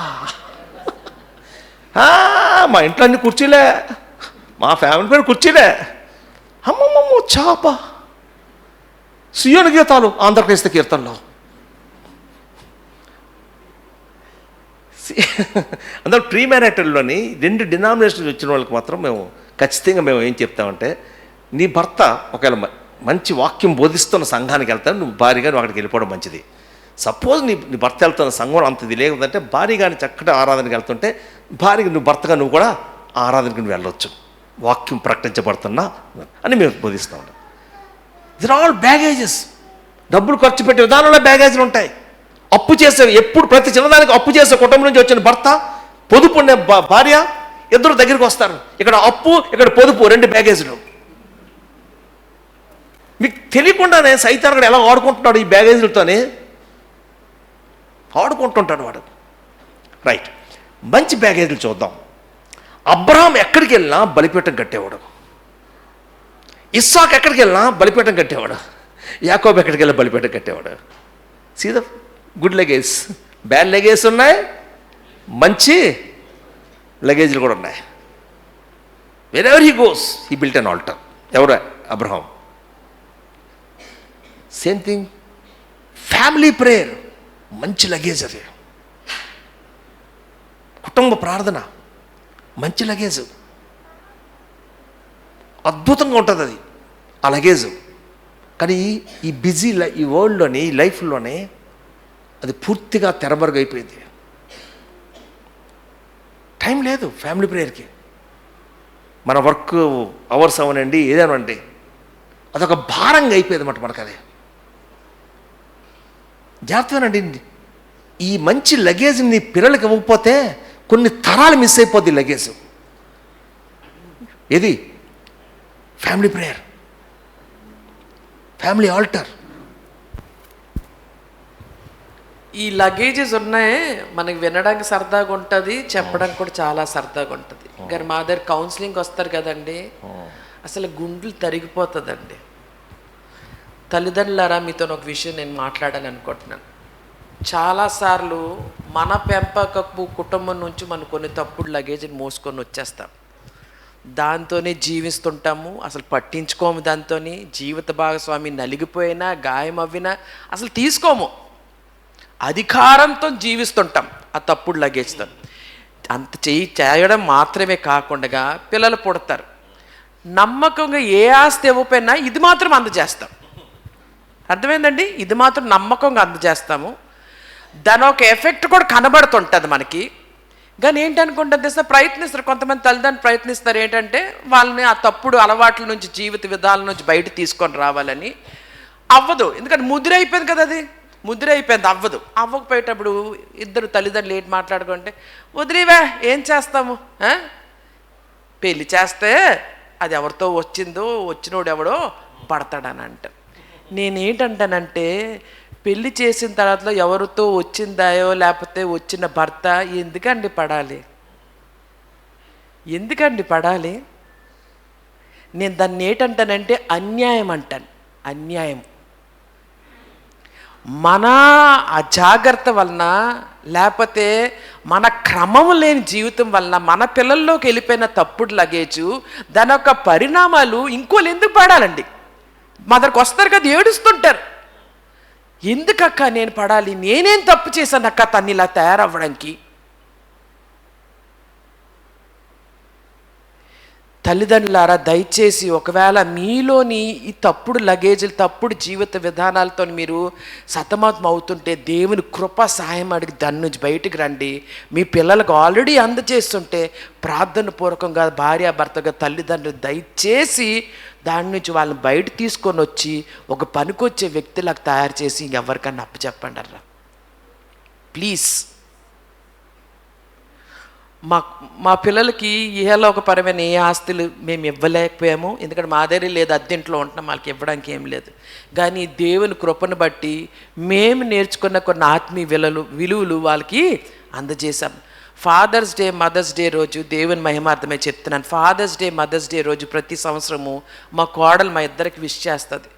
మా ఇంట్లో అన్ని కుర్చీలే, మా ఫ్యామిలీ పేరు కుర్చీలే. అమ్మమ్మమ్మ చాప. సియోను గీతాలు ఆంధ్రప్రదేశ్ కీర్తనలో. అందులో ప్రీ మ్యారిటల్లోని 2 డినామినేషన్స్ వచ్చిన వాళ్ళకి మాత్రం మేము ఖచ్చితంగా ఏం చెప్తామంటే, నీ భర్త ఒకవేళ మంచి వాక్యం బోధిస్తున్న సంఘానికి వెళ్తాను, నువ్వు భారీగా నువ్వు అక్కడికి వెళ్ళిపోవడం మంచిది. సపోజ్ నీ భర్త వెళ్తున్న సంఘం అంత ఇది లేదంటే భారీగాని చక్కటి ఆరాధనకి వెళ్తుంటే భారీగా నువ్వు భర్తగా నువ్వు కూడా ఆరాధనకి నువ్వు వెళ్ళొచ్చు, వాక్యం ప్రకటించబడుతున్నా అని మేము బోధిస్తూ ఉంటాం. దిర్ ఆల్ బ్యాగేజెస్. డబ్బులు ఖర్చు పెట్టే విధానంలో బ్యాగేజ్లు ఉంటాయి. అప్పు చేసే, ఎప్పుడు ప్రతి చిన్నదానికి అప్పు చేసే కుటుంబం నుంచి వచ్చిన భర్త, పొదుపు ఉండే భార్య, ఇద్దరు దగ్గరికి వస్తారు. ఇక్కడ అప్పు, ఇక్కడ పొదుపు, 2 బ్యాగేజ్లు. మీకు తెలియకుండానే సైతాన్ ఎలా ఆడుకుంటున్నాడు ఈ బ్యాగేజ్లతోనే ఆడుకుంటుంటాడు వాడు. రైట్. మంచి బ్యాగేజ్లు చూద్దాం. అబ్రహాం ఎక్కడికి వెళ్ళినా బలిపీఠం కట్టేవాడు. ఇస్సాక్ ఎక్కడికి వెళ్ళినా బలిపీఠం కట్టేవాడు. యాకోబు ఎక్కడికి వెళ్ళి బలిపీఠం కట్టేవాడు. See the good luggage, bad luggage ఉన్నాయి, మంచి లగేజ్లు కూడా ఉన్నాయి. Wherever he goes he built an altar. ఎవరు? Abraham. Same thing family prayer, మంచి లగేజ్ అది. కుటుంబ ప్రార్థన మంచి లగేజ్, అద్భుతంగా ఉంటుంది అది ఆ లగేజ్. కానీ ఈ బిజీ ఈ వరల్డ్లోని, ఈ లైఫ్లోనే అది పూర్తిగా తెరమరుగైపోయింది. టైం లేదు ఫ్యామిలీ ప్రేయర్కి. మన వర్క్ అవర్స్ అవనండి, ఏదైనాండి, అదొక భారంగా అయిపోయింది అన్నమాట మనకు. అది జాగ్రత్తగానండి. ఈ మంచి లగేజ్ని పిల్లలకి ఇవ్వకపోతే కొన్ని తరాలు మిస్ అయిపోద్ది లగేజ్. ఏది? Family prayer, family altar. ఈ లగేజెస్ ఉన్నాయి, మనకి వినడానికి సరదాగా ఉంటుంది, చెప్పడానికి కూడా చాలా సరదాగా ఉంటుంది. కానీ మా దగ్గర కౌన్సిలింగ్ వస్తారు కదండి, అసలు గుండెలు తరిగిపోతుందండి. తల్లిదండ్రులారా, మీతో ఒక విషయం నేను మాట్లాడాలని అనుకుంటున్నాను. చాలాసార్లు మన పెంపకపు కుటుంబం నుంచి మనం కొన్ని తప్పుడు లగేజ్ని మోసుకొని వచ్చేస్తాం. దాంతోనే జీవిస్తుంటాము, అసలు పట్టించుకోము. దాంతో జీవిత భాగస్వామి నలిగిపోయినా, గాయం అవ్వినా అసలు తీసుకోము. అధికారంతో జీవిస్తుంటాం ఆ తప్పుడు లగేజ్తో. అంత చేయడం మాత్రమే కాకుండా పిల్లలు పుడతారు, నమ్మకంగా ఏ ఆస్తి ఇవ్వకపోయినా ఇది మాత్రం అందజేస్తాం. అర్థమైందండి? ఇది మాత్రం నమ్మకంగా అందజేస్తాము. దాని ఒక ఎఫెక్ట్ కూడా కనబడుతుంటుంది మనకి. కానీ ఏంటనుకుంటుంది తెలుసా, ప్రయత్నిస్తారు కొంతమంది తల్లిదండ్రులు ప్రయత్నిస్తారు ఏంటంటే వాళ్ళని ఆ తప్పుడు అలవాట్ల నుంచి, జీవిత విధాల నుంచి బయట తీసుకొని రావాలని. అవ్వదు, ఎందుకంటే ముద్ర అయిపోయింది కదా, అది ముద్ర అయిపోయింది. అవ్వకపోయేటప్పుడు ఇద్దరు తల్లిదండ్రులు ఏంటి మాట్లాడుకుంటే, వదిలేవే ఏం చేస్తాము, పెళ్ళి చేస్తే అది ఎవరితో వచ్చిందో, వచ్చినోడు ఎవడో పడతాడని అంటారు. నేనేంటంటానంటే, పెళ్ళి చేసిన తర్వాత ఎవరితో వచ్చిందాయో లేకపోతే వచ్చిన భర్త ఎందుకండి పడాలి? ఎందుకండి పడాలి? నేను దాన్ని ఏంటంటానంటే అన్యాయం అంటాను. అన్యాయం. మన అజాగ్రత్త వలన, లేకపోతే మన క్రమం లేని జీవితం వలన మన పిల్లల్లోకి వెళ్ళిపోయిన తప్పుడు లగేజు, దాని యొక్క పరిణామాలు ఇంకోళ్ళు ఎందుకు పడాలండి? మా దగ్గరకు వస్తారు కదా, ఏడుస్తుంటారు. ఎందుకక్క నేను పడాలి, నేనేం తప్పు చేశాను అక్క తను ఇలా తయారవ్వడానికి? తల్లిదండ్రులారా, దయచేసి ఒకవేళ మీలోని ఈ తప్పుడు లగేజీలు, తప్పుడు జీవిత విధానాలతో మీరు సతమతం అవుతుంటే దేవుని కృప సహాయం అడిగి దాని నుంచి బయటికి రండి. మీ పిల్లలకు ఆల్రెడీ అందజేస్తుంటే ప్రార్థన పూర్వకంగా భార్యాభర్తగా తల్లిదండ్రులు దయచేసి దాని నుంచి వాళ్ళని బయట తీసుకొని వచ్చి ఒక పనికొచ్చే వ్యక్తులకు తయారు చేసి ఎవరికన్నా అప్పచెప్పండి అర్రా ప్లీజ్. మా పిల్లలకి ఇహలోకపరమైన ఏ ఆస్తులు మేము ఇవ్వలేకపోయాము, ఎందుకంటే మా దగ్గర లేదు, అద్దెంట్లో ఉంటున్నాం, వాళ్ళకి ఇవ్వడానికి ఏం లేదు. కానీ దేవుని కృపను బట్టి మేము నేర్చుకున్న కొన్ని ఆత్మీయ విలువలు వాళ్ళకి అందజేశాం. ఫాదర్స్ డే, మదర్స్ డే రోజు దేవుని మహిమార్థమే చెప్తున్నాను. ఫాదర్స్ డే, మదర్స్ డే రోజు ప్రతి సంవత్సరము మా కోడలు మా ఇద్దరికి విష్ చేస్తుంది.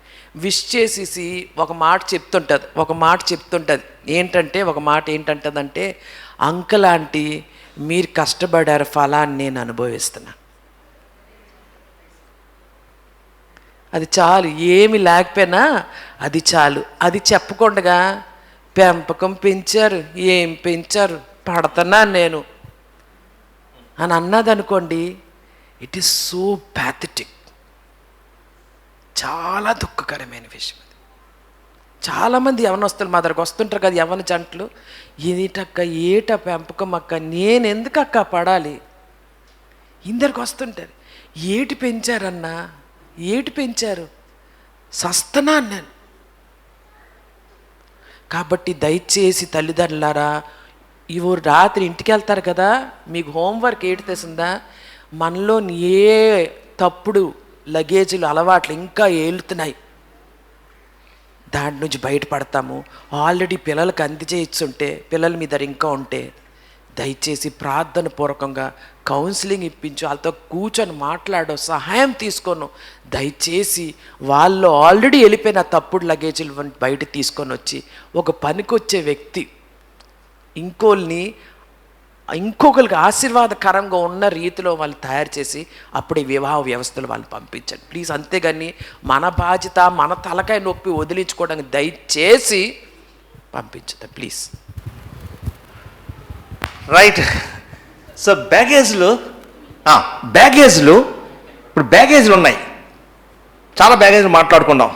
విష్ చేసేసి ఒక మాట చెప్తుంటుంది. ఒక మాట ఏంటంటే అంకుల్ ఆంటీ మీరు కష్టపడారు, ఫలాన్ని నేను అనుభవిస్తున్నా. అది చాలు, ఏమి లేకపోయినా అది చాలు. అది చెప్పకుండా పెంపకం పెంచారు, ఏం పెంచారు, పడుతున్నాను నేను అని అన్నదనుకోండి, ఇట్ ఈస్ సో ప్యాథటిక్. చాలా దుఃఖకరమైన విషయం అది. చాలామంది యవనస్తులు మా దగ్గరకు వస్తుంటారు కదా, యవన జంటలు, ఏటక్క ఏట పెంపకం అక్క, నేను ఎందుకు అక్క పడాలి? ఇందరికి వస్తుంటారు, ఏటి పెంచారన్నా, ఏటి పెంచారు, సస్తనాను నేను. కాబట్టి దయచేసి తల్లిదండ్రులారా, ఇవో రాత్రి ఇంటికి వెళ్తారు కదా, మీకు హోంవర్క్ ఏంటి తెలిసిందా? మనలో ఏ తప్పుడు లగేజీలు అలవాట్లు ఇంకా ఏలుతున్నాయి, దాని నుంచి బయటపడతాము. ఆల్రెడీ పిల్లలకు అందజేయచ్చుంటే, పిల్లల మీద ఇంకా ఉంటే దయచేసి ప్రార్థన పూర్వకంగా కౌన్సిలింగ్ ఇప్పించు, వాళ్ళతో కూర్చొని మాట్లాడో, సహాయం తీసుకోను. దయచేసి వాళ్ళు ఆల్రెడీ వెళ్ళిపోయిన తప్పుడు లగేజీలు బయట తీసుకొని వచ్చి ఒక పనికొచ్చే వ్యక్తి ఇంకొకరికి ఆశీర్వాదకరంగా ఉన్న రీతిలో వాళ్ళు తయారు చేసి అప్పుడే వివాహ వ్యవస్థలు వాళ్ళు పంపించండి ప్లీజ్. అంతేగాని మన బాధ్యత, మన తలకాయ నొప్పి వదిలించుకోవడానికి దయచేసి పంపించదు ప్లీజ్. రైట్. సో బ్యాగేజ్లు ఇప్పుడు బ్యాగేజ్లు ఉన్నాయి, చాలా బ్యాగేజ్లు మాట్లాడుకున్నాం.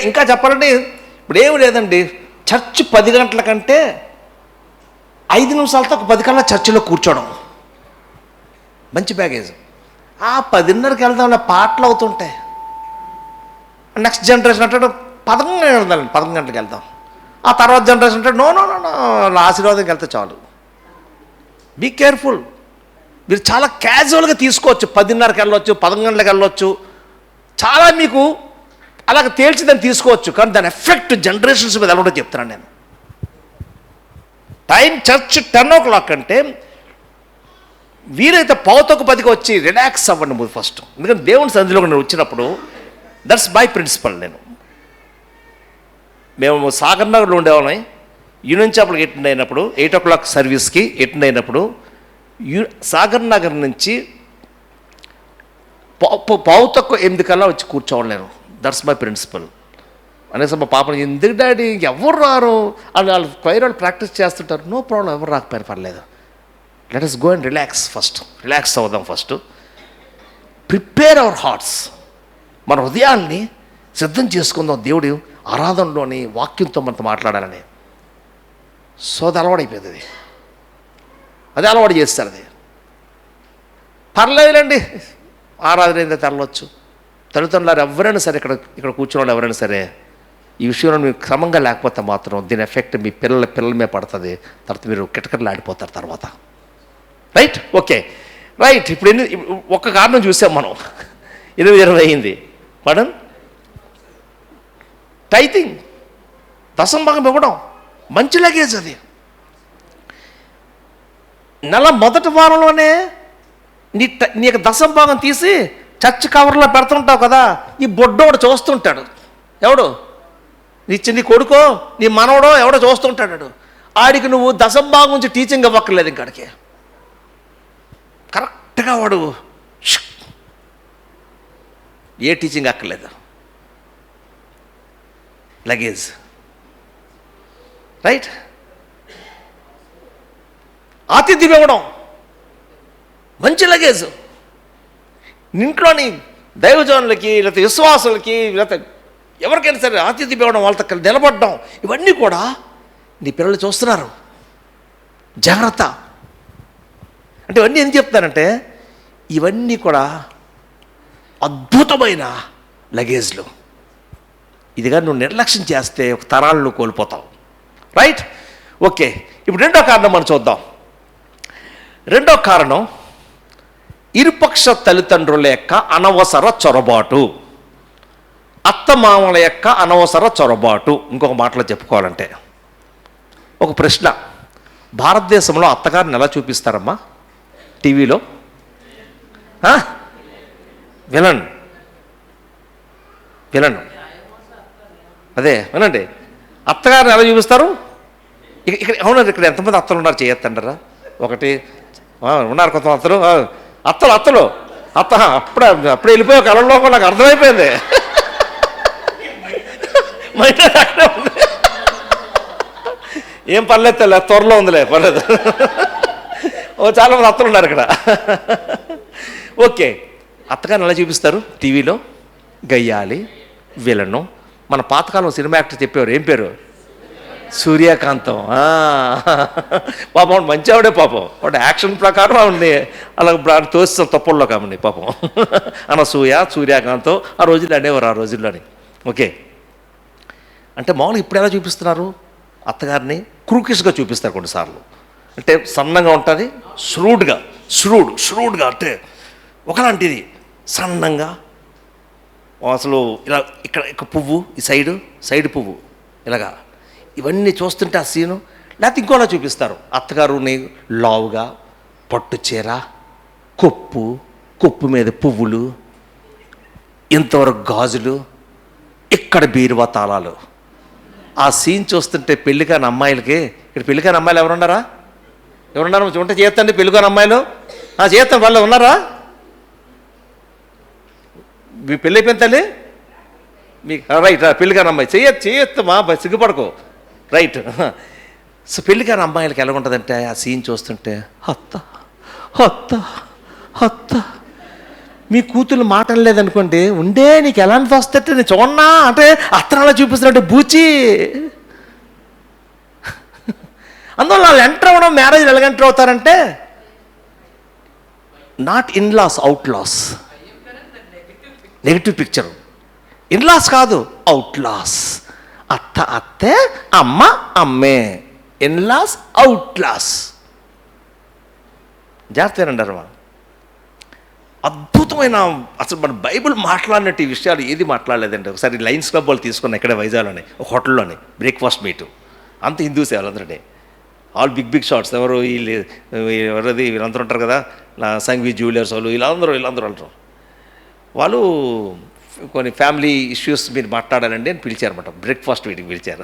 ఇంకా చెప్పాలంటే ఇప్పుడు ఏమి లేదండి, చర్చ్ 10 గంటల కంటే 5 నిమిషాలతో 10 కల్లా చర్చిలో కూర్చోవడం మంచి బ్యాగేజ్. 10:30కి వెళ్దాంలే, పాటలు అవుతుంటాయి. నెక్స్ట్ జనరేషన్ అంటాడు 11 గంటలకు వెళ్దాం. ఆ తర్వాత జనరేషన్ అంటాడు నో ఆశీర్వాదంకి వెళ్తే చాలు. Be careful. మీరు చాలా క్యాజువల్గా తీసుకోవచ్చు, 10:30కి వెళ్ళొచ్చు, 11 గంటలకు వెళ్ళొచ్చు, చాలా మీకు అలాగ తేల్చి దాన్ని తీసుకోవచ్చు. కానీ దాని ఎఫెక్ట్ జనరేషన్స్ మీద ఎలా ఉంటుందో చెప్తున్నాను నేను. టైం చర్చ్ 10 o'clock అంటే వీరైతే 9:10కి వచ్చి రిలాక్స్ అవ్వండి ఫస్ట్. ఎందుకంటే దేవుని సన్నిధిలోకి నేను వచ్చినప్పుడు దట్స్ మై ప్రిన్సిపల్. మేము సాగర్ నగర్లో ఉండేవాళ్ళం. యూనియన్ చాపల్కి అటెండ్ అయినప్పుడు 8 o'clock సర్వీస్కి అటెండ్ అయినప్పుడు సాగర్ నగర్ నుంచి 9:15 కల్లా వచ్చి కూర్చోవాలి నేను. That's my principle. అనేసి మా పాపని ఎందుకు డాడీ ఎవరు రారు అని వాళ్ళు క్వైర్ ప్రాక్టీస్ చేస్తుంటారు. నో ప్రాబ్లం, ఎవరు రాకపోయినా పర్లేదు. Let us go and relax first. Relax అవుదాం ఫస్ట్. Prepare our hearts. మన హృదయాల్ని సిద్ధం చేసుకుందాం దేవుడు ఆరాధనలోని వాక్యంతో మనతో మాట్లాడాలని. సో అది అలవాడైపోయింది, అది అలవాటు చేస్తారు. అది పర్లేదులేండి, ఆరాధన అయితే తెరలవచ్చు. తల్లిదండ్రులు ఎవరైనా సరే, ఇక్కడ కూర్చున్న వాళ్ళు ఎవరైనా సరే, ఈ విషయంలో మీకు క్రమంగా లేకపోతే మాత్రం దీని ఎఫెక్ట్ మీ పిల్లల మీద పడుతుంది. తర్వాత మీరు కిటకలు ఆడిపోతారు తర్వాత. Right, okay, right. ఇప్పుడు ఒక్క కారణం చూసాం మనం, 20 అయింది. పడన్ టైతింగ్, దశంభాగం ఇవ్వడం మంచి లగేజ్. అది నెల మొదటి వారంలోనే నీకు దశంభాగం తీసి చర్చ్ కవర్లో పెడుతుంటావు కదా, ఈ బొడ్డోడు చూస్తుంటాడు. ఎవడు నీ కొడుకో నీ మనవడో ఎవడో చూస్తుంటాడు. ఆడికి నువ్వు దశంభాగం నుంచి టీచింగ్ ఇవ్వక్కర్లేదు. ఇంకాడికి కరెక్ట్గా వాడు ఏ టీచింగ్ అక్కర్లేదు. Luggage, right? ఆతిథ్యం ఇవ్వడం, మంచి లగేజ్. ఇంట్లోని దైవజనులకి లేకపోతే విశ్వాసులకి లేకపోతే ఎవరికైనా సరే ఆతిథ్యం ఇవ్వడం, వాళ్ళతో నిలబడడం, ఇవన్నీ కూడా నీ పిల్లలు చూస్తున్నారు. జాగ్రత్త. అంటే ఇవన్నీ ఏం చెప్తారంటే ఇవన్నీ కూడా అద్భుతమైన లగేజ్లు. ఇదిగా నువ్వు నిర్లక్ష్యం చేస్తే ఒక తరాలను నువ్వు కోల్పోతావు, రైట్? ఓకే, ఇప్పుడు రెండో కారణం మనం చూద్దాం. రెండో కారణం ఇరుపక్ష తల్లిదండ్రుల యొక్క అనవసర చొరబాటు, అత్తమామల యొక్క అనవసర చొరబాటు. ఇంకొక మాటలో చెప్పుకోవాలంటే ఒక ప్రశ్న, భారతదేశంలో అత్తగారిని ఎలా చూపిస్తారమ్మా టీవీలో? విలన్ విలన్ అదే వినండి, అత్తగారిని ఎలా చూపిస్తారు? ఇక్కడ అవునండి, ఇక్కడ ఎంతమంది అత్తలు ఉన్నారు చేయొద్దంటారా? ఒకటి ఉన్నారు కొంత అత్తలు, అత్తలు అప్పుడే వెళ్ళిపోయి ఒక అలంలో నాకు అర్థమైపోయింది. అక్కడే ఉంది, ఏం పర్లేదు తెల్ల, త్వరలో ఉందిలే, పర్లేదు. చాలా మంది అత్తలు ఉన్నారు ఇక్కడ. ఓకే, అత్తగారిని ఎలా చూపిస్తారు టీవీలో? గయ్యాలి, విలను. మన పాతకాలం సినిమా యాక్టర్ చెప్పేవారు, ఏం పేరు? సూర్యకాంతం. పాపం మంచి ఆవిడే, పాపం వాడు యాక్షన్ ప్రకారం ఆవిడ్ని అలా తోస్తాం తప్పుల్లో కామండి పాపం. సూర్యకాంతం ఆ రోజుల్లో అనేవారు, ఆ రోజుల్లోని. ఓకే, అంటే మామూలుగా ఇప్పుడు ఎలా చూపిస్తున్నారు? అత్తగారిని క్రూకిష్గా చూపిస్తారు కొన్నిసార్లు. అంటే సన్నంగా ఉంటుంది, ష్రూడ్గా అంటే ఒకలాంటిది సన్నంగా, అసలు ఇలా ఇక్కడ పువ్వు, ఈ సైడ్ పువ్వు ఇలాగా. ఇవన్నీ చూస్తుంటే ఆ సీను. లేకపోతే ఇంకోలా చూపిస్తారు, అత్తగారుని లావుగా, పట్టు చీర, కొప్పు మీద పువ్వులు, ఇంతవరకు గాజులు, ఇక్కడ బీరువా తాళాలు. ఆ సీన్ చూస్తుంటే పెళ్ళికాని అమ్మాయిలకి, ఇక్కడ పెళ్ళికాని అమ్మాయిలు ఎవరున్నారా? ఉంటే చేస్తండి పెళ్ళికాని అమ్మాయిలు, చేస్తాను వాళ్ళు ఉన్నారా? మీ పెళ్ళి అయిపోయింది తల్లి మీకు, రైట్? పెళ్ళికాని అమ్మాయి చేయొత్తమా, సిగ్గుపడకు, రైట్? సో పెళ్ళికాని అమ్మాయిలకి ఎలా ఉంటుందంటే ఆ సీన్ చూస్తుంటే, అత్త మీ కూతురు మాటలు లేదనుకోండి, ఉండే నీకు ఎలా వస్తే నేను చూడన్నా అంటే అత్తను అలా చూపిస్తున్నట్టు బూచి. అందువల్ల వాళ్ళు ఎంటర్ అవ్వడం, మ్యారేజ్లు ఎలాగ ఎంటర్ అవుతారంటే not in laws, outlaws. Negative picture. In laws కాదు, అవుట్లాస్. అత్తే, అమ్మే. In laws, outlaws. జాగ్రత్తగా అమ్మా. అద్భుతమైన, అసలు మన బైబిల్ మాట్లాడినట్టు ఈ విషయాలు ఏది మాట్లాడలేదండి. ఒకసారి లయన్స్ క్లబ్ వాళ్ళు తీసుకున్న ఇక్కడే వైజాగ్లోనే ఒక హోటల్లోనే బ్రేక్ఫాస్ట్ మీటు, అంత హిందూసే వాళ్ళందరూ, ఆల్ బిగ్ షాట్స్. ఎవరది వీళ్ళందరూ ఉంటారు కదా, సంఘవి జ్యువెలర్స్ వాళ్ళు, వీళ్ళందరూ అంటారు. వాళ్ళు కొన్ని ఫ్యామిలీ ఇష్యూస్ మీరు మాట్లాడాలండి అని పిలిచారన్నమాట, బ్రేక్ఫాస్ట్ మీటింగ్ పిలిచారు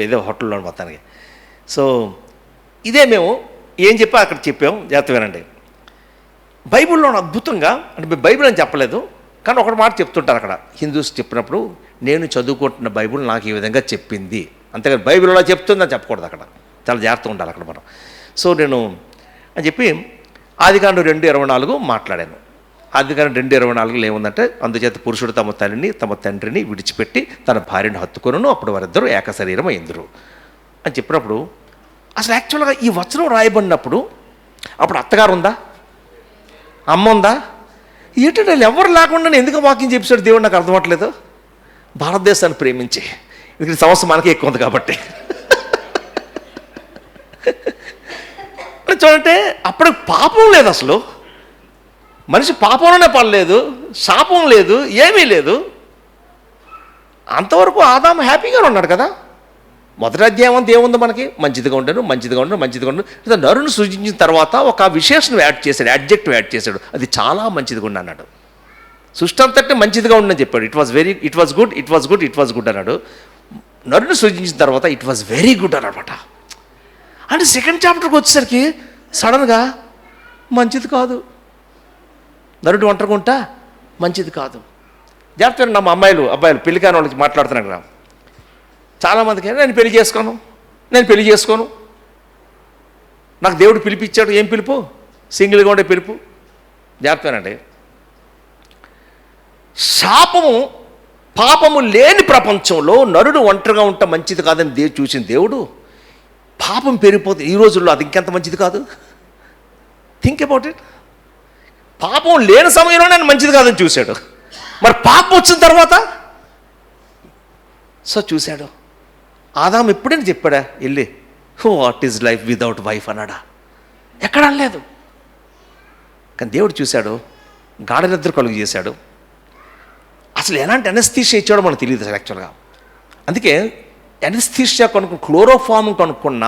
ఏదో హోటల్లో మొత్తానికి. సో ఇదే మేము ఏం చెప్పా అక్కడ చెప్పాం, జాగ్రత్త వినండి. బైబిల్లో అద్భుతంగా, అంటే బైబిల్ అని చెప్పలేదు కానీ ఒకటి మాట చెప్తుంటారు అక్కడ హిందూస్ చెప్పినప్పుడు, నేను చదువుకుంటున్న బైబిల్ నాకు ఈ విధంగా చెప్పింది, అంతేగాని బైబిల్ అలా చెప్తుందని చెప్పకూడదు. అక్కడ చాలా జాగ్రత్తగా ఉండాలి అక్కడ మనం. సో నేను అని చెప్పి ఆదికాండం 2:24 మాట్లాడాను. ఆదికాండం 2:24 ఏముందంటే, అందుచేత పురుషుడు తమ తల్లిని తమ తండ్రిని విడిచిపెట్టి తన భార్యను హత్తుకొనును, అప్పుడు వారిద్దరూ ఏక శరీరం అయిందురు అని చెప్పినప్పుడు, అసలు యాక్చువల్గా ఈ వచనం రాయబడినప్పుడు అప్పుడు అత్తగారు ఉందా, అమ్మ ఉందా? ఏంటంటే వాళ్ళు ఎవరు లేకుండా ఎందుకు వాకింగ్ చెప్పాడు దేవుడు, నాకు అర్థమవట్లేదు. భారతదేశాన్ని ప్రేమించి, ఇది సమస్య మనకి ఎక్కువ ఉంది కాబట్టి. చూడంటే అప్పుడు పాపం లేదు, అసలు మనిషి పాపంలోనే పడలేదు, శాపం లేదు, ఏమీ లేదు. అంతవరకు ఆదాము హ్యాపీగానే ఉన్నాడు కదా. మొదటి అధ్యాయం అంతా ఏముంది మనకి? మంచిదిగా ఉండను. నరుని సృజించిన తర్వాత ఒక విశేషణం యాడ్ చేశాడు, అడ్జెక్టివ్ యాడ్ చేశాడు, అది చాలా మంచిదిగా ఉండి అన్నాడు. సృష్టి అంతటి మంచిదిగా ఉండని చెప్పాడు. ఇట్ వాజ్ గుడ్ అన్నాడు. నరుని సృజించిన తర్వాత ఇట్ వాజ్ వెరీ గుడ్ అనమాట. అంటే సెకండ్ చాప్టర్కి వచ్చేసరికి సడన్గా మంచిది కాదు, నరుడు ఒంటరిగా మంచిది కాదు. జాగ్రత్తగా మా అబ్బాయిలు పెళ్లికాని వాళ్ళకి మాట్లాడుతున్నాను కదా, చాలామందికి నేను పెళ్లి చేసుకోను, నాకు దేవుడు పిలిపించాడు. ఏం పిలుపు? సింగిల్గా ఉండే పిలుపు. జాగ్రత్తనండి. పాపము లేని ప్రపంచంలో నరుడు ఒంటరిగా ఉంటే మంచిది కాదని చూసిన దేవుడు పాపం పెరిగిపోతే ఈ రోజుల్లో అది ఇంకెంత మంచిది కాదు. Think about it. పాపం లేని సమయంలో నేను మంచిది కాదని చూశాడు. మరి పాపం వచ్చిన తర్వాత చూశాడు. ఆదాం ఎప్పుడైనా చెప్పాడా వెళ్ళి what is life without wife అన్నాడా? ఎక్కడ అనలేదు. కానీ దేవుడు చూశాడు, గాఢ నిద్ర కలుగు చేశాడు. అసలు ఎలాంటి అనస్థీషియా ఇచ్చాడో మనకు తెలియదు అసలు యాక్చువల్గా. అందుకే అనస్థీషియా క్లోరోఫామ్ కనుక్కున్న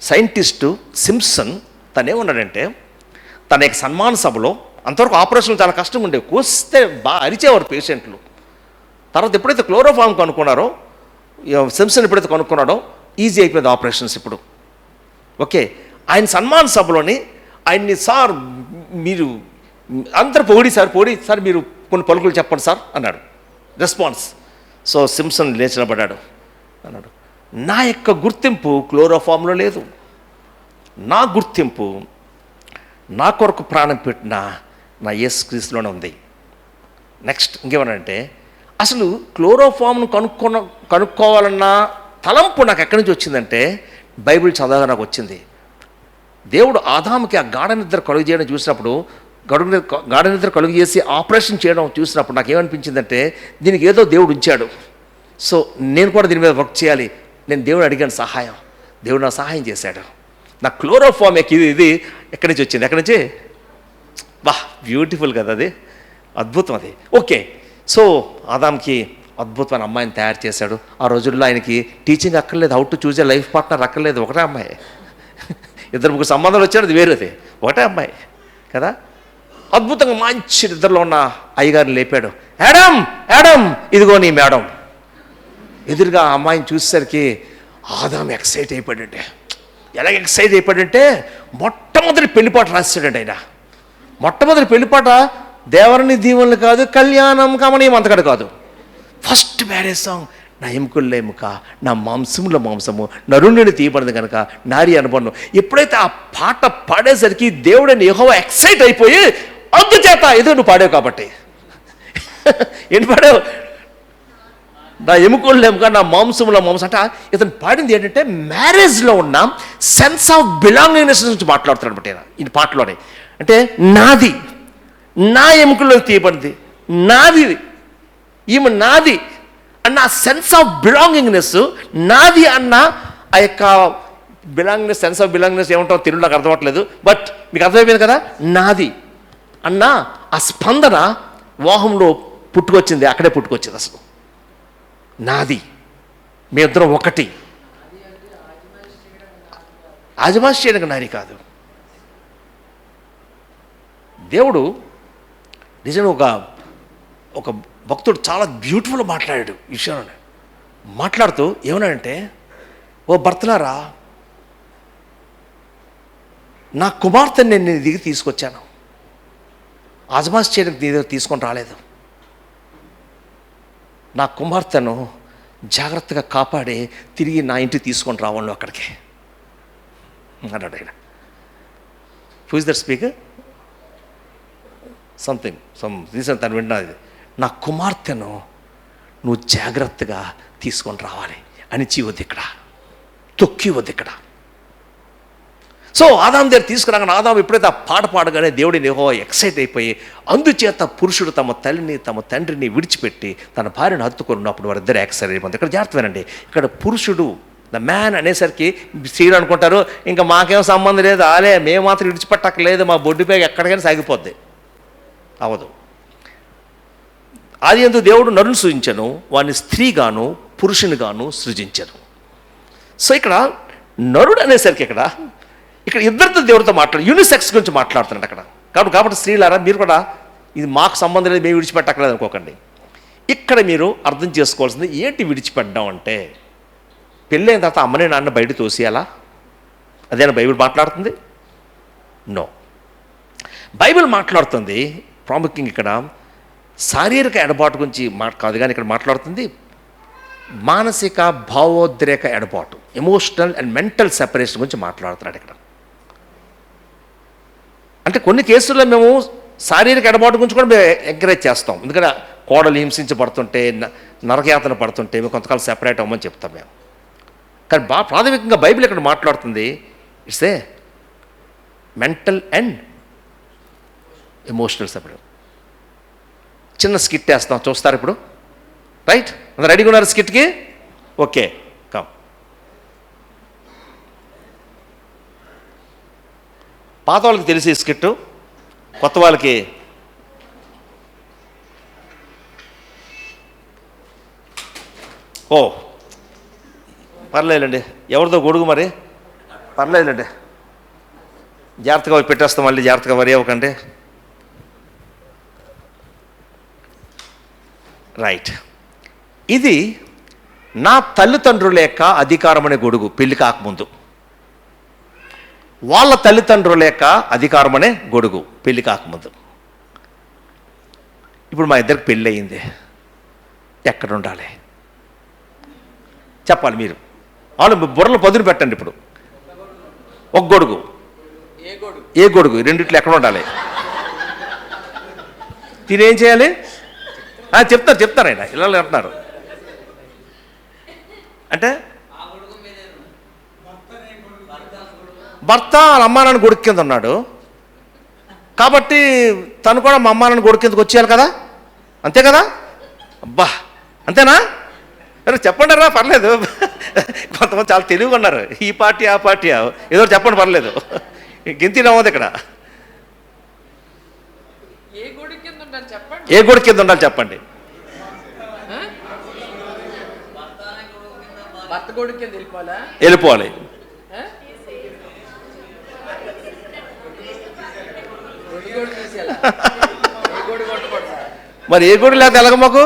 సైంటిస్టు సింప్సన్ తనేమన్నాడంటే, తన యొక్క సన్మాన సభలో అంతవరకు ఆపరేషన్లు చాలా కష్టంగా ఉండేవి, కోస్తే బాగా అరిచేవారు పేషెంట్లు. తర్వాత ఎప్పుడైతే క్లోరోఫామ్ కనుక్కున్నారో, సింప్సన్ ఎప్పుడైతే కనుక్కున్నాడో ఈజీ అయిపోయింది ఆపరేషన్స్ ఇప్పుడు. ఓకే, ఆయన సన్మాన సభలోని ఆయన్ని సార్ మీరు అందరు పొగిడి సార్ మీరు కొన్ని పలుకులు చెప్పండి సార్ అన్నాడు. రెస్పాన్స్. సింప్సన్ లేచి నిలబడ్డాడు, అన్నాడు, నా యొక్క గుర్తింపు క్లోరోఫామ్లో లేదు, నా గుర్తింపు నా కొరకు ప్రాణం పెట్టిన నా యేసుక్రీస్తులోనే ఉంది. నెక్స్ట్ ఇంకేమనంటే, అసలు క్లోరోఫామ్ను కనుక్కోవాలన్న తలంపు నాకు ఎక్కడి నుంచి వచ్చిందంటే బైబిల్ చదవగా నాకు వచ్చింది. దేవుడు ఆదాముకి ఆ గాఢ నిద్ర కలుగు చేయడం చూసినప్పుడు, గాఢ నిద్ర కలుగు చేసి ఆపరేషన్ చేయడం చూసినప్పుడు నాకు ఏమనిపించిందంటే, దీనికి ఏదో దేవుడు ఉంచాడు. నేను కూడా దీని మీద వర్క్ చేయాలి. నేను దేవుడు అడిగాను సహాయం, దేవుడు నాకు సహాయం చేశాడు. నా క్లోరోఫామ్ ఇది ఎక్కడి నుంచి వచ్చింది? ఎక్కడి నుంచి? బ్యూటిఫుల్ కదా, అది అద్భుతం అది. ఓకే, ఆదాంకి అద్భుతమైన అమ్మాయిని తయారు చేశాడు. ఆ రోజుల్లో ఆయనకి టీచింగ్ అక్కర్లేదు, how to choose a life partner అక్కర్లేదు. ఒకటే అమ్మాయి, ఇద్దరు ముగ్గురు సంబంధాలు వచ్చాడు, అది వేరేది, ఒకటే అమ్మాయి కదా. అద్భుతంగా మంచి నిద్రలో ఉన్న అయ్యగారిని లేపాడు. యాడమ్ ఇదిగో నీ మేడం. ఎదురుగా ఆ అమ్మాయిని చూసేసరికి ఆదాం ఎక్సైట్ అయిపోయాడంటే, ఎలాగ ఎక్సైట్ అయిపోయాడంటే మొట్టమొదటి పెళ్లిపాట రాశాడండి ఆయన. మొట్టమొదటి పెళ్లిపాట దేవరుని దీవెనలు కాదు, కళ్యాణం కమనీయం అంతకడ కాదు, ఫస్ట్ మ్యారేజ్ సాంగ్. నా ఎముకల్లో ఎముక, నా మాంసముల మాంసము, నరుణ్ణి తీయబడింది కనుక నారి అనుబంధం. ఎప్పుడైతే ఆ పాట పాడేసరికి దేవుడని యెహోవా ఎక్సైట్ అయిపోయి, అందుచేత ఏదో నువ్వు పాడావు కాబట్టి ఏంటి పాడావు? నా ఎముకల్లో ఎముక, నా మాంసముల మాంసం. అంటే ఇతను పాడింది ఏంటంటే మ్యారేజ్లో ఉన్న సెన్స్ ఆఫ్ బిలాంగింగ్నెస్ నుంచి మాట్లాడుతున్నాడు అనమాట ఈ పాటలోనే. అంటే నాది, నా ఎముకల్లో తీయబడింది, నాది, ఈమె నాది అన్న సెన్స్ ఆఫ్ బిలాంగింగ్నెస్, నాది అన్న ఆ యొక్క బిలాంగింగ్నెస్, సెన్స్ ఆఫ్ బిలాంగింగ్నెస్ ఏమంటావు తెలుగు నాకు అర్థమవట్లేదు, బట్ మీకు అర్థమైపోయింది కదా. నాది అన్న ఆ స్పందన వాహంలో పుట్టుకొచ్చింది, అక్కడే పుట్టుకొచ్చింది. అసలు నాది, మీ ఇద్దరం ఒకటి. ఆజమాష్ చేయడానికి నాది కాదు. దేవుడు నిజంగా ఒక భక్తుడు చాలా బ్యూటిఫుల్గా మాట్లాడాడు ఈ విషయంలో. మాట్లాడుతూ ఏమన్నాడంటే, ఓ భర్తలారా, నా కుమార్తెని నేను నీ దగ్గర తీసుకొచ్చాను, ఆజమాష్ చేయడానికి నీ దగ్గర తీసుకొని రాలేదు. నా కుమార్తెను జాగ్రత్తగా కాపాడి తిరిగి నా ఇంటికి తీసుకొని రావాలి అక్కడికి అన్నాడు ఆయన. Who is that speaker? Some reason తను వింటున్నది. నా కుమార్తెను నువ్వు జాగ్రత్తగా తీసుకొని రావాలి, అణిచి వద్దు ఇక్కడ, తొక్కి వద్దు ఇక్కడ. ఆదాం దగ్గర తీసుకురాగానే ఆదాం ఎప్పుడైతే ఆ పాట పాడగానే దేవుడిని ఎక్సైట్ అయిపోయి, అందుచేత పురుషుడు తమ తల్లిని తమ తండ్రిని విడిచిపెట్టి తన భార్యను హత్తుకున్నప్పుడు వారిద్దరు ఎక్సైట్ అయిపోతుంది. ఇక్కడ జాగ్రత్తమేనండి, ఇక్కడ పురుషుడు ద మ్యాన్ అనేసరికి స్త్రీలు అనుకుంటారు ఇంకా మాకేం సంబంధం లేదు, మేము మాత్రం విడిచిపెట్టక్కర్లేదు, మా బొడ్డుపై ఎక్కడికైనా సాగిపోద్ది. అవదు. ఆది యందు దేవుడు నరుని సృజించను, వాడిని స్త్రీగాను పురుషునిగాను సృజించను. ఇక్కడ నరుడు అనేసరికి ఇక్కడ ఇద్దరితో దేవుడితో యూనిసెక్స్ గురించి మాట్లాడుతున్నాడు అక్కడ. కాబట్టి స్త్రీలారా, మీరు కూడా ఇది మాకు సంబంధం లేదు, మేము విడిచిపెట్టక్కర్లేదు అనుకోకండి. ఇక్కడ మీరు అర్థం చేసుకోవాల్సింది ఏంటి విడిచిపెట్టడం అంటే, పెళ్ళైన తర్వాత అమ్మని నాన్న బయట తోసేయాలా? అదేనా బైబిల్ మాట్లాడుతుంది? నో. బైబిల్ మాట్లాడుతుంది ప్రాముఖ్యంగా ఇక్కడ శారీరక ఎడబాటు గురించి కాదు, కానీ ఇక్కడ మాట్లాడుతుంది మానసిక భావోద్రేక ఎడబాటు, ఎమోషనల్ అండ్ మెంటల్ సెపరేషన్ గురించి మాట్లాడుతున్నాడు ఇక్కడ. అంటే కొన్ని కేసుల్లో మేము శారీరక ఎడబాటు గురించి కూడా మేము ఎంకరేజ్ చేస్తాం. ఎందుకంటే కోడలు హింసించబడుతుంటే, నరకయాతన పడుతుంటే మేము కొంతకాలం సెపరేట్ అవ్వమని చెప్తాం మేము. కానీ ప్రాథమికంగా బైబిల్ ఇక్కడ మాట్లాడుతుంది it's a mental and emotional separate. చిన్న స్కిట్ వేస్తాం, చూస్తారు ఇప్పుడు, రైట్? అందరు రెడీగా ఉన్నారు స్కిట్కి? Okay, come. పాత వాళ్ళకి తెలిసి ఈ స్కిట్, కొత్త వాళ్ళకి ఓ పర్లేదండి, ఎవరిదో గొడుగు మరి, పర్లేదండి, జాగ్రత్తగా పెట్టేస్తాం, మళ్ళీ జాగ్రత్తగా వరి అవ్వకండి. రైట్, ఇది నా తల్లిదండ్రుల యొక్క అధికారం అనే గొడుగు. పెళ్లి కాకముందు వాళ్ళ తల్లిదండ్రుల యొక్క అధికారం అనే గొడుగు పెళ్లి కాకముందు. ఇప్పుడు మా ఇద్దరికి పెళ్ళి అయింది, ఎక్కడ ఉండాలి చెప్పాలి మీరు. అవును, బుర్రలు పదును పెట్టండి. ఇప్పుడు ఒక గొడుగు, ఏ గొడుగు, రెండిట్లో ఎక్కడ ఉండాలి? తినేం చేయాలి? చెప్తారు ఆయన ఇలా అంటున్నారు. అంటే భర్త వాళ్ళ అమ్మా నాన్న గొడుగు కింద ఉన్నాడు కాబట్టి తను కూడా మా అమ్మా నాన్న గొడుగు కిందకి వచ్చేయాలి కదా, అంతే కదా? అబ్బా అంతేనా? అరే చెప్పండి రా, పర్లేదు. కొంతమంది చాలా తెలివిగా ఉన్నారు, ఈ పార్టీ ఆ పార్టీ ఏదో చెప్పండి, పర్లేదు. గింతి నమ్మదు ఇక్కడ. ఏ గొడుగు కింద ఉండాలి చెప్పండి? వెళ్ళిపోవాలి. మరి ఏ గొడుగు లేక ఎలాగ మాకు?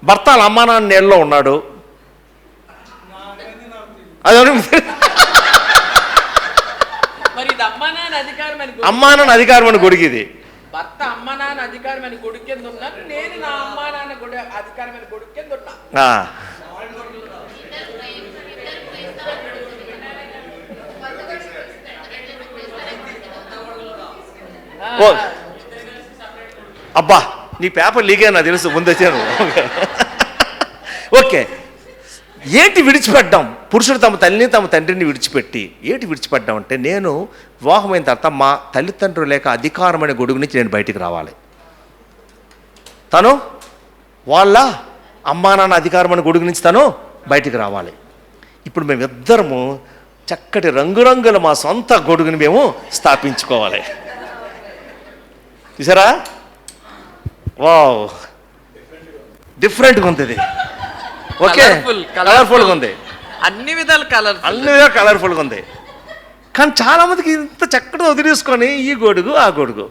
భర్త వాళ్ళ అమ్మా నాన్న నీళ్ళలో ఉన్నాడు, అదే అమ్మా నాన్న అధికారం అని గొడుగు ఇది. భర్త అమ్మా నాన్న అధికారమైన గొడుగు కింద ఉన్నాను, నేను నా అమ్మా నాన్న అధికారమైన గొడుగు కింద ఉన్నా. అబ్బా నీ పేపర్ లీక్ అయినా తెలుసు, ముందు వచ్చాను. ఓకే, ఏంటి విడిచిపెట్టాం? పురుషుడు తమ తల్లిని తమ తండ్రిని విడిచిపెట్టి ఏంటి విడిచిపెట్టాం అంటే, నేను వివాహమైన తర్వాత మా తల్లిదండ్రుల లేక అధికారమైన గొడుగు నుంచి నేను బయటికి రావాలి, తను వాళ్ళ అమ్మా నాన్న అధికారమైన గొడుగు నుంచి తను బయటికి రావాలి. ఇప్పుడు మేమిద్దరము చక్కటి రంగురంగుల మా సొంత గొడుగుని మేము స్థాపించుకోవాలి. చూసారా? వావ్, డిఫరెంట్గా ఉంది ఇది. ఓకే, కలర్ఫుల్గా ఉంది, అన్ని విధాలు కలర్ఫుల్గా ఉంది. కానీ చాలా మందికి ఇంత చక్కగా వదిలేసుకొని ఈ గొడుగు ఆ గొడుగు,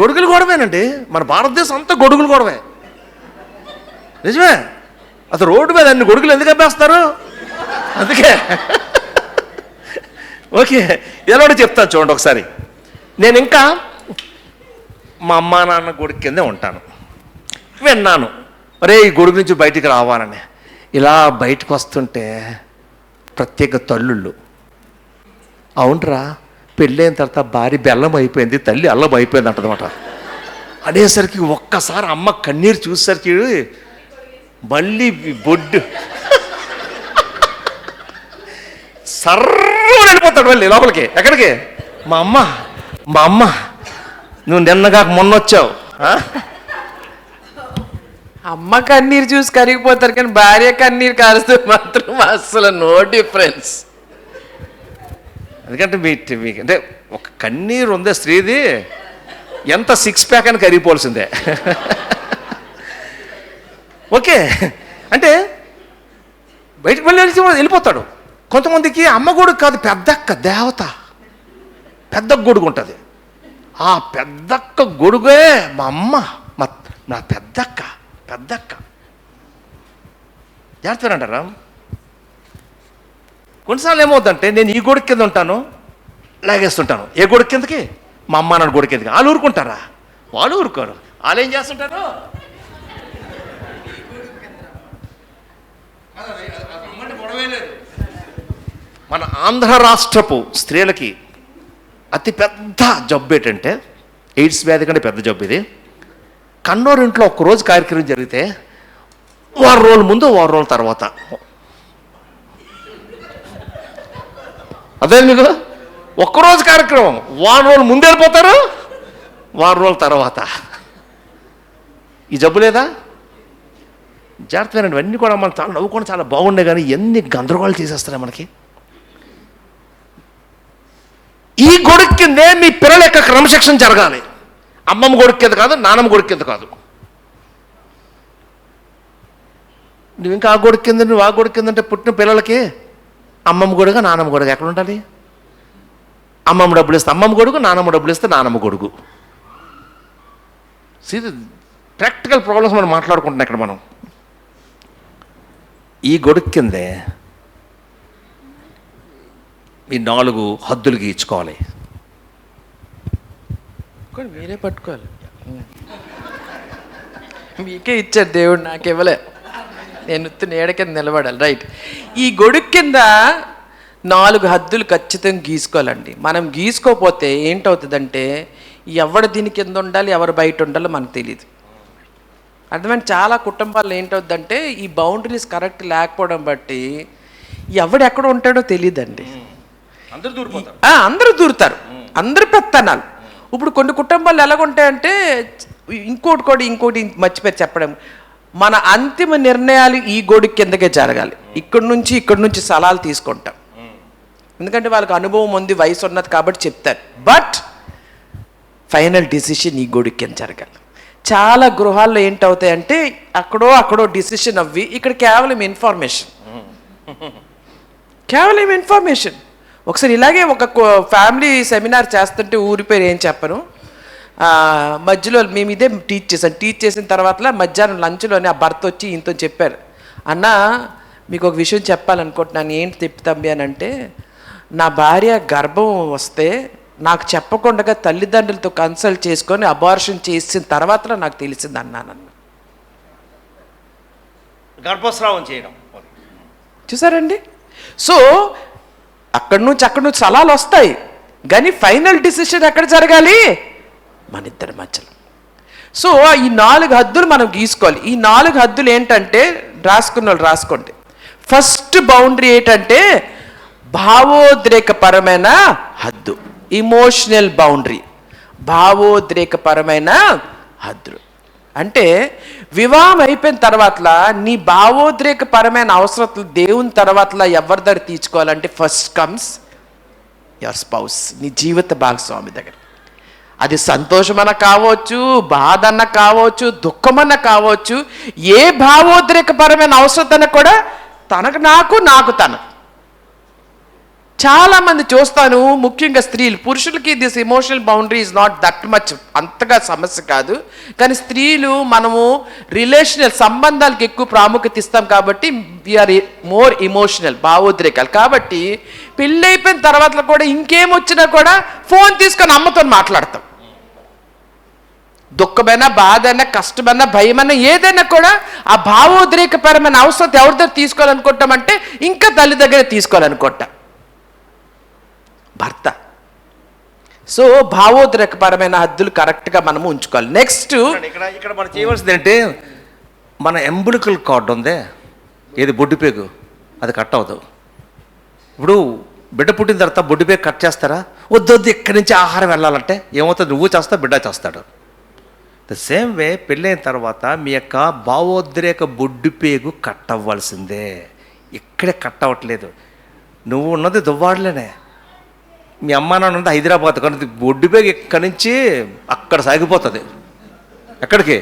గొడుగులు గొడవేనండి. మన భారతదేశం అంతా గొడుగులు గొడవే, నిజమే. అసలు రోడ్డు మీద అన్ని గొడుగులు ఎందుకు అబ్బేస్తారు? అందుకే. ఓకే, ఎలా చెప్తాను చూడండి ఒకసారి. నేను ఇంకా మా అమ్మా నాన్న గొడుగు కిందే ఉంటాను. విన్నాను, అరే ఈ గొడుగు నుంచి బయటికి రావాలని. ఇలా బయటకు వస్తుంటే ప్రత్యేక తల్లుళ్ళు, అవునరా పెళ్ళైన తర్వాత భార్య బెల్లం అయిపోయింది, తల్లి అల్లం అయిపోయింది అంటదన్నమాట. అనేసరికి ఒక్కసారి అమ్మ కన్నీరు చూసేసరికి మళ్ళీ బొడ్డు సర్ర వెళ్ళిపోతాడు మళ్ళీ లోపలికి. ఎక్కడికి? మా అమ్మ నువ్వు నిన్నగా మొన్న వచ్చావు. అమ్మ కన్నీరు చూసి కరిగిపోతారు, కానీ భార్య కన్నీరు కారుస్తూ మాత్రం అసలు నో డిఫరెన్స్. ఎందుకంటే మీకు అంటే ఒక కన్నీరు ఉందే స్త్రీది, ఎంత 6 ప్యాక్ అని కరిగిపోవాల్సిందే. ఓకే, అంటే బయటకు వెళ్ళిపోతాడు. కొంతమందికి అమ్మ గొడుగు కాదు, పెద్దక్క దేవత, పెద్ద గొడుగు ఉంటుంది. ఆ పెద్దక్క గొడుగే మా అమ్మ, నా పెద్దక్క జాగ్రత్త అంటారా? కొన్నిసార్లు ఏమవుతుందంటే నేను ఈ గొడుగు కింద ఉంటాను, లాగేస్తుంటాను. ఏ గొడుగు కిందకి? మా అమ్మ నాన్న గొడుగు కిందకి. వాళ్ళు ఊరుకుంటారా? వాళ్ళు ఊరుకోరు. వాళ్ళు ఏం చేస్తుంటారు, మన ఆంధ్ర రాష్ట్రపు స్త్రీలకి అతి పెద్ద జబ్బు ఏంటంటే, ఎయిడ్స్ వ్యాధి కంటే పెద్ద జబ్బు ఇది. కన్నూరింట్లో ఒక్కరోజు కార్యక్రమం జరిగితే వారం రోజుల ముందు, వారం రోజుల తర్వాత, అదే మీకు ఒక్కరోజు కార్యక్రమం, వారం రోజులు ముందు వెళ్ళిపోతారు, వారం రోజుల తర్వాత. ఈ జబ్బు లేదా? జాగ్రత్తగా అన్నీ కూడా మనం చాలా నవ్వుకొని చాలా బాగుండే, కానీ ఎన్ని గందరగోళాలు చేసేస్తున్నాయి మనకి. ఈ గొడుగు కిందే మీ పిల్లల యొక్క క్రమశిక్షణ జరగాలి. అమ్మమ్మ గొడుగు కింద కాదు, నానమ్మ గొడుగు కింద కాదు. నువ్వు ఇంకా ఆ గొడుగు కింద, నువ్వు ఆ గొడుగు కింద అంటే పుట్టిన పిల్లలకి అమ్మమ్మ గొడుగు, నానమ్మ గొడుగు ఎక్కడ ఉండాలి? అమ్మమ్మ డబ్బులు ఇస్తే అమ్మమ్మ గొడుగు, నానమ్మ డబ్బులు ఇస్తే నానమ్మ గొడుగు. ఇది ప్రాక్టికల్ ప్రాబ్లమ్స్ మనం మాట్లాడుకుంటున్నాం ఇక్కడ. మనం ఈ గొడుగు కిందే ఈ 4 హద్దులు గీయించుకోవాలి. మీరే పట్టుకోవాలి. మీకే ఇచ్చారు దేవుడు, నాకు ఇవ్వలే. నేను నీడ కింద నిలబడాలి. రైట్. ఈ గొడుగు కింద 4 హద్దులు ఖచ్చితంగా గీసుకోవాలండి. మనం గీసుకోపోతే ఏంటవుతుందంటే, ఎవడు దీని కింద ఉండాలి, ఎవరు బయట ఉండాలో మనకు తెలియదు. అర్థమైన చాలా కుటుంబాల్లో ఏంటవుతుందంటే, ఈ బౌండరీస్ కరెక్ట్ లేకపోవడం బట్టి ఎవడు ఎక్కడ ఉంటాడో తెలియదండి. అందరూ దూరుతారు, అందరూ పెత్తనాలు. ఇప్పుడు కొన్ని కుటుంబాలు ఎలాగుంటాయంటే, ఇంకోటి మర్చిపోయి చెప్పడం, మన అంతిమ నిర్ణయాలు ఈ గొడుగు కిందకే జరగాలి. ఇక్కడి నుంచి సలహాలు తీసుకుంటాం, ఎందుకంటే వాళ్ళకి అనుభవం ఉంది, వయసు ఉన్నది కాబట్టి చెప్తారు. బట్ ఫైనల్ డిసిషన్ ఈ గొడుగు కింద జరగాలి. చాలా గృహాల్లో ఏంటవుతాయంటే, అక్కడో డిసిషన్ అవ్వి, ఇక్కడ కేవలం ఇన్ఫర్మేషన్. ఒకసారి ఇలాగే ఒక ఫ్యామిలీ సెమినార్ చేస్తుంటే, ఊరి పేరు ఏం చెప్పను, మధ్యలో మేము ఇదే టీచ్ చేసిన తర్వాత మధ్యాహ్నం లంచ్లోనే ఆ భర్త వచ్చి ఇంతో చెప్పారు, అన్న మీకు ఒక విషయం చెప్పాలనుకుంటున్నాను. ఏంటి తిప్పుతంబి అని అంటే, నా భార్య గర్భం వస్తే నాకు చెప్పకుండా తల్లిదండ్రులతో కన్సల్ట్ చేసుకొని అబార్షన్ చేసిన తర్వాత నాకు తెలిసింది అన్నానన్న. గర్భస్రావం చేయడం చూసారండి. సో అక్కడి నుంచి సలహాలు వస్తాయి, కానీ ఫైనల్ డిసిషన్ ఎక్కడ జరగాలి? మన ఇద్దరి మధ్యలో. సో ఈ 4 హద్దులు మనం గీసుకోవాలి. ఈ 4 హద్దులు ఏంటంటే, రాసుకున్న వాళ్ళు రాసుకోండి. ఫస్ట్ బౌండరీ ఏంటంటే, భావోద్రేకపరమైన హద్దు, ఇమోషనల్ బౌండరీ. భావోద్రేకపరమైన హద్దులు అంటే, వివాహం అయిపోయిన తర్వాత నీ భావోద్రేకపరమైన అవసరతలు దేవుని తర్వాత ఎవరి దగ్గర తీర్చుకోవాలంటే, ఫస్ట్ కమ్స్ యువర్ స్పౌస్, నీ జీవిత భాగస్వామి దగ్గర. అది సంతోషమన్న కావచ్చు, బాధ అన్న కావచ్చు, దుఃఖమన్న కావచ్చు, ఏ భావోద్రేకపరమైన అవసరతన కూడా నాకు తనకు. చాలామంది చూస్తాను, ముఖ్యంగా స్త్రీలు. పురుషులకి this emotional boundary is not that much, అంతగా సమస్య కాదు. కానీ స్త్రీలు మనము రిలేషనల్ సంబంధాలకు ఎక్కువ ప్రాముఖ్యత ఇస్తాం కాబట్టి వీఆర్ మోర్ ఎమోషనల్, భావోద్రేకాలు. కాబట్టి పెళ్ళి అయిపోయిన తర్వాత కూడా ఇంకేమొచ్చినా కూడా ఫోన్ తీసుకొని అమ్మతో మాట్లాడతాం. దుఃఖమైనా, బాధైనా, కష్టమైనా, భయమైనా, ఏదైనా కూడా ఆ భావోద్రేకపరమైన అవసరం ఎవరి దగ్గర తీసుకోవాలనుకుంటామంటే, ఇంకా తల్లి దగ్గర తీసుకోవాలనుకుంటాం, భర్త. సో భావోద్రేకపరమైన హద్దులు కరెక్ట్గా మనము ఉంచుకోవాలి. నెక్స్ట్ ఇక్కడ మనం చేయవలసింది ఏంటంటే, మన ఎంబులికల్ కార్డు ఉందే, ఏది బొడ్డుపేగు, అది కట్ అవ్వదు. ఇప్పుడు బిడ్డ పుట్టిన తర్వాత బొడ్డుపేగు కట్ చేస్తారా? వద్దొద్దు, ఇక్కడి నుంచి ఆహారం వెళ్ళాలంటే ఏమవుతుంది? నువ్వు చేస్తావు, బిడ్డ చేస్తాడు. ద సేమ్ వే పెళ్ళైన తర్వాత మీ యొక్క భావోద్రేక బొడ్డుపేగు కట్ అవ్వాల్సిందే. ఇక్కడే కట్ అవ్వట్లేదు. నువ్వు ఉన్నది దువ్వాడలేనే, మీ అమ్మ నాన్న ఉన్నది హైదరాబాద్, కానీ బొడ్డుపేగు ఇక్కడి నుంచి అక్కడ సాగిపోతుంది. ఎక్కడికి?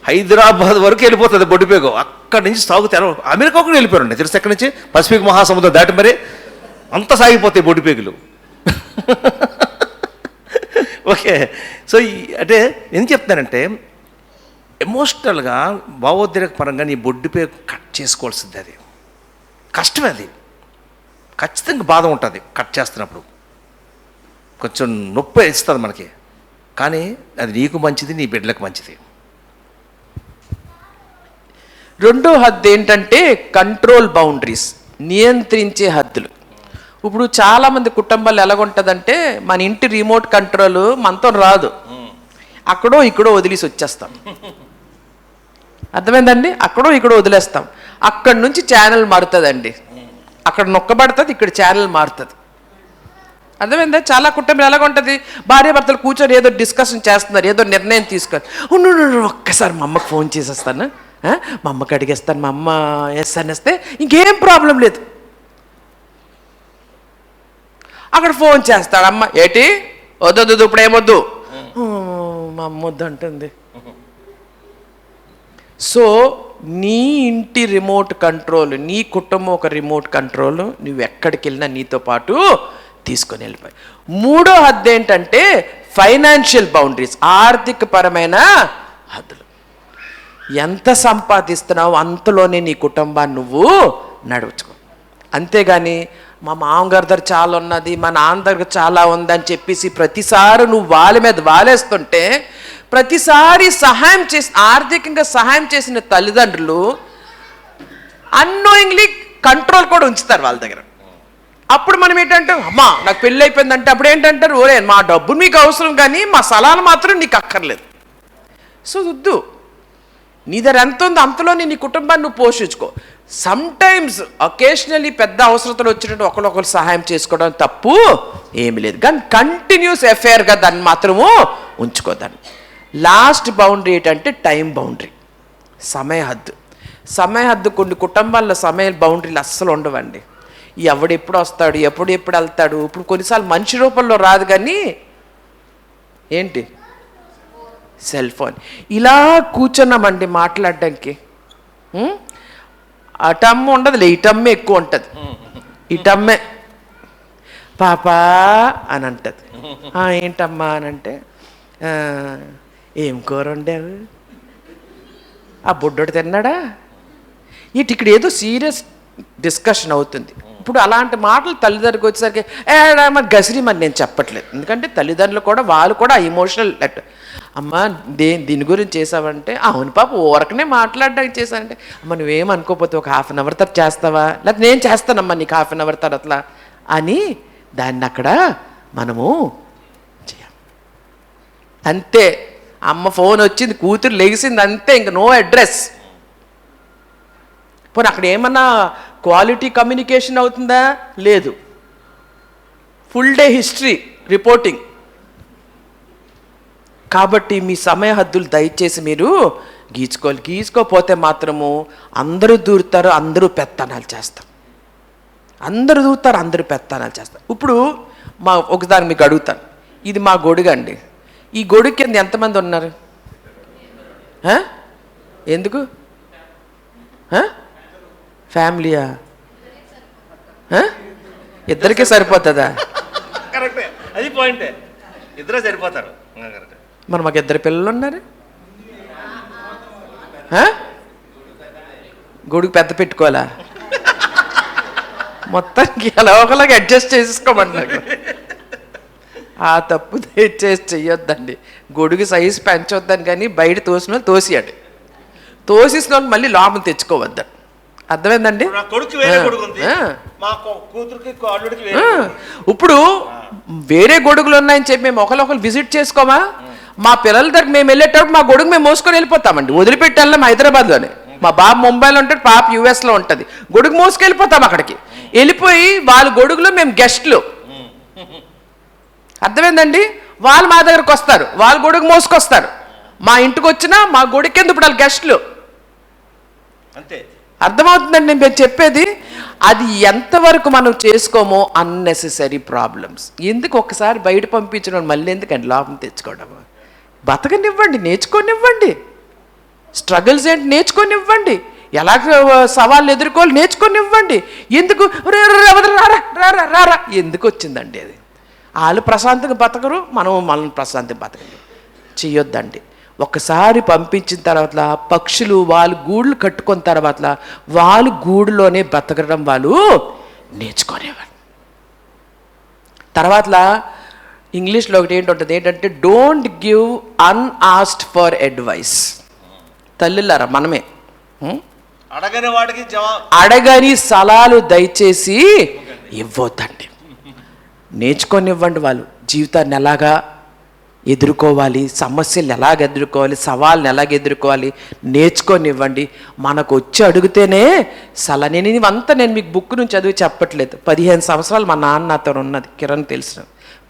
హైదరాబాద్ వరకు వెళ్ళిపోతుంది బొడ్డుపేగు. అక్కడి నుంచి సాగుతారు, అమెరికా కూడా వెళ్ళిపోయారండి తెలుసు. ఎక్కడి నుంచి? పసిఫిక్ మహాసముద్రం దాటి మరి అంతా సాగిపోతాయి బొడ్డుపేగులు. ఓకే. సో అంటే ఏం చెప్తున్నానంటే, ఎమోషనల్గా భావోద్రేక పరంగా నీ బొడ్డుపేగు కట్ చేసుకోవాల్సింది. అది కష్టమే, అది ఖచ్చితంగా బాధ ఉంటుంది. కట్ చేస్తున్నప్పుడు కొంచెం నొప్పి ఇస్తుంది మనకి. కానీ అది నీకు మంచిది, నీ బిడ్డలకు మంచిది. రెండో హద్దు ఏంటంటే కంట్రోల్ బౌండరీస్, నియంత్రించే హద్దులు. ఇప్పుడు చాలామంది కుటుంబాలు ఎలాగుంటుందంటే మన ఇంటి రిమోట్ కంట్రోల్ మనతో రాదు, అక్కడో ఇక్కడో వదిలేసి వచ్చేస్తాం. అర్థమైందండి? అక్కడో ఇక్కడో వదిలేస్తాం, అక్కడి నుంచి ఛానల్ మారుతుందండి. అక్కడ నొక్కబడుతుంది, ఇక్కడ ఛానల్ మారుతుంది. అర్థమైందా? చాలా కుటుంబాలు ఎలాగుంటుంది, భార్య భర్తలు కూర్చొని ఏదో డిస్కషన్ చేస్తున్నారు, ఏదో నిర్ణయం తీసుకొని ఒక్కసారి మా అమ్మకు ఫోన్ చేసేస్తాను, మా అమ్మకి అడిగేస్తాను, మా అమ్మ ఎస్ అనేస్తే ఇంకేం ప్రాబ్లం లేదు. అక్కడ ఫోన్ చేస్తాడు, అమ్మ ఏటి వద్దొద్దు ఇప్పుడు ఏమొద్దు, మా అమ్మ వద్దు అంటుంది. సో నీ ఇంటి రిమోట్ కంట్రోల్, నీ కుటుంబం ఒక రిమోట్ కంట్రోల్, నువ్వు ఎక్కడికి వెళ్ళినా నీతో పాటు తీసుకొని వెళ్ళిపోయి. మూడో హద్దు ఏంటంటే ఫైనాన్షియల్ బౌండరీస్, ఆర్థిక పరమైన హద్దులు. ఎంత సంపాదిస్తున్నావు అంతలోనే నీ కుటుంబాన్ని నువ్వు నడుచుకో. అంతేగాని మా మామగారి దగ్గర చాలా ఉన్నది, మా నాన్న దగ్గర చాలా ఉందని చెప్పేసి ప్రతిసారి నువ్వు వాళ్ళ మీద వాలేస్తుంటే, ప్రతిసారి సహాయం చేసి ఆర్థికంగా సహాయం చేసిన తల్లిదండ్రులు అన్నోయింగ్లీ కంట్రోల్ కూడా ఉంచుతారు వాళ్ళ దగ్గర. అప్పుడు మనం ఏంటంటే అమ్మా నాకు పెళ్ళి అయిపోయిందంటే అప్పుడు ఏంటంటారు, ఓరే మా డబ్బు మీకు అవసరం కానీ మా సలహాలు మాత్రం నీకు అక్కర్లేదు. సో వద్దు, నీ దగ్గర ఎంత ఉందో అంతలోనే నీ కుటుంబాన్ని నువ్వు పోషించుకో. సమ్టైమ్స్ అకేషనల్లీ పెద్ద అవసరతలు వచ్చినట్టు ఒకరికొకరు సహాయం చేసుకోవడం తప్పు ఏమి లేదు, కానీ కంటిన్యూస్ అఫేర్గా దాన్ని మాత్రము ఉంచుకోదాన్ని. లాస్ట్ బౌండరీ ఏంటంటే టైం బౌండరీ, సమయ హద్దు. సమయ హద్దు కొన్ని కుటుంబాల్లో సమయ బౌండరీలు అస్సలు ఉండవండి. ఎవడెప్పుడు వస్తాడు, ఎప్పుడు వెళ్తాడు. ఇప్పుడు కొన్నిసార్లు మనిషి రూపంలో రాదు కానీ ఏంటి, సెల్ ఫోన్. ఇలా కూర్చున్నామండి మాట్లాడడానికి, అటమ్మ ఉండదులే, ఇటమ్మే ఎక్కువ ఉంటుంది. ఇటమ్మే పాపా అని అంటది. ఏంటమ్మా అని అంటే ఏం కూర వండావు, ఆ బుడ్డోడు తిన్నాడా, ఇక్కడ ఏదో సీరియస్ డిస్కషన్ అవుతుంది. ఇప్పుడు అలాంటి మాటలు తల్లిదండ్రులకు వచ్చేసరికి గసిరి మరి నేను చెప్పట్లేదు, ఎందుకంటే తల్లిదండ్రులు కూడా వాళ్ళు కూడా ఎమోషనల్ అమ్మ దీని గురించి చేసావంటే అవును పాప ఊరకనే మాట్లాడడానికి చేశానంటే అమ్మ నువ్వేమనుకోకపోతే ఒక హాఫ్ అన్ అవర్ తర్వాత చేస్తావా, లేకపోతే నేను చేస్తానమ్మా నీకు హాఫ్ అన్ అవర్ తర్వాత అట్లా అని దాన్ని అక్కడ మనము చేయాలి. అంతే, అమ్మ ఫోన్ వచ్చింది, కూతురు లెగిసింది, అంతే, ఇంక నో అడ్రస్. పోనీ అక్కడ ఏమన్నా క్వాలిటీ కమ్యూనికేషన్ అవుతుందా, లేదు, ఫుల్ డే హిస్టరీ రిపోర్టింగ్. కాబట్టి మీ సమయ హద్దులు దయచేసి మీరు గీచుకోపోతే మాత్రము అందరూ దూరుతారు, అందరూ పెత్తనాలు చేస్తారు, అందరూ దూరుతారు, అందరూ పెత్తనాలు చేస్తారు. ఇప్పుడు ఒకదాన్ని మీకు అడుగుతాను, ఇది మా గొడుగు అండి, ఈ గొడుగు కింద ఎంతమంది ఉన్నారు, ఎందుకు ఫ్యామిలీయా, ఇద్దరికే సరిపోతుందా, కరెక్టే, అది పాయింటే, ఇద్దరే సరిపోతారు. మరి మాకు ఇద్దరు పిల్లలు ఉన్నారు, గొడుగు పెద్ద పెట్టుకోవాలా, మొత్తానికి ఎలా ఒకలాగా అడ్జస్ట్ చేసుకోమన్నారు. ఆ తప్పు దయచేసి చెయ్యొద్దండి, గొడుగు సైజు పెంచొద్దని, కానీ బయట తోసిన వాళ్ళు తోసియాడు, తోసేసిన వాళ్ళు మళ్ళీ లాభం తెచ్చుకోవద్దని. అర్థమైందండి? ఇప్పుడు వేరే గొడుగులు ఉన్నాయని చెప్పి మేము ఒకరు విజిట్ చేసుకోమా, మా పిల్లల దగ్గర మేము వెళ్ళేటప్పుడు మా గొడుగు మేము మోసుకొని వెళ్ళిపోతామండి, వదిలిపెట్టి వెళ్ళాం. హైదరాబాద్లోనే మా బాబు ముంబైలో ఉంటాడు, పాప యూఎస్లో ఉంటుంది, గొడుగు మోసుకెళ్ళిపోతాం అక్కడికి. వెళ్ళిపోయి వాళ్ళ గొడుగులో మేము గెస్ట్లు, అర్థమైందండి? వాళ్ళు మా దగ్గరకు వస్తారు, వాళ్ళ గొడుగు మోసుకొస్తారు, మా ఇంటికి వచ్చినా మా గొడుగు కింద ఇప్పుడు వాళ్ళు గెస్ట్లు. అంతే, అర్థమవుతుందండి నేను చెప్పేది? అది ఎంతవరకు మనం చేసుకోమో అన్నెసెసరీ ప్రాబ్లమ్స్. ఎందుకు ఒకసారి బయట పంపించడం మళ్ళీ ఎందుకండి లాభం తెచ్చుకోవడం? బతకనివ్వండి, నేర్చుకోనివ్వండి, స్ట్రగుల్స్ ఏంటి నేర్చుకోనివ్వండి, ఎలా సవాళ్ళు ఎదుర్కోవాలి నేర్చుకోనివ్వండి. ఎందుకు రారా ఎందుకు వచ్చిందండి అది? వాళ్ళు ప్రశాంతంగా బతకరు, మనల్ని ప్రశాంతంగా బతకరు. చెయ్యొద్దండి. ఒకసారి పంపించిన తర్వాత పక్షులు వాళ్ళు గూళ్ళు కట్టుకున్న తర్వాత వాళ్ళు గూడులోనే బతకడం వాళ్ళు నేర్చుకునేవారు. తర్వాత ఇంగ్లీష్లో ఒకటి ఏంటి ఏంటంటే డోంట్ గివ్ అన్ఆస్క్డ్ ఫర్ అడ్వైస్. తల్లులారా మనమే అడగని వాడికి అడగని సలహాలు దయచేసి ఇవ్వద్దండి. నేర్చుకొనివ్వండి వాళ్ళు జీవితాన్ని ఎలాగా ఎదుర్కోవాలి, సమస్యలు ఎలాగ ఎదుర్కోవాలి, సవాళ్ళని ఎలాగ ఎదుర్కోవాలి నేర్చుకొనివ్వండి. మనకు వచ్చి అడిగితేనే నేను ఇవంతా నేను మీకు బుక్ నుంచి చదివి చెప్పట్లేదు. 15 సంవత్సరాలు మా నాన్న నాతో ఉన్నది, కిరణ్ తెలిసిన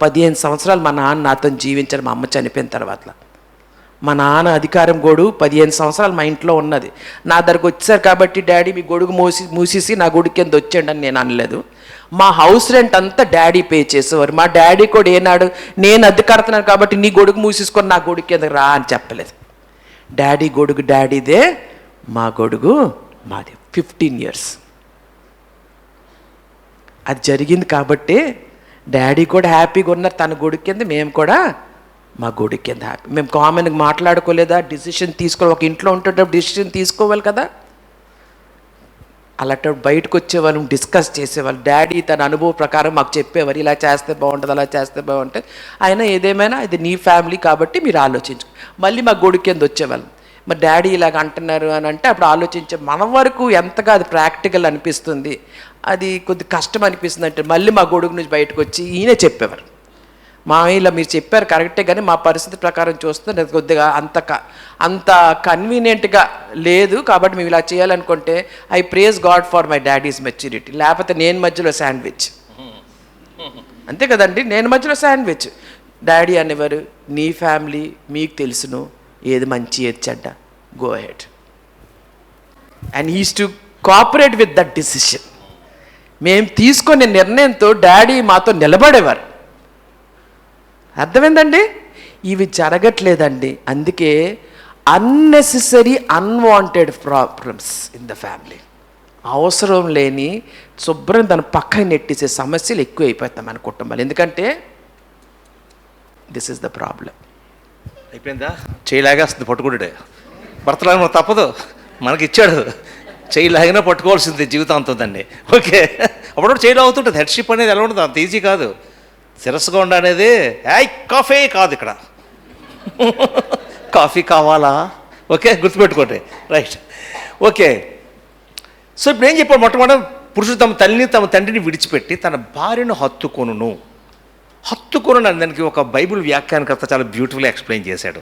15 సంవత్సరాలు మా నాన్న నాతో జీవించారు. మా అమ్మ చనిపోయిన తర్వాత మా నాన్న అధికారం గొడుగు 15 సంవత్సరాలు మా ఇంట్లో ఉన్నది. నా దగ్గరకు వచ్చారు కాబట్టి డాడీ మీ గొడుగు మూసేసి నా గొడుగు కింద వచ్చేయండి అని నేను అనలేదు. మా హౌస్ రెంట్ అంతా డాడీ పే చేసేవారు. మా డాడీ కూడా ఏనాడు నేను అద్దె కడుతున్నాను కాబట్టి నీ గొడుగు మూసేసుకొని నా గొడుగు కింద రా అని చెప్పలేదు. డాడీ గొడుగు డాడీదే, మా గొడుగు మాది. 15 years అది జరిగింది కాబట్టి డాడీ కూడా హ్యాపీగా ఉన్నారు తన గొడుగు కింద, మేము కూడా మా గొడుగు కింద హ్యాపీ. మేము కామన్గా మాట్లాడుకోలేదా? డిసిషన్ తీసుకోవాలి, ఒక ఇంట్లో ఉంటేటప్పుడు డిసిషన్ తీసుకోవాలి కదా. అలాంటి బయటకు వచ్చేవాళ్ళం, డిస్కస్ చేసేవాళ్ళు. డాడీ తన అనుభవం ప్రకారం మాకు చెప్పేవారు, ఇలా చేస్తే బాగుంటుంది, అలా చేస్తే బాగుంటుంది. ఆయన ఏదేమైనా ఇది నీ ఫ్యామిలీ కాబట్టి మీరు ఆలోచించు. మళ్ళీ మా గొడుగు కింద వచ్చేవాళ్ళం. మరి డాడీ ఇలాగ అంటున్నారు అని అంటే అప్పుడు ఆలోచించే మన వరకు ఎంతగా అది ప్రాక్టికల్ అనిపిస్తుంది, అది కొద్ది కష్టం అనిపిస్తుంది అంటే మళ్ళీ మా గొడుగు నుంచి బయటకు వచ్చి ఈయనే చెప్పేవారు, ఇలా మీరు చెప్పారు కరెక్టే కానీ మా పరిస్థితి ప్రకారం చూస్తే నాకు కొద్దిగా అంత కన్వీనియంట్గా లేదు కాబట్టి మేము ఇలా చేయాలనుకుంటే I praise God for my daddy's maturity. లేకపోతే నేను మధ్యలో శాండ్విచ్, అంతే కదండి, నేను మధ్యలో శాండ్విచ్. డాడీ అనేవారు నీ ఫ్యామిలీ మీకు తెలుసును ఏది మంచి ఏది చెడ్డ, go ahead. And he's to cooperate with that decision. మేము తీసుకునే నిర్ణయంతో డాడీ మాతో నిలబడేవారు. అర్థమైందండి? ఇవి జరగట్లేదండి. అందుకే unnecessary unwanted problems in the family, అవసరం లేని శుభ్రం దాని పక్కన నెట్టేసే సమస్యలు ఎక్కువ అయిపోతాయి మన కుటుంబాలు. ఎందుకంటే దిస్ ఇస్ ద ప్రాబ్లం. అయిపోయిందా? చేయలాగేస్తుంది పట్టుకుంటే భర్తలాగా తప్పదు, మనకి ఇచ్చాడు, చేయలాగినా పట్టుకోవాల్సింది జీవితాంతం దాన్ని. ఓకే, అప్పుడు చేయలాగుతుంటుంది. హెడ్షిప్ అనేది ఎలా ఉంటుంది, అంత ఈజీ కాదు. శిరస్సుగా ఉండనేది కాఫీ కాదు, ఇక్కడ కాఫీ కావాలా? ఓకే, గుర్తుపెట్టుకోండి. Right, okay. సో ఇప్పుడు ఏం చెప్పాడు? మొట్టమొదటి పురుషుడు తమ తల్లిని తమ తండ్రిని విడిచిపెట్టి తన భార్యను హత్తుకొనును అని దానికి ఒక బైబిల్ వ్యాఖ్యానకర్త చాలా బ్యూటిఫుల్గా ఎక్స్ప్లెయిన్ చేశాడు.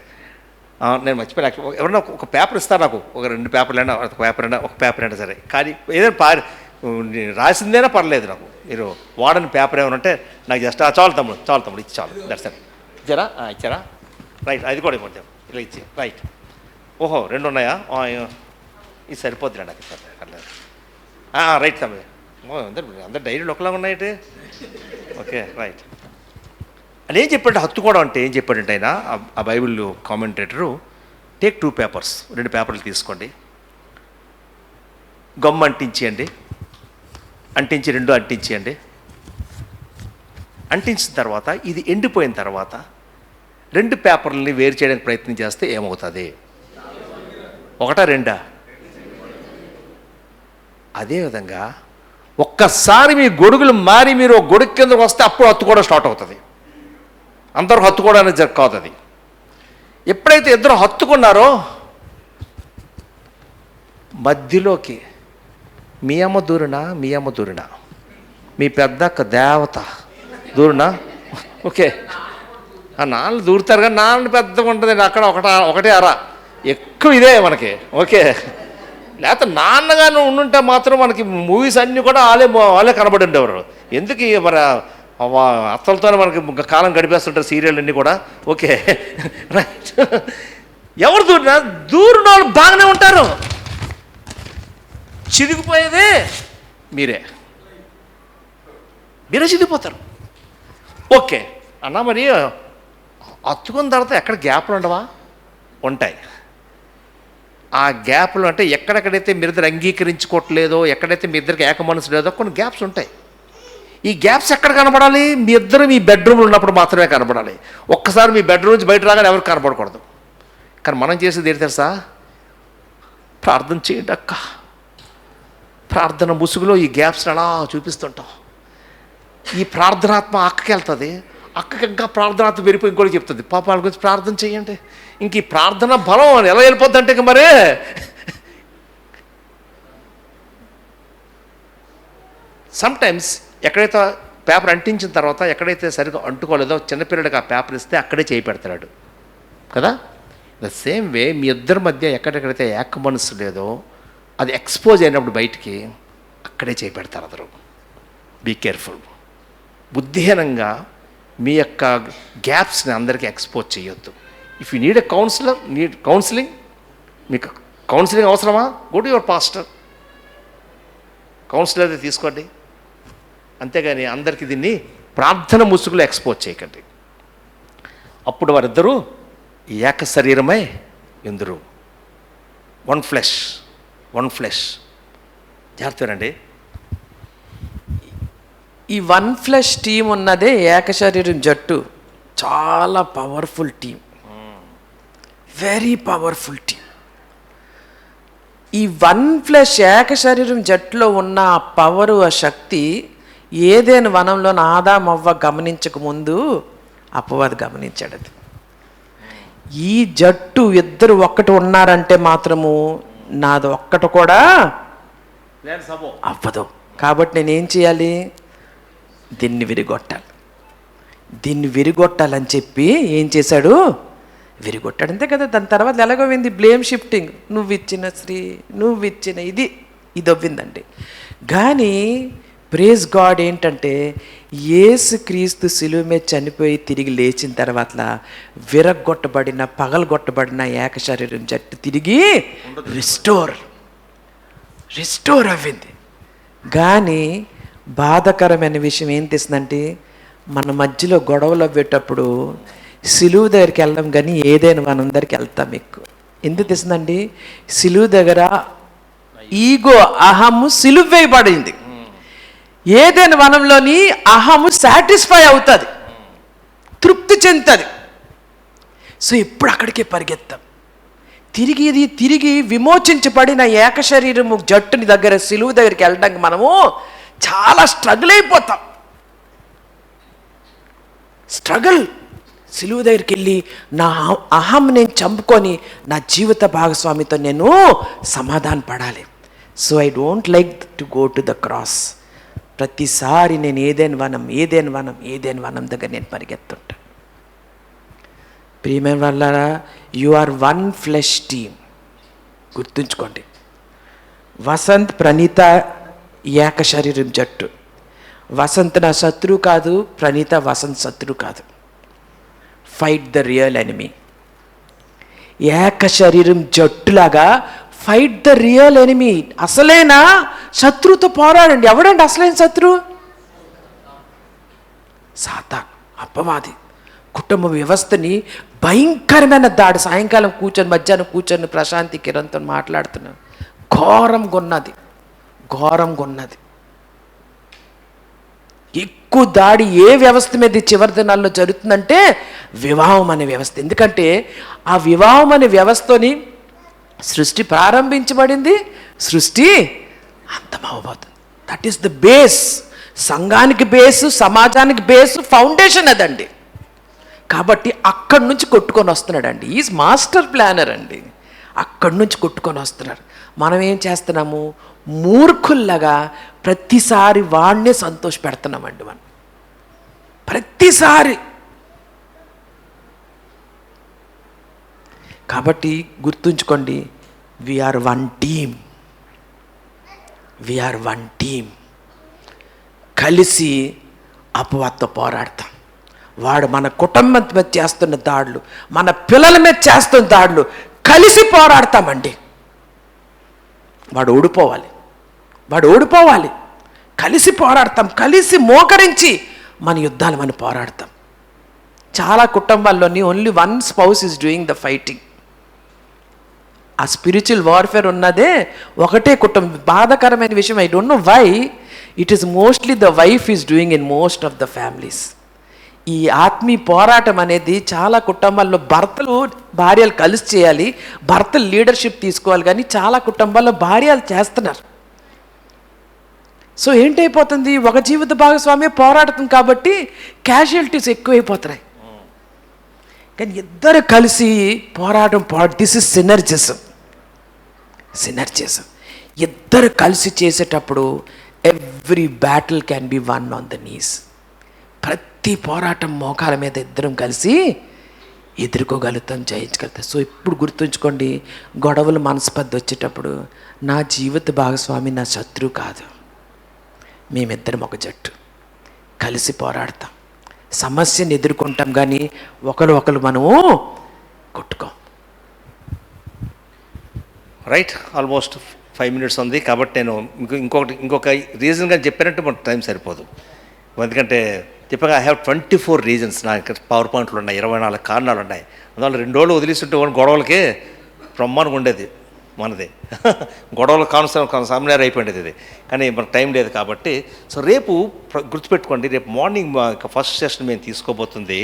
నేను మర్చిపోయినా, ఎవరన్నా ఒక పేపర్ ఇస్తారు నాకు, ఒక 2 పేపర్లైనా ఒక పేపర్ అయినా సరే, కానీ ఏదైనా రాసిందేనా పర్లేదు నాకు. మీరు వాడని పేపర్ ఏమైనా ఉంటే నాకు జస్ట్ చాలు తమ్ముడు ఇచ్చి చాలు, దట్స్ ఇట్. ఇచ్చారా? రైట్, అది కూడా ఇవ్వండి, ఇలా ఇచ్చి. రైట్, ఓహో 2 ఉన్నాయా? ఇది సరిపోద్దులే నాకు, పర్లేదు. రైట్ తమ్ముడు, అందరు డైరీలు ఒకలాగా ఉన్నాయంటే. Okay, right. అని ఏం చెప్పాడు హత్తుకోవడం అంటే? ఏం చెప్పాడంటే ఆయన, ఆ బైబిల్ కామెంటేటరు, టేక్ 2 పేపర్స్, 2 పేపర్లు తీసుకోండి, గమ్ అంటించి 2 అంటించేయండి. అంటించిన తర్వాత ఇది ఎండిపోయిన తర్వాత 2 పేపర్లని వేరు చేయడానికి ప్రయత్నం చేస్తే ఏమవుతుంది? 1, 2? అదేవిధంగా ఒక్కసారి మీ గొడుగులు మారి మీరు ఒక గొడుగు కిందకు వస్తే అప్పుడు హత్తుకోవడం స్టార్ట్ అవుతుంది. అందరూ హత్తుకోవడానికి కాదు అది. ఎప్పుడైతే ఇద్దరు హత్తుకున్నారో మధ్యలోకి మీ అమ్మ దూరినా మీ పెద్దక్క దేవత దూరినా, ఓకే, నాన్న దూరుతారు కానీ నాన్న పెద్దగా ఉంటుంది అక్కడ ఒకటే అర ఎక్కువ ఇదే మనకి. ఓకే, లేకపోతే నాన్నగానే ఉండుంటే మాత్రం మనకి మూవీస్ అన్నీ కూడా వాళ్ళే కనబడి ఉండేవారు. ఎందుకు మరి అత్తలతోనే మనకి కాలం గడిపేస్తుంటారు సీరియల్ అన్నీ కూడా. Okay, right. ఎవరు దూరిన వాళ్ళు బాగానే ఉంటారు, చిరిగిపోయేదే మీరే చిరిగిపోతారు. ఓకే అన్నా, మరి అత్తుకున్న తర్వాత ఎక్కడ గ్యాప్లు ఉండవా? ఉంటాయి. ఆ గ్యాప్లు అంటే ఎక్కడెక్కడైతే మీ ఇద్దరు అంగీకరించుకోవట్లేదో, ఎక్కడైతే మీ ఇద్దరికి ఏక మనసు లేదో కొన్ని గ్యాప్స్ ఉంటాయి. ఈ గ్యాప్స్ ఎక్కడ కనబడాలి? మీ ఇద్దరు మీ బెడ్రూమ్లో ఉన్నప్పుడు మాత్రమే కనబడాలి. ఒక్కసారి మీ బెడ్రూమ్ నుంచి బయట రాగానే ఎవరికి కనబడకూడదు. కానీ మనం చేసేది ఏంటి తెలుసా? ప్రార్థన చేయండి అక్క. ప్రార్థన ముసుగులో ఈ గ్యాప్స్ని అలా చూపిస్తుంటాం. ఈ ప్రార్థనాత్మ అక్కకి వెళ్తుంది, అక్కకి ఇంకా ప్రార్థనాత్మ పెరిగిపోయి ఇంకోటి చెప్తుంది, పాప వాళ్ళ గురించి ప్రార్థన చేయండి. ఇంక ఈ ప్రార్థన బలం అని ఎలా వెళ్ళిపోద్ది అంటే, ఇంక మరే సమ్టైమ్స్ ఎక్కడైతే పేపర్ అంటించిన తర్వాత ఎక్కడైతే సరిగ్గా అంటుకోలేదో చిన్నపిల్లడికి ఆ పేపర్ ఇస్తే అక్కడే చేయి పెడతాడు కదా. ద సేమ్ వే మీ ఇద్దరి మధ్య ఎక్కడెక్కడైతే ఏక మనసు లేదో అది ఎక్స్పోజ్ అయినప్పుడు బయటికి అక్కడే చేయి పెడతారు అందరూ. Be careful. బుద్ధిహీనంగా మీ యొక్క గ్యాప్స్ని అందరికీ ఎక్స్పోజ్ చేయొద్దు. If you need a counselling, మీకు కౌన్సిలింగ్ అవసరమా, go to your pastor, counsellor అయితే తీసుకోండి. అంతేగాని అందరికీ దీన్ని ప్రార్థన ముసుగులో ఎక్స్పోజ్ చేయకండి. అప్పుడు వారిద్దరూ ఏక శరీరమై ఎందురు. One flesh. జాగ్రత్తనండి. ఈ వన్ ఫ్లెష్ టీం ఉన్నదే ఏక శరీరం జట్టు చాలా powerful team, very powerful team. ఈ వన్ ఫ్లెష్ ఏక శరీరం జట్టులో ఉన్న ఆ పవరు, ఆ శక్తి ఏదైనా వనంలో ఆదామవ్వ గమనించక ముందు అపవాది గమనించాడు. అది ఈ జట్టు ఇద్దరు ఒక్కటి ఉన్నారంటే మాత్రము నాది ఒక్కటి కూడా అవ్వదు. కాబట్టి నేనేం చేయాలి, దీన్ని విరిగొట్టాలని చెప్పి ఏం చేశాడు, విరిగొట్టాడు. అంతే కదా. దాని తర్వాత ఎలాగోవింది బ్లేమ్ షిఫ్టింగ్, నువ్వు ఇచ్చిన ఇది అవ్విందండి. కానీ ప్రేజ్ గాడ్ ఏంటంటే యేసు క్రీస్తు సిలువ మీద చనిపోయి తిరిగి లేచిన తర్వాత పగలగొట్టబడిన ఏక శరీరం జట్టు తిరిగి రిస్టోర్ అవ్వింది. కానీ బాధాకరమైన విషయం ఏం తెస్తుందంటే మన మధ్యలో గొడవలు అవ్వేటప్పుడు సిలువు దగ్గరికి వెళ్దాం కానీ ఏదైనా మనందరికి వెళ్తాం ఎక్కువ. ఎందుకు తెస్తుందండి, సిలువు దగ్గర ఈగో, అహము సిలువ వేయబడింది. ఏదైనా వనంలోని అహము సాటిస్ఫై అవుతుంది, తృప్తి చెందుతుంది. సో ఇప్పుడు అక్కడికే పరిగెత్తాం. తిరిగి విమోచించబడిన ఏక శరీరము జట్టుని దగ్గర సిలువు దగ్గరికి వెళ్ళడానికి మనము చాలా స్ట్రగుల్ అయిపోతాం. సిలువు దగ్గరికి వెళ్ళి నా అహం నేను చంపుకొని నా జీవిత భాగస్వామితో నేను సమాధాన పడాలి. So I don't like to go to the cross. ప్రతిసారి నేను ఏదైనా వనం దగ్గర నేను పరిగెత్తుంటా. ప్రియమైన వాళ్ళారా, you are one flesh team. గుర్తుంచుకోండి, వసంత్ ప్రణీత ఏక శరీరం జట్టు. వసంత్ నా శత్రువు కాదు, ప్రణీత వసంత్ శత్రువు కాదు. Fight the real enemy. ఏక శరీరం జట్టులాగా ఫైట్ ద రియల్ ఎనిమీ. అసలైన శత్రువుతో పోరాడండి. ఎవడండి అసలైన శత్రువు? సాతాన్, అపవాది. కుటుంబ వ్యవస్థని భయంకరమైన దాడి. సాయంకాలం మధ్యాహ్నం కూర్చొని ప్రశాంతి కిరణ్తో మాట్లాడుతున్నాను. ఘోరంగా ఉన్నది. ఎక్కువ దాడి ఏ వ్యవస్థ మీద చివరి దినాల్లో జరుగుతుందంటే వివాహం అనే వ్యవస్థ. ఎందుకంటే ఆ వివాహం అనే వ్యవస్థని సృష్టి ప్రారంభించబడింది, సృష్టి అంతమవబోతుంది. That is the base. సంఘానికి బేసు, సమాజానికి బేసు, ఫౌండేషన్ అదండి. కాబట్టి అక్కడి నుంచి కొట్టుకొని వస్తున్నాడండి. ఈజ్ మాస్టర్ ప్లానర్ అండి. అక్కడి నుంచి కొట్టుకొని వస్తున్నారు. మనం ఏం చేస్తున్నాము, మూర్ఖుల్లాగా ప్రతిసారి వాడినే సంతోష పెడుతున్నామండి. మనం ప్రతిసారి. కాబట్టి గుర్తుంచుకోండి, వీఆర్ వన్ టీమ్. కలిసి అపవాదితో పోరాడతాం. వాడు మన కుటుంబం మీద చేస్తున్న దాడులు, మన పిల్లల మీద చేస్తున్న దాడులు కలిసి పోరాడతామండి. వాడు ఓడిపోవాలి. కలిసి పోరాడతాం, కలిసి మోకరించి మన యుద్ధాలు మనం పోరాడతాం. చాలా కుటుంబాల్లోని only one spouse is doing the fighting. ఆ స్పిరిచువల్ వార్ఫేర్ ఉన్నదే ఒకటే కుటుంబం. బాధాకరమైన విషయం, I don't know why it is mostly the wife is doing in most of the families. ఈ ఆత్మీయ పోరాటం అనేది చాలా కుటుంబాల్లో భార్యలు కలిసి చేయాలి, భర్తలు లీడర్షిప్ తీసుకోవాలి. కానీ చాలా కుటుంబాల్లో భార్యలు చేస్తున్నారు. సో ఏంటైపోతుంది, ఒక జీవిత భాగస్వామ్యం పోరాడుతుంది కాబట్టి క్యాజువాలిటీస్ ఎక్కువైపోతున్నాయి. కానీ ఇద్దరు కలిసి దిస్ ఇస్ సినర్జిజం. ఇద్దరు కలిసి చేసేటప్పుడు every battle can be won on the knees. ప్రతి పోరాటం మోకాల మీద ఇద్దరం కలిసి ఎదుర్కోగలుగుతాం, జయించగలుగుతాం. సో ఇప్పుడు గుర్తుంచుకోండి, గొడవలు మనస్పర్ధ వచ్చేటప్పుడు నా జీవిత భాగస్వామి నా శత్రువు కాదు, మేమిద్దరం ఒక జట్టు, కలిసి పోరాడతాం, సమస్యను ఎదుర్కొంటాం, కానీ ఒకరు మనము కొట్టుకోం. రైట్, ఆల్మోస్ట్ 5 minutes ఉంది కాబట్టి నేను ఇంకొక రీజన్ కానీ చెప్పానంటే మనకు టైం సరిపోదు. ఎందుకంటే చెప్పగా ఐ హ్యావ్ 24 రీజన్స్. నా పవర్ పాయింట్లు ఉన్నాయి, 24 కారణాలు ఉన్నాయి. అందువల్ల 2 రోజులు వదిలిస్తుంటే గొడవలకే బ్రహ్మాండంగా ఉండేది మనది. గొడవలు సామినార్ అయిపోయింది ఇది. కానీ మనకు టైం లేదు కాబట్టి, సో రేపు గుర్తుపెట్టుకోండి, రేపు మార్నింగ్ ఫస్ట్ సెషన్ మేము తీసుకోబోతుంది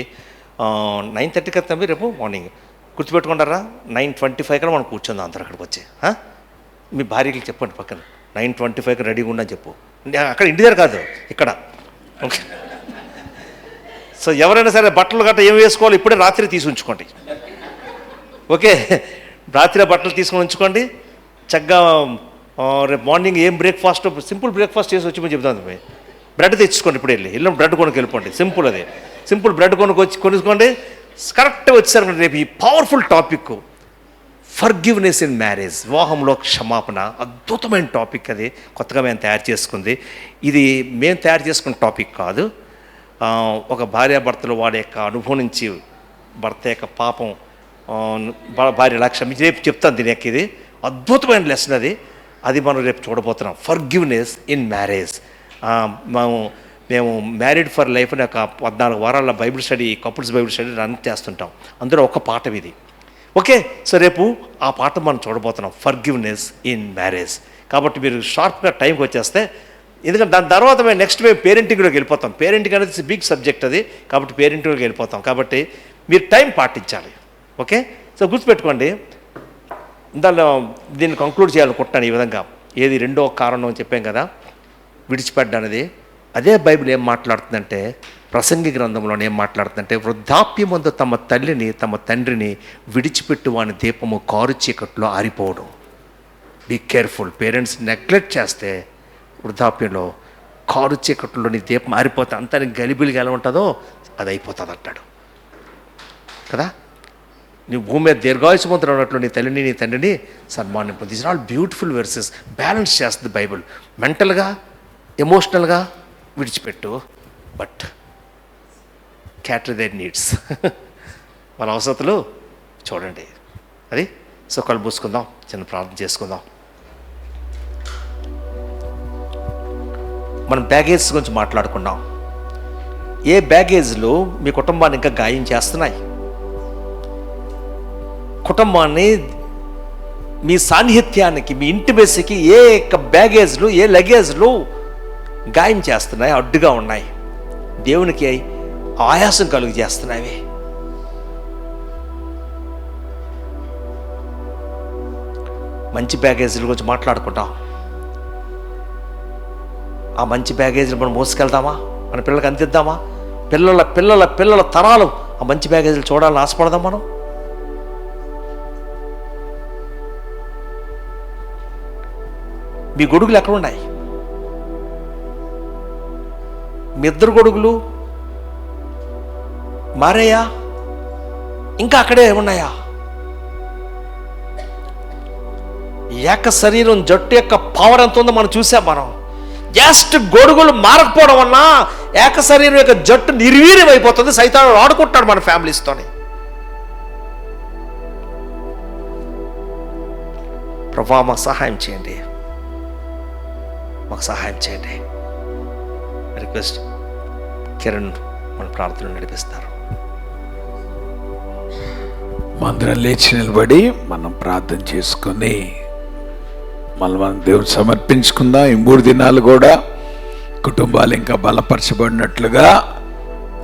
9:30 కదా తమ్మి, రేపు మార్నింగ్ గుర్తుపెట్టుకుంటారా? 9:25 కన్నా మనం కూర్చుందాం అందరూ అక్కడికి వచ్చి. మీ భార్యకి చెప్పండి పక్కన 9:25 రెడీగా ఉండని చెప్పు. అక్కడ ఇంటి దగ్గర కాదు, ఇక్కడ. ఓకే, సో ఎవరైనా సరే బట్టలు గట్రా ఏం వేసుకోవాలి ఇప్పుడే రాత్రి తీసి ఉంచుకోండి. ఓకే, రాత్రి బట్టలు తీసుకొని ఉంచుకోండి. చక్కగా రేపు మార్నింగ్ ఏం బ్రేక్ఫాస్ట్, సింపుల్ బ్రేక్ఫాస్ట్ చేసి వచ్చి మేము చెప్తాను. బ్రెడ్ తెచ్చుకోండి, ఇప్పుడు వెళ్ళి బ్రెడ్ కొనుక్కి వెళ్ళిపోండి. సింపుల్, అది సింపుల్ బ్రెడ్ కొనుక్కోండి. కరెక్ట్గా వచ్చేసరికి రేపు ఈ powerful topic forgiveness in marriage, వివాహంలో క్షమాపణ. అద్భుతమైన టాపిక్ అది, కొత్తగా మేము తయారు చేసుకుంది. ఇది మేము తయారు చేసుకున్న టాపిక్ కాదు, ఒక భార్యాభర్తలు వాడి యొక్క అనుభవం నుంచి భర్త యొక్క పాపం భార్య ఎలా క్షమించి రేపు చెప్తాను. దీని యొక్క ఇది అద్భుతమైన లెసన్ అది మనం రేపు చూడబోతున్నాం. Forgiveness in marriage. మేము మ్యారీడ్ ఫర్ లైఫ్ అని ఒక 14 వారాల Bible study, couples Bible study run చేస్తుంటాం. అందులో ఒక పాఠం ఇది. ఓకే, సో రేపు ఆ పాఠం మనం చూడబోతున్నాం, ఫర్గివ్నెస్ ఇన్ మ్యారేజ్. కాబట్టి మీరు షార్ప్గా టైంకి వచ్చేస్తే, ఎందుకంటే దాని తర్వాత మేము పేరెంటింగ్లోకి వెళ్ళిపోతాం. పేరెంటింగ్ అనేది బిగ్ సబ్జెక్ట్ అది, కాబట్టి పేరెంటింగ్లోకి వెళ్ళిపోతాం. కాబట్టి మీరు టైం పాటించాలి. ఓకే, సో గుర్తుపెట్టుకోండి, దానిలో దీన్ని కంక్లూడ్ చేయాలనుకుంటున్నాను ఈ విధంగా. ఏది రెండో కారణం అని చెప్పాం కదా, విడిచిపెట్టడానికి. అదే బైబిల్ ఏం మాట్లాడుతుందంటే, ప్రసంగి గ్రంథంలోనే ఏం మాట్లాడుతుందంటే, వృద్ధాప్యమందు తమ తల్లిని తమ తండ్రిని విడిచిపెట్టు వాని దీపము కారు చీకట్లో ఆరిపోవడం. Be careful. పేరెంట్స్ నెగ్లెక్ట్ చేస్తే వృద్ధాప్యంలో కారు చీకట్లో నీ దీపం ఆరిపోతే అంతా గలిబిలిగా ఎలా ఉంటుందో అది అయిపోతుంది అంటాడు కదా. నీ భూమి మీద దీర్ఘాయుష్మంతులు ఉన్నట్లు నీ తల్లిని నీ తండ్రిని సన్మానింపు. These are all beautiful verses. Balance చేస్తుంది బైబిల్. మెంటల్గా, ఎమోషనల్గా విడిచిపెట్టు, బట్ క్యాటర్ దేర్ నీడ్స్. వాళ్ళ అవసరతలు చూడండి. అది సో కళ్ళు మూసుకుందాం, చిన్న ప్రార్థన చేసుకుందాం. మనం బ్యాగేజ్ గురించి మాట్లాడుకున్నాం. ఏ బ్యాగేజ్లు మీ కుటుంబాన్ని ఇంకా గాయం చేస్తున్నాయి? కుటుంబాన్ని, మీ సాన్నిహిత్యానికి, మీ ఇంటిమేసీకి ఏ బ్యాగేజ్లు, ఏ లగేజ్లు గాయం చేస్తున్నాయి, అడ్డుగా ఉన్నాయి, దేవునికి ఆయాసం కలుగు చేస్తున్నాయి? మంచి బ్యాగేజీల గురించి మాట్లాడుకుంటాం. ఆ మంచి బ్యాగేజీలు మనం మోసుకెళ్దామా? మన పిల్లలకి అందిద్దామా? పిల్లల పిల్లల పిల్లల తరాలు ఆ మంచి బ్యాగేజీలు చూడాలని ఆశపడదాం మనం. మీ గొడుగులు ఎక్కడున్నాయి? మీ 2 గొడుగులు మారాయా? ఇంకా అక్కడే ఉన్నాయా? ఏక శరీరం జట్టు యొక్క పవర్ ఎంత ఉందో మనం చూసాం. మనం జస్ట్ గొడుగులు మారకపోవడం వల్ల ఏక శరీరం యొక్క జట్టు నిర్వీర్యం అయిపోతుంది. సైతానుడు ఆడుకుంటాడు మన ఫ్యామిలీస్తోని. ప్రభువా మాకు సహాయం చేయండి, మాకు సహాయం చేయండి. రిక్వెస్ట్ కిరణ్ మన ప్రార్థనలు నడిపిస్తారు. మందిరం లేచి నిలబడి మనం ప్రార్థన చేసుకొని మనం దేవుడు సమర్పించుకుందాం. ఈ 3 దినాలు కూడా కుటుంబాలు ఇంకా బలపరచబడినట్లుగా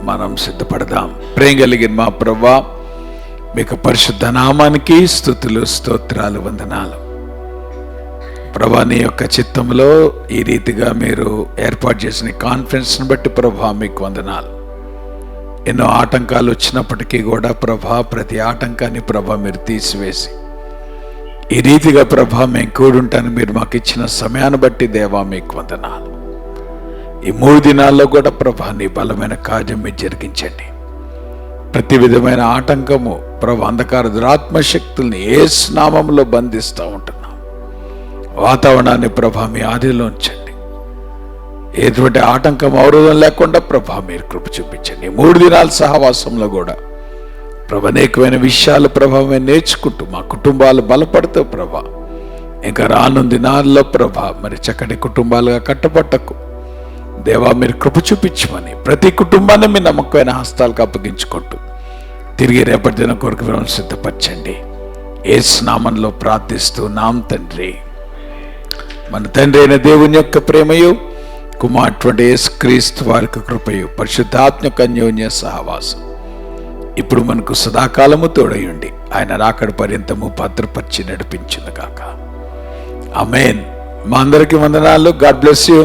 మనం సిద్ధపడదాం. ప్రేమ కలిగిన మా ప్రభువా, మీకు పరిశుద్ధ నామానికి స్తుతులు, స్తోత్రాలు, వందనాలు. ప్రభా నీ యొక్క చిత్తంలో ఈ రీతిగా మీరు ఏర్పాటు చేసిన కాన్ఫరెన్స్ని బట్టి ప్రభా మీకు వందనాలు. ఎన్నో ఆటంకాలు వచ్చినప్పటికీ కూడా ప్రభా ప్రతి ఆటంకాన్ని ప్రభా మీరు తీసివేసి ఈ రీతిగా ప్రభా మేము కూడుంటాను మీరు మాకు ఇచ్చిన సమయాన్ని బట్టి దేవా మీకు వందనాలు. ఈ 3 దినాల్లో కూడా ప్రభా నీ బలమైన కార్యం మీరు జరిగించండి. ప్రతి విధమైన ఆటంకము ప్రభా అంధకార దురాత్మశక్తుల్ని యేసు నామములో బంధిస్తూ ఉంటున్నాం. వాతావరణాన్ని ప్రభా మీ ఆదిలో ఉంచండి. ఎటువంటి ఆటంకం అవరోధం లేకుండా ప్రభా మీరు కృప చూపించండి. 3 దినాల సహవాసంలో కూడా ప్రభా అనేకమైన విషయాలు ప్రభా మేము నేర్చుకుంటూ మా కుటుంబాలు బలపడుతూ ప్రభా ఇంకా రానున్న దినాల్లో ప్రభా మరి చక్కటి కుటుంబాలుగా కట్టబట్టకు దేవా మీరు కృప చూపించమని ప్రతి కుటుంబాన్ని మీ నమ్మకమైన హస్తాలకు అప్పగించుకుంటూ తిరిగి రేపటి దినం కొరకు మేము సిద్ధపరచండి. యేసు నామములో ప్రార్థిస్తూ నాం తండ్రి. మన తండ్రి అయిన దేవుని యొక్క ప్రేమయు కుమారుడు యేసుక్రీస్తు వారికి కృపయు పరిశుద్ధాత్మ అన్యోన్య సహవాసం ఇప్పుడు మనకు సదాకాలము తోడయుండి ఆయన రాకడ పర్యంతము భద్రపరిచి నడిపించును గాక. ఆమేన్. మా అందరికీ వందనాలు. God bless you.